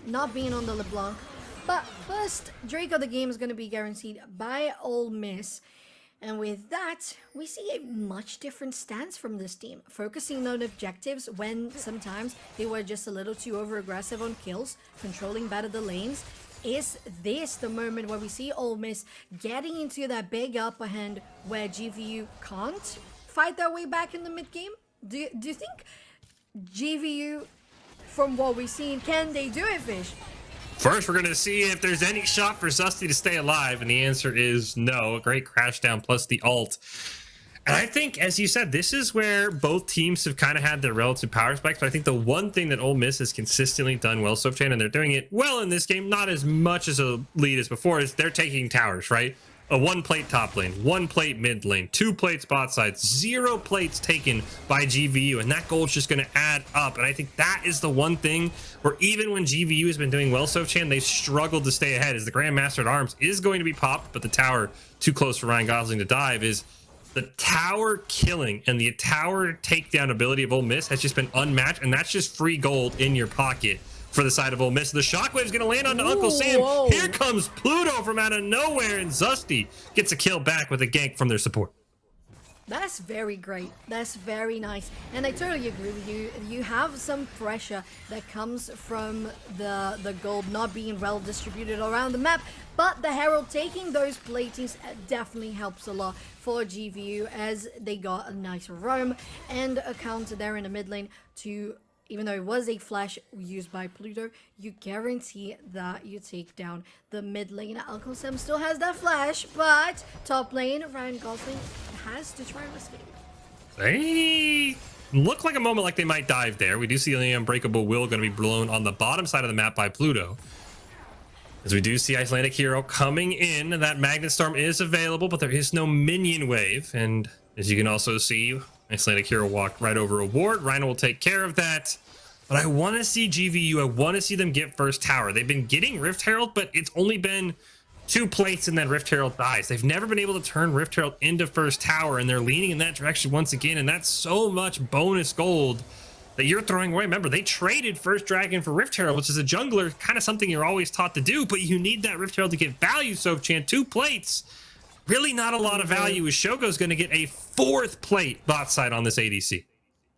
not being on the LeBlanc. But first Drake of the game is going to be guaranteed by Ole Miss. And with that, we see a much different stance from this team, focusing on objectives when sometimes they were just a little too over-aggressive on kills, controlling better the lanes. Is this the moment where we see Ole Miss getting into that big upper hand where GVU can't fight their way back in the mid-game? Do you think GVU, from what we've seen, can they do it, Fish? First, we're going to see if there's any shot for Zusty to stay alive, and the answer is no. A great crash down plus the ult. And I think, as you said, this is where both teams have kind of had their relative power spikes. But I think the one thing that Ole Miss has consistently done well, Sophchan, and they're doing it well in this game, not as much as a lead as before, is they're taking towers, right? A 1 plate top lane, 1 plate mid lane, 2 plates bot sides, 0 plates taken by GVU, and that goal is just going to add up. And I think that is the one thing where even when GVU has been doing well, Sophchan, they've struggled to stay ahead. As the Grandmaster at Arms is going to be popped, but the tower too close for Ryan Gosling to dive. Is the tower killing and the tower takedown ability of Ole Miss has just been unmatched, and that's just free gold in your pocket for the side of Ole Miss. The shockwave is going to land onto Uncle Sam. Whoa. Here comes Pluto from out of nowhere, and Zusty gets a kill back with a gank from their support. That's very great. That's very nice. And I totally agree with you. You have some pressure that comes from the gold not being well distributed around the map, but the Herald taking those platings definitely helps a lot for GVU, as they got a nice roam and a counter there in the mid lane to, even though it was a flash used by Pluto, you guarantee that you take down the mid lane. Uncle Sam still has that flash, but top lane, Ryan Gosling has to try and escape. They look like a moment like they might dive there. We do see the Unbreakable Will going to be blown on the bottom side of the map by Pluto. As we do see Icelandic Hero coming in, that Magnet Storm is available, but there is no minion wave. And as you can also see, Icelandic Hero walked right over a ward. Rhino will take care of that. But I want to see GVU. I want to see them get first tower. They've been getting Rift Herald, but it's only been 2 plates and then Rift Herald dies. They've never been able to turn Rift Herald into first tower, and they're leaning in that direction once again. And that's so much bonus gold that you're throwing away. Remember, they traded first dragon for Rift Herald, which is a jungler, kind of something you're always taught to do, but you need that Rift Herald to get value. Sophchan, 2 plates. Really not a lot of value, as Shogo's going to get a 4th plate bot side on this ADC.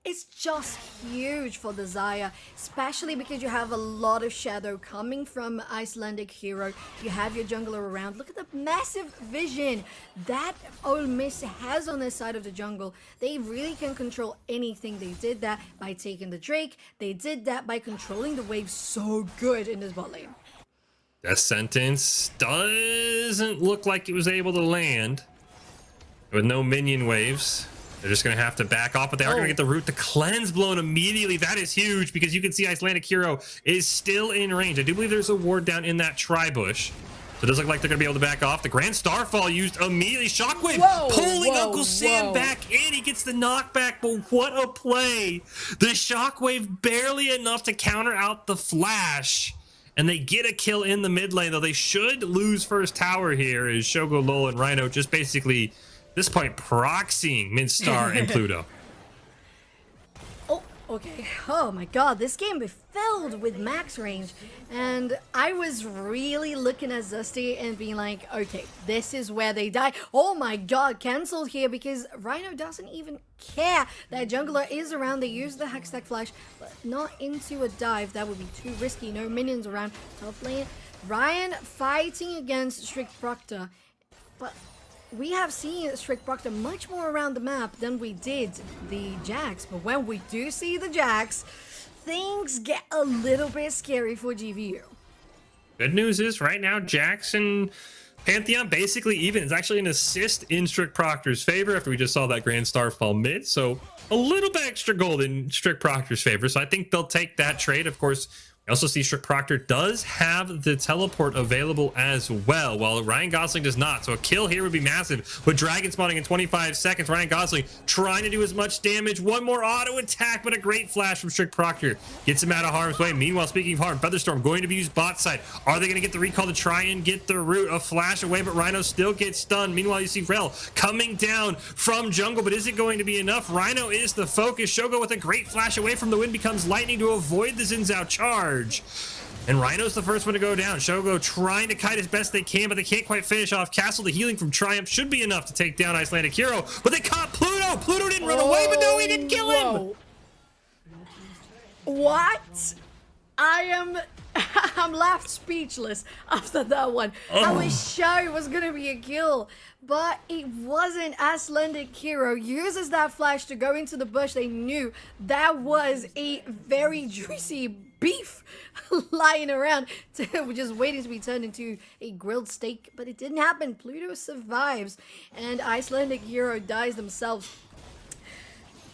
It's just huge for the Xayah, especially because you have a lot of shadow coming from Icelandic Hero. You have your jungler around. Look at the massive vision that Ole Miss has on their side of the jungle. They really can control anything. They did that by taking the Drake. They did that by controlling the wave so good in this bot lane. That sentence doesn't look like it was able to land with no minion waves. They're just going to have to back off, but they are going to get the root to cleanse blown immediately. That is huge, because you can see Icelandic Hero is still in range. I do believe there's a ward down in that tri-bush. So it does look like they're going to be able to back off. The Grand Starfall used immediately. Shockwave pulling Uncle Sam back in. He gets the knockback, but what a play. The Shockwave barely enough to counter out the flash. And they get a kill in the mid lane, though they should lose first tower here, as Shogo, LoL, and Rhino just basically, at this point, proxying Midstar and Pluto. Oh, okay. Oh my god, this game is filled with max range. And I was really looking at Zusty and being like, okay, this is where they die. Oh my god, cancelled here, because Rhino doesn't even care that jungler is around. They use the Hextech Flash, but not into a dive. That would be too risky. No minions around. Top lane, Ryan fighting against Strict Proctor. But we have seen Strict Proctor much more around the map than we did the Jax. But when we do see the Jax, things get a little bit scary for GVU. Good news is right now, Jax and Pantheon basically even. It's actually an assist in Strict Proctor's favor after we just saw that Grand Starfall mid. So a little bit extra gold in Strict Proctor's favor. So I think they'll take that trade. Of course, we also see Strict Proctor does have the teleport available as well, while Ryan Gosling does not. So a kill here would be massive. With Dragon spawning in 25 seconds, Ryan Gosling trying to do as much damage. One more auto attack, but a great flash from Strict Proctor gets him out of harm's way. Meanwhile, speaking of harm, Featherstorm going to be used bot side. Are they going to get the recall to try and get the root? A flash away, but Rhino still gets stunned. Meanwhile, you see Rel coming down from jungle, but is it going to be enough? Rhino is the focus. Shogo with a great flash away from the wind becomes lightning to avoid the Xin Zhao charge. And Rhino's the first one to go down. Shogo trying to kite as best they can, but they can't quite finish off. Castle, the healing from Triumph should be enough to take down Icelandic Hero, but they caught Pluto. Pluto didn't run away, but no, he didn't kill him. What? I'm left speechless after that one. I was sure it was gonna be a kill, but it wasn't. Icelandic Hero uses that flash to go into the bush. They knew that was a very juicy beef lying around, just waiting to be turned into a grilled steak. But it didn't happen. Pluto survives, and Icelandic hero dies themselves.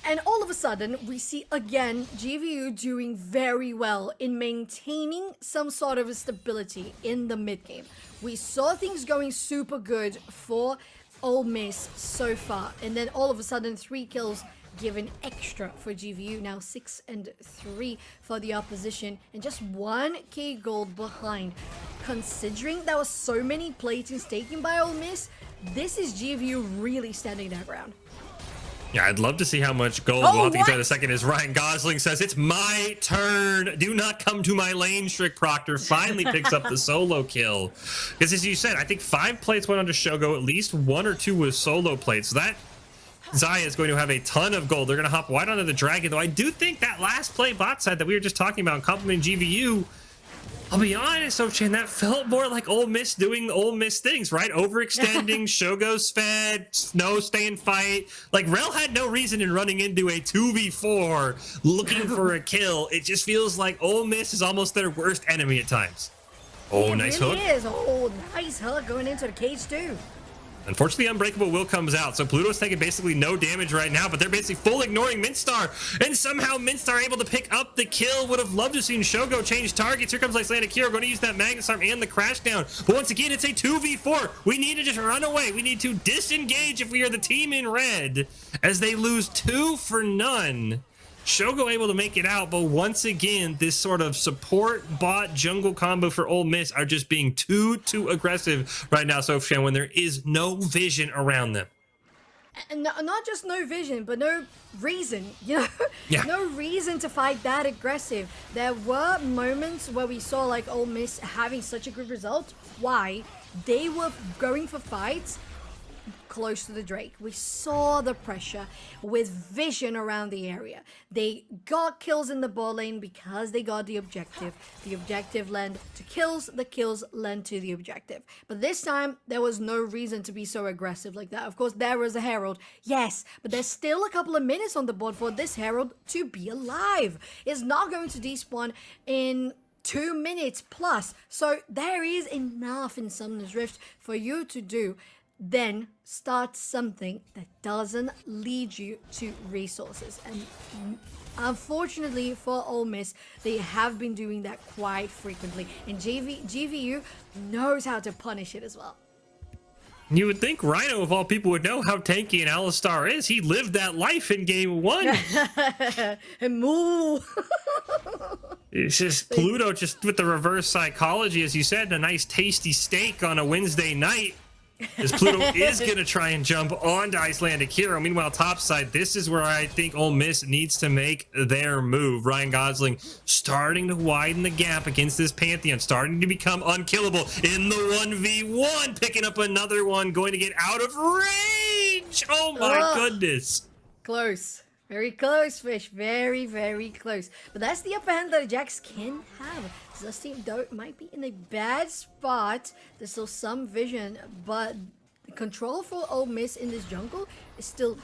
And all of a sudden, we see again GVU doing very well in maintaining some sort of a stability in the mid game. We saw things going super good for Ole Miss so far, and then all of a sudden 3 kills given extra for GVU. Now 6 and 3 for the opposition, and just 1k gold behind. Considering there were so many platings taken by Ole Miss, this is GVU really standing their ground. Yeah, I'd love to see how much gold. Oh, we'll have to get to that in what? a second. As Ryan Gosling says, it's my turn. Do not come to my lane. Strick Proctor finally picks up the solo kill. Because as you said, I think 5 plates went onto Shogo. At least 1 or 2 was solo plates. So that Zaya is going to have a ton of gold. They're going to hop wide onto the Dragon. Though I do think that last play bot side that we were just talking about, complimenting GVU, I'll be honest, Sophchan, that felt more like Ole Miss doing Ole Miss things, right? Overextending, Shogo's fed, Snow stay and fight. Like, Rel had no reason in running into a 2v4 looking for a kill. It just feels like Ole Miss is almost their worst enemy at times. Oh, nice really hook. Is. Oh, nice hook going into the cage too. Unfortunately, Unbreakable will comes out, so Pluto's taking basically no damage right now, but they're basically full ignoring Mintstar, and somehow Mintstar able to pick up the kill. Would have loved to have seen Shogo change targets. Here comes Icelandic Hero, going to use that Magnus Arm and the Crash Down, but once again, it's a 2v4. We need to just run away. We need to disengage if we are the team in red, as they lose 2 for none. Shogo able to make it out, but once again, this sort of support bot jungle combo for Ole Miss are just being too aggressive right now, Sophchan, when there is no vision around them. And not just no vision, but no reason, you know? Yeah. No reason to fight that aggressive. There were moments where we saw like Ole Miss having such a good result. Why? They were going for fights close to the Drake. We saw the pressure with vision around the area. They got kills in the ball lane because they got the objective. The objective led to kills, the kills led to the objective. But this time, there was no reason to be so aggressive like that. Of course, there was a Herald, yes, but there's still a couple of minutes on the board for this Herald to be alive. It's not going to despawn in 2 minutes plus. So there is enough in Summoner's Rift for you to do. Then start something that doesn't lead you to resources. And unfortunately for Ole Miss, they have been doing that quite frequently. And GVU knows how to punish it as well. You would think Rhino, of all people, would know how tanky an Alistar is. He lived that life in game 1. And moo. It's just Pluto just with the reverse psychology, as you said, a nice tasty steak on a Wednesday night. As Pluto is going to try and jump onto Icelandic Hero. Meanwhile, topside, this is where I think Ole Miss needs to make their move. Ryan Gosling starting to widen the gap against this Pantheon, starting to become unkillable in the 1v1, picking up another one, going to get out of range. Oh my goodness. Close. Very close, Fish. Very, very close. But that's the upper hand that the Jacks can have. This team, though, might be in a bad spot. There's still some vision, but control for Ole Miss in this jungle is still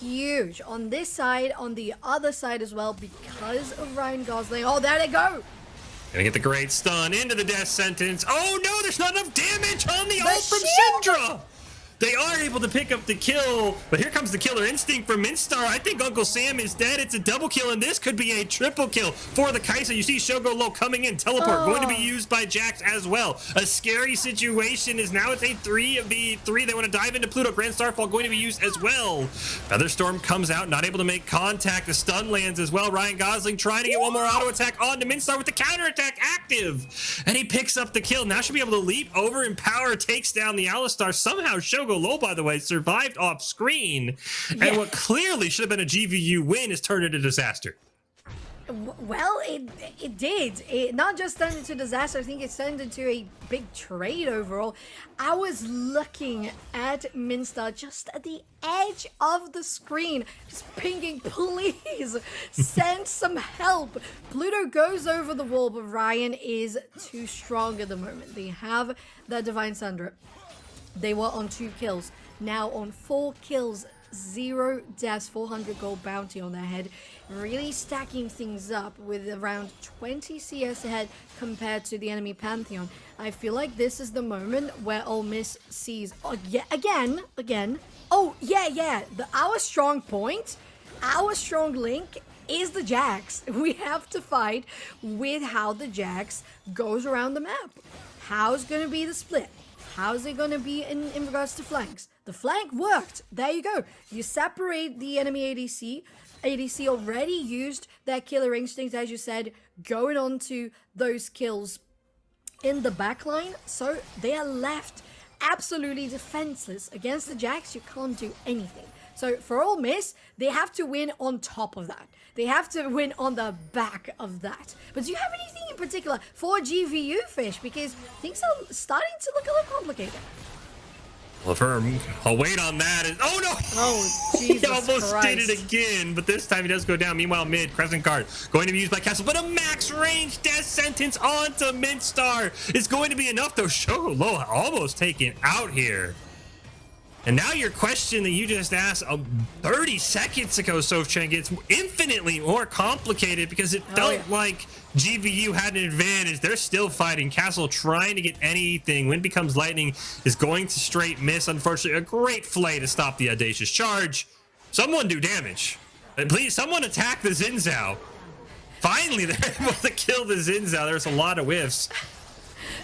huge. On this side, on the other side as well, because of Ryan Gosling. Oh, there they go. Gonna get the great stun into the death sentence. Oh no, there's not enough damage on the ult from shield! Syndra. They are able to pick up the kill, but here comes the killer instinct from Mintstar. I think Uncle Sam is dead. It's a double kill, and this could be a triple kill for the Kai'Sa. You see Shogo Low coming in, teleport, going to be used by Jax as well. A scary situation is now it's a 3v3. They want to dive into Pluto. Grand Starfall going to be used as well. Featherstorm comes out, not able to make contact. The stun lands as well. Ryan Gosling trying to get one more auto attack onto Mintstar with the counter attack active, and he picks up the kill. Now should be able to leap over and power takes down the Alistar. Somehow Shogo Low, by the way, survived off screen, and what clearly should have been a GVU win is turned into disaster. Well, it did. It not just turned into disaster, I think it turned into a big trade overall. I was looking at Mintstar just at the edge of the screen, just pinging, please send some help. Pluto goes over the wall, but Ryan is too strong at the moment. They have that Divine Sundra. They were on 2 kills, now on 4 kills. 0 deaths, 400 gold bounty on their head, really stacking things up with around 20 CS ahead compared to the enemy Pantheon. I feel like this is the moment where Ole Miss sees, oh, yeah, again, oh, yeah, our strong point, our strong link is the Jax. We have to fight with how the Jax goes around the map. How's going to be the split? How's it going to be in regards to flanks? The flank worked. There you go. You separate the enemy ADC. ADC already used their killer instinct, as you said, going on to those kills in the backline. So they are left absolutely defenseless. Against the Jax, you can't do anything. So for Ole Miss, they have to win on top of that. They have to win on the back of that. But do you have anything in particular for GVU, Fish? Because things are starting to look a little complicated. Well, I'll wait on that. Oh, no! Oh, Jesus He almost Christ. did it again, but this time he does go down. Meanwhile, mid, Crescent Guard going to be used by Castle, but a max range death sentence onto Midstar is going to be enough, though. Sholo almost taken out here. And now your question that you just asked 30 seconds ago, Sophchan, gets infinitely more complicated because it felt like GVU had an advantage. They're still fighting. Castle trying to get anything. Wind Becomes Lightning is going to straight miss. Unfortunately, a great flay to stop the audacious charge. Someone do damage. And please, someone attack the Xin Zhao. Finally, they're able to kill the Xin Zhao. There's a lot of whiffs.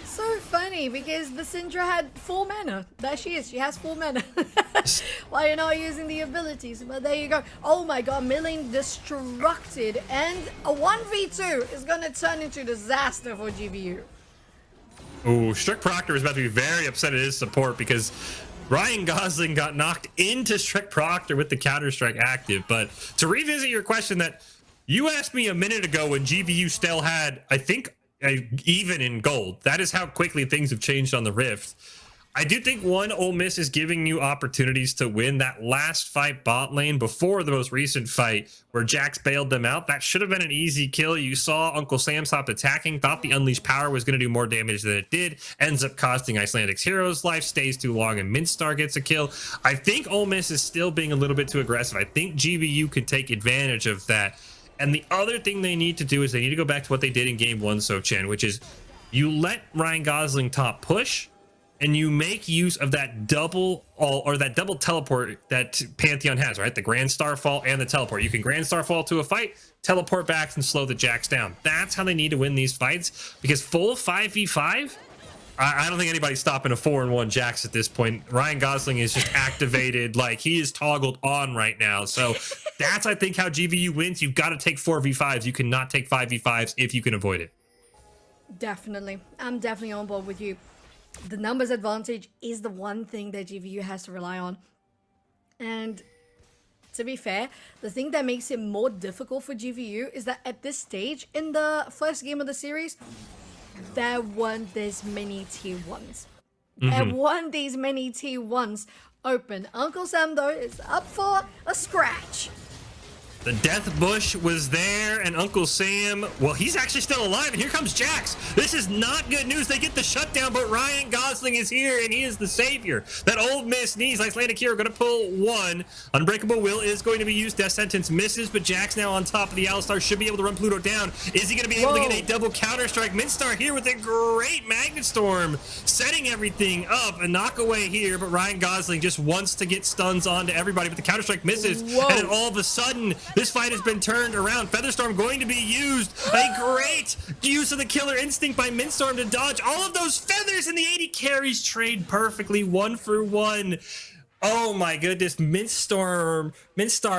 So funny because the Syndra had full mana. There she is. She has full mana. Why you're not using the abilities? But there you go. Oh my god, Milling destructed. And a 1v2 is going to turn into disaster for GVU. Ooh, Strict Proctor is about to be very upset at his support because Ryan Gosling got knocked into Strict Proctor with the Counter-Strike active. But to revisit your question that you asked me a minute ago when GVU still had, I think, even in gold. That is how quickly things have changed on the Rift. I do think Ole Miss is giving you opportunities to win. That last fight bot lane before the most recent fight where Jax bailed them out, that should have been an easy kill. You saw Uncle Sam stop attacking, thought the Unleashed Power was going to do more damage than it did, ends up costing Icelandic's hero's life, stays too long, and Minstar gets a kill. I think Ole Miss is still being a little bit too aggressive. I think GVU could take advantage of that. And the other thing they need to do is they need to go back to what they did in game one, Sophchan, which is you let Ryan Gosling top push and you make use of that double teleport that Pantheon has, right? The Grand Starfall and the teleport. You can Grand Starfall to a fight, teleport back and slow the Jax down. That's how they need to win these fights because full 5v5, I don't think anybody's stopping a 4-1 Jax at this point. Ryan Gosling is just activated, like he is toggled on right now. So that's, I think, how GVU wins. You've got to take 4v5s. You cannot take 5v5s if you can avoid it. Definitely. I'm definitely on board with you. The numbers advantage is the one thing that GVU has to rely on. And to be fair, the thing that makes it more difficult for GVU is that at this stage in the first game of the series, there weren't this many tier 1s. There weren't these many tier 1s open. Uncle Sam, though, is up for a scratch. The Death Bush was there, and Uncle Sam, well, he's actually still alive, and here comes Jax. This is not good news. They get the shutdown, but Ryan Gosling is here, and he is the savior. That Ole Miss needs. Icelandic hero going to pull one. Unbreakable Will is going to be used. Death Sentence misses, but Jax now on top of the Alistar should be able to run Pluto down. Is he going to be able to get a double Counter-Strike? Minstar here with a great Magnet Storm, setting everything up. A knockaway here, but Ryan Gosling just wants to get stuns onto everybody, but the Counter-Strike misses, and then all of a sudden, this fight has been turned around. Featherstorm going to be used. A great use of the Killer Instinct by Mindstorm to dodge all of those feathers, and the 80 carries trade perfectly 1-for-1. Oh my goodness, Minstar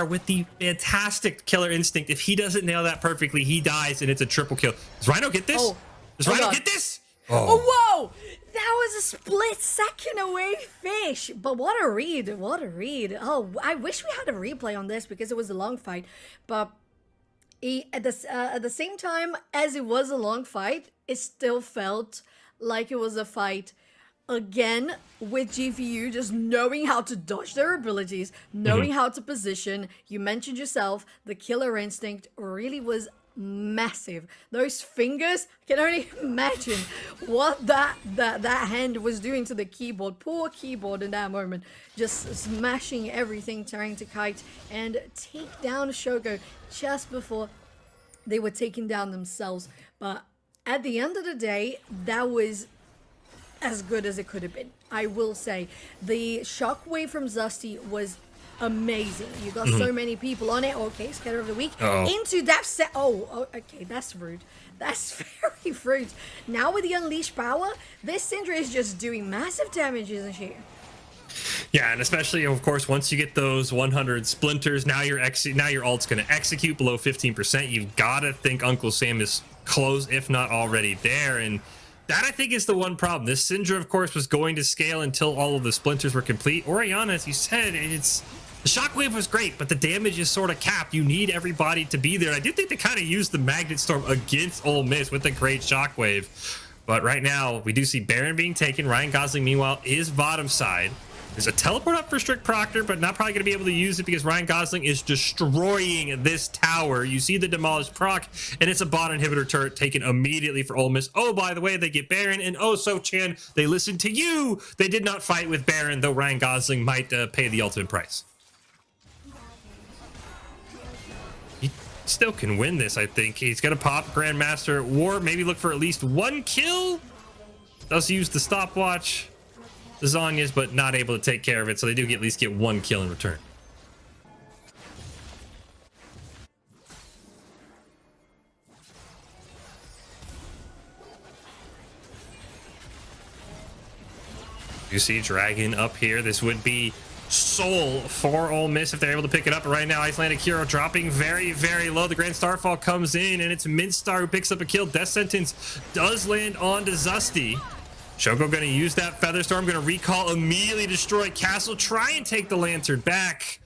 with the fantastic Killer Instinct. If he doesn't nail that perfectly, he dies, and it's a triple kill. Does Rhino get this? Does Rhino get this? Oh, whoa! That was a split second away, Fish. But what a read. What a read. Oh, I wish we had a replay on this because it was a long fight. But at the same time as it was a long fight, it still felt like it was a fight again with GVU just knowing how to dodge their abilities, knowing how to position. You mentioned yourself, the Killer Instinct really was massive. Those fingers, I can only imagine what that hand was doing to the keyboard. Poor keyboard in that moment, just smashing everything, trying to kite and take down Shogo just before they were taking down themselves. But at the end of the day, that was as good as it could have been. I will say the shockwave from Zesty was amazing. You got so many people on it. Okay, scatter of the week into that set. Oh, okay, that's rude. That's very rude. Now with the unleashed power, this Syndra is just doing massive damage, isn't she? Yeah, and especially, of course, once you get those 100 splinters, now your ult's going to execute below 15%. You've got to think Uncle Sam is close, if not already there, and that, I think, is the one problem. This Syndra, of course, was going to scale until all of the splinters were complete. Orianna, as you said, the shockwave was great, but the damage is sort of capped. You need everybody to be there. I do think they kind of used the Magnet Storm against Ole Miss with the great shockwave. But right now, we do see Baron being taken. Ryan Gosling, meanwhile, is bottom side. There's a teleport up for Strict Proctor, but not probably going to be able to use it because Ryan Gosling is destroying this tower. You see the demolished proc, and it's a bot inhibitor turret taken immediately for Ole Miss. Oh, by the way, they get Baron, and oh, Sophchan, they listened to you. They did not fight with Baron, though Ryan Gosling might pay the ultimate price. He still can win this, I think. He's going to pop Grandmaster War, maybe look for at least one kill. Does use the stopwatch. The Zhonya's, but not able to take care of it, so they do at least get one kill in return. You see Dragon up here. This would be Soul for Ole Miss if they're able to pick it up. But right now, Icelandic Hero dropping very, very low. The Grand Starfall comes in, and it's Minstar who picks up a kill. Death Sentence does land onto Zesty. Shogo going to use that Feather Storm, going to recall, immediately destroy Castle, try and take the Lantern back,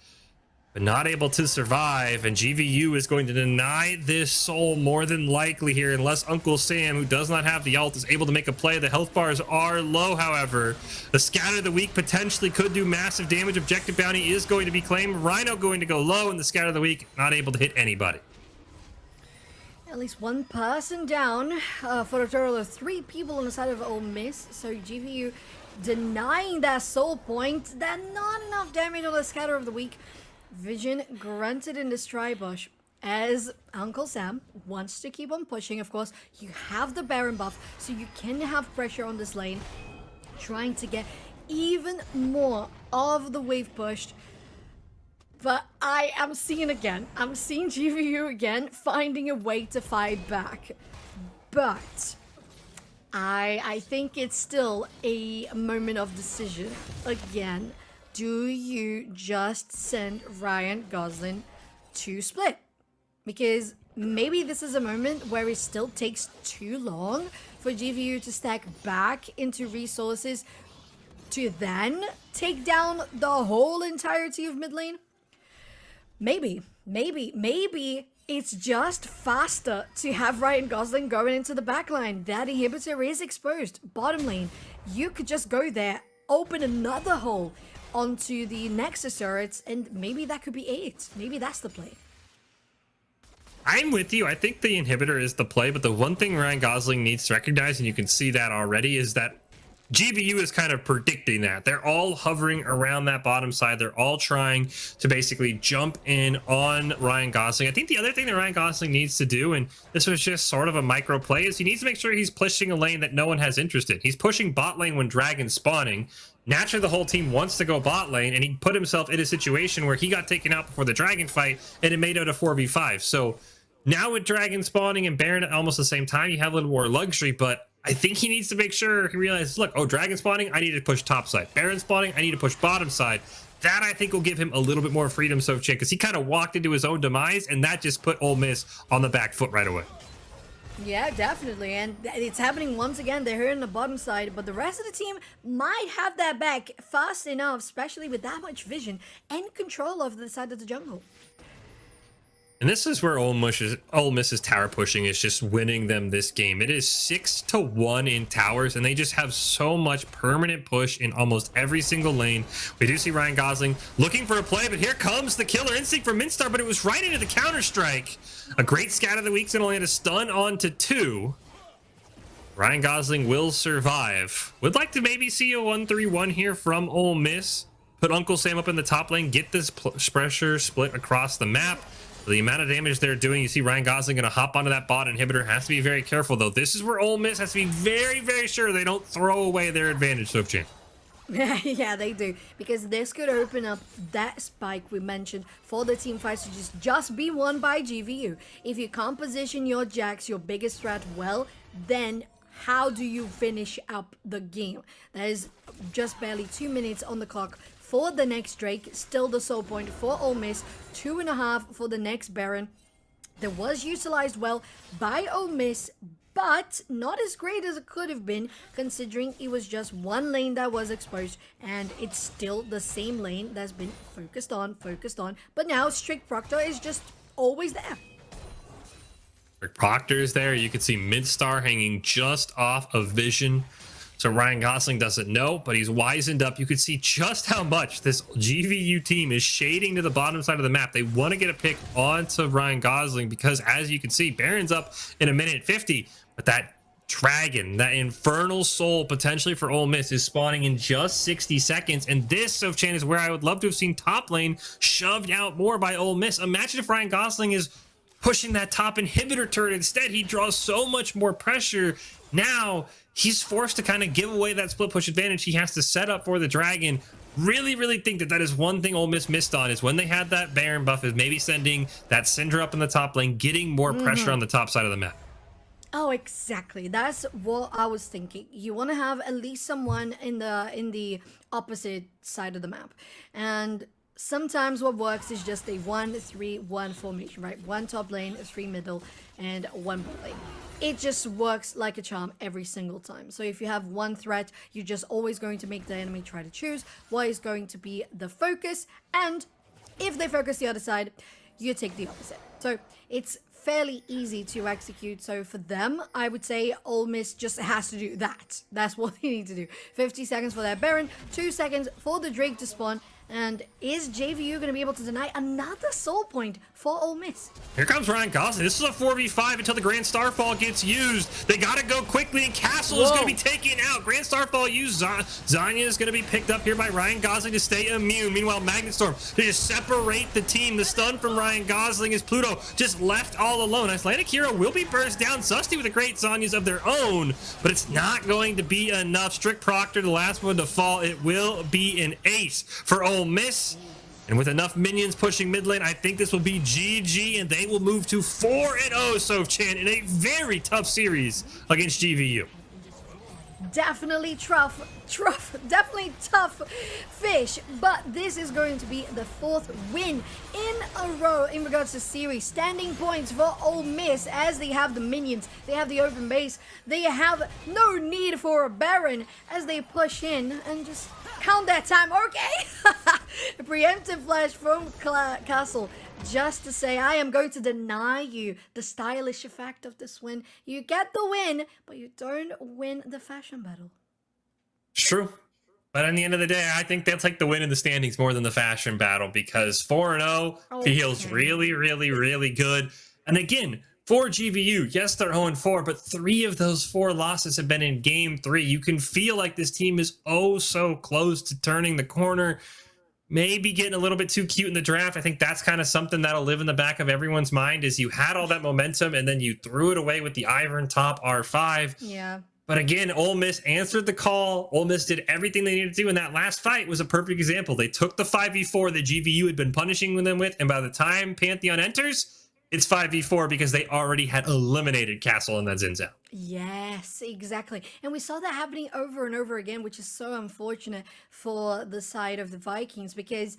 but not able to survive. And GVU is going to deny this Soul more than likely here, unless Uncle Sam, who does not have the ult, is able to make a play. The health bars are low, however. The Scatter of the Week potentially could do massive damage. Objective Bounty is going to be claimed. Rhino going to go low, and the Scatter of the Week not able to hit anybody. At least one person down for a total of 3 people on the side of Ole Miss. So GVU denying that soul point. That not enough damage on the Scatter of the Week. Vision granted in this Tribush as Uncle Sam wants to keep on pushing. Of course, you have the Baron buff, so you can have pressure on this lane, trying to get even more of the wave pushed. But I am seeing GVU again finding a way to fight back. But I think it's still a moment of decision. Again, do you just send Ryan Gosling to split? Because maybe this is a moment where it still takes too long for GVU to stack back into resources to then take down the whole entirety of mid lane. Maybe it's just faster to have Ryan Gosling going into the backline. That inhibitor is exposed. Bottom lane, you could just go there, open another hole onto the Nexus turrets, and maybe that could be it. Maybe that's the play. I'm with you. I think the inhibitor is the play, but the one thing Ryan Gosling needs to recognize, and you can see that already, is that GVU is kind of predicting that. They're all hovering around that bottom side. They're all trying to basically jump in on Ryan Gosling. I think the other thing that Ryan Gosling needs to do, and this was just sort of a micro play, is he needs to make sure he's pushing a lane that no one has interest in. He's pushing bot lane when Dragon's spawning. Naturally, the whole team wants to go bot lane, and he put himself in a situation where he got taken out before the Dragon fight, and it made out a 4v5. So now with Dragon spawning and Baron at almost the same time, you have a little more luxury, but I think he needs to make sure he realizes, look, oh, Dragon spawning, I need to push top side. Baron spawning, I need to push bottom side. That, I think, will give him a little bit more freedom, Sophchan, because he kind of walked into his own demise, and that just put Ole Miss on the back foot right away. Yeah, definitely. And it's happening once again. They're here on the bottom side, but the rest of the team might have that back fast enough, especially with that much vision and control of the side of the jungle. And this is where Ole Miss's tower pushing is just winning them this game. It is 6-1 in towers, and they just have so much permanent push in almost every single lane. We do see Ryan Gosling looking for a play, but here comes the killer instinct from Minstar, but it was right into the counter strike. A great scat of the week, and only had a stun onto 2. Ryan Gosling will survive. Would like to maybe see a 1-3-1 here from Ole Miss. Put Uncle Sam up in the top lane, get this pressure split across the map. The amount of damage they're doing, you see Ryan Gosling going to hop onto that bot inhibitor. Has to be very careful, though. This is where Ole Miss has to be very, very sure they don't throw away their advantage, Sophchan. Yeah, they do, because this could open up that spike we mentioned for the team fights to just be won by GVU. If you can't position your Jax, your biggest threat, well, then how do you finish up the game? There's just barely 2 minutes on the clock for the next Drake. Still the soul point for Ole Miss. 2.5 for the next Baron. That was utilized well by Ole Miss, but not as great as it could have been, considering it was just one lane that was exposed, and it's still the same lane that's been focused on. But now Strict Proctor is just always there. Proctor is there. You can see Midstar hanging just off of vision. So Ryan Gosling doesn't know, but he's wizened up. You can see just how much this GVU team is shading to the bottom side of the map. They want to get a pick onto Ryan Gosling because, as you can see, Baron's up in 1:50. But that dragon, that infernal soul potentially for Ole Miss is spawning in just 60 seconds. And this, Sophchan, is where I would love to have seen top lane shoved out more by Ole Miss. Imagine if Ryan Gosling is pushing that top inhibitor turret. Instead, he draws so much more pressure. Now he's forced to kind of give away that split push advantage. He has to set up for the dragon. Really think that is one thing Ole Miss missed on, is when they had that Baron buff, is maybe sending that Syndra up in the top lane, getting more pressure on the top side of the map. Oh, exactly. That's what I was thinking. You want to have at least someone in the opposite side of the map. And sometimes what works is just a 1-3-1 formation, right? 1 top lane, 3 middle, and 1 bot lane. It just works like a charm every single time. So if you have one threat, you're just always going to make the enemy try to choose what is going to be the focus. And if they focus the other side, you take the opposite. So it's fairly easy to execute. So for them, I would say Ole Miss just has to do that. That's what they need to do. 50 seconds for their Baron, 2 seconds for the Drake to spawn. And is JVU going to be able to deny another soul point for Ole Miss? Here comes Ryan Gosling. This is a 4v5 until the Grand Starfall gets used. They got to go quickly, and Castle is going to be taken out. Grand Starfall used. Zanya is going to be picked up here by Ryan Gosling to stay immune. Meanwhile, Magnet Storm to just separate the team. The stun from Ryan Gosling is Pluto just left all alone. Icelandic Hero will be burst down. Susty with a great Zanyas of their own, but it's not going to be enough. Strict Proctor, the last one to fall. It will be an ace for Ole Miss. And with enough minions pushing mid lane, I think this will be GG, and they will move to 4-0, Sophchan, in a very tough series against GVU. Definitely definitely tough fish, but this is going to be the 4th win in a row in regards to series. Standing points for Ole Miss, as they have the minions, they have the open base, they have no need for a Baron as they push in and just count that time. Okay. A preemptive flash from Castle just to say, I am going to deny you the stylish effect of this win. You get the win, but you don't win the fashion battle. It's true. But at the end of the day, I think they'll take the win in the standings more than the fashion battle, because 4-0 feels really good. And again, for GVU, yes, they're 0-4, but 3 of those 4 losses have been in game 3. You can feel like this team is oh so close to turning the corner. Maybe getting a little bit too cute in the draft. I think that's kind of something that'll live in the back of everyone's mind, is you had all that momentum and then you threw it away with the Ivern top R5. Yeah. But again, Ole Miss answered the call. Ole Miss did everything they needed to do, and that last fight was a perfect example. They took the 5v4 that GVU had been punishing them with, and by the time Pantheon enters, it's 5v4 because they already had eliminated Castle and that Xin Zhao. Yes, exactly. And we saw that happening over and over again, which is so unfortunate for the side of the Vikings, because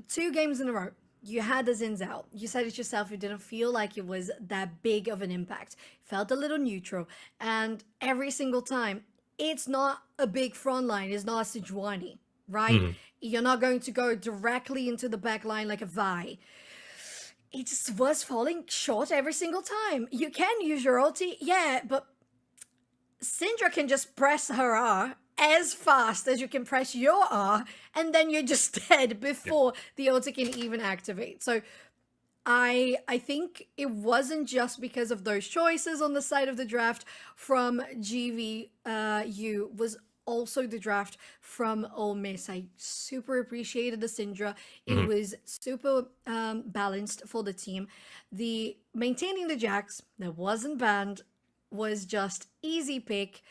2 games in a row, you had the Xin Zhao. You said it yourself, it didn't feel like it was that big of an impact. Felt a little neutral. And every single time, it's not a big front line. It's not a Sejuani, right? You're not going to go directly into the back line like a Vi. it just was falling short every single time. You can use your ulti, yeah, but Syndra can just press her R as fast as you can press your R, and then you're just dead before the ulti can even activate. So I think it wasn't just because of those choices on the side of the draft from GVU, was also the draft from Ole Miss. I super appreciated the Syndra. It was super balanced for the team. The maintaining the Jax that wasn't banned was just easy pick.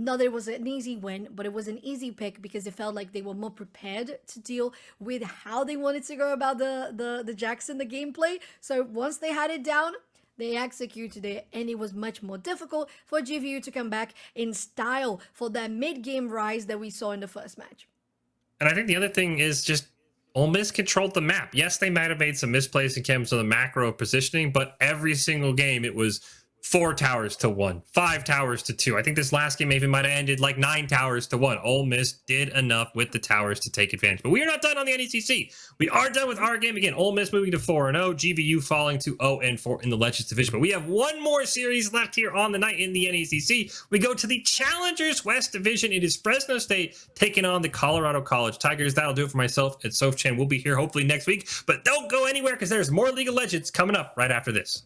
Not that it was an easy win, but it was an easy pick because it felt like they were more prepared to deal with how they wanted to go about the Jackson, the gameplay. So once they had it down, they executed it, and it was much more difficult for GVU to come back in style for that mid-game rise that we saw in the first match. And I think the other thing is just Ole Miss controlled the map. Yes, they might have made some misplays in terms of the macro positioning, but every single game it was 4 towers to 1, 5 towers to 2. I think this last game even might have ended like 9 towers to 1. Ole Miss did enough with the towers to take advantage. But we are not done on the NECC. We are done with our game. Again, Ole Miss moving to 4-0, GVU falling to 0-4 in the Legends division. But we have one more series left here on the night in the NECC. We go to the Challengers West division. It is Fresno State taking on the Colorado College Tigers. That'll do it for myself at Sophchan. We'll be here hopefully next week. But don't go anywhere because there's more League of Legends coming up right after this.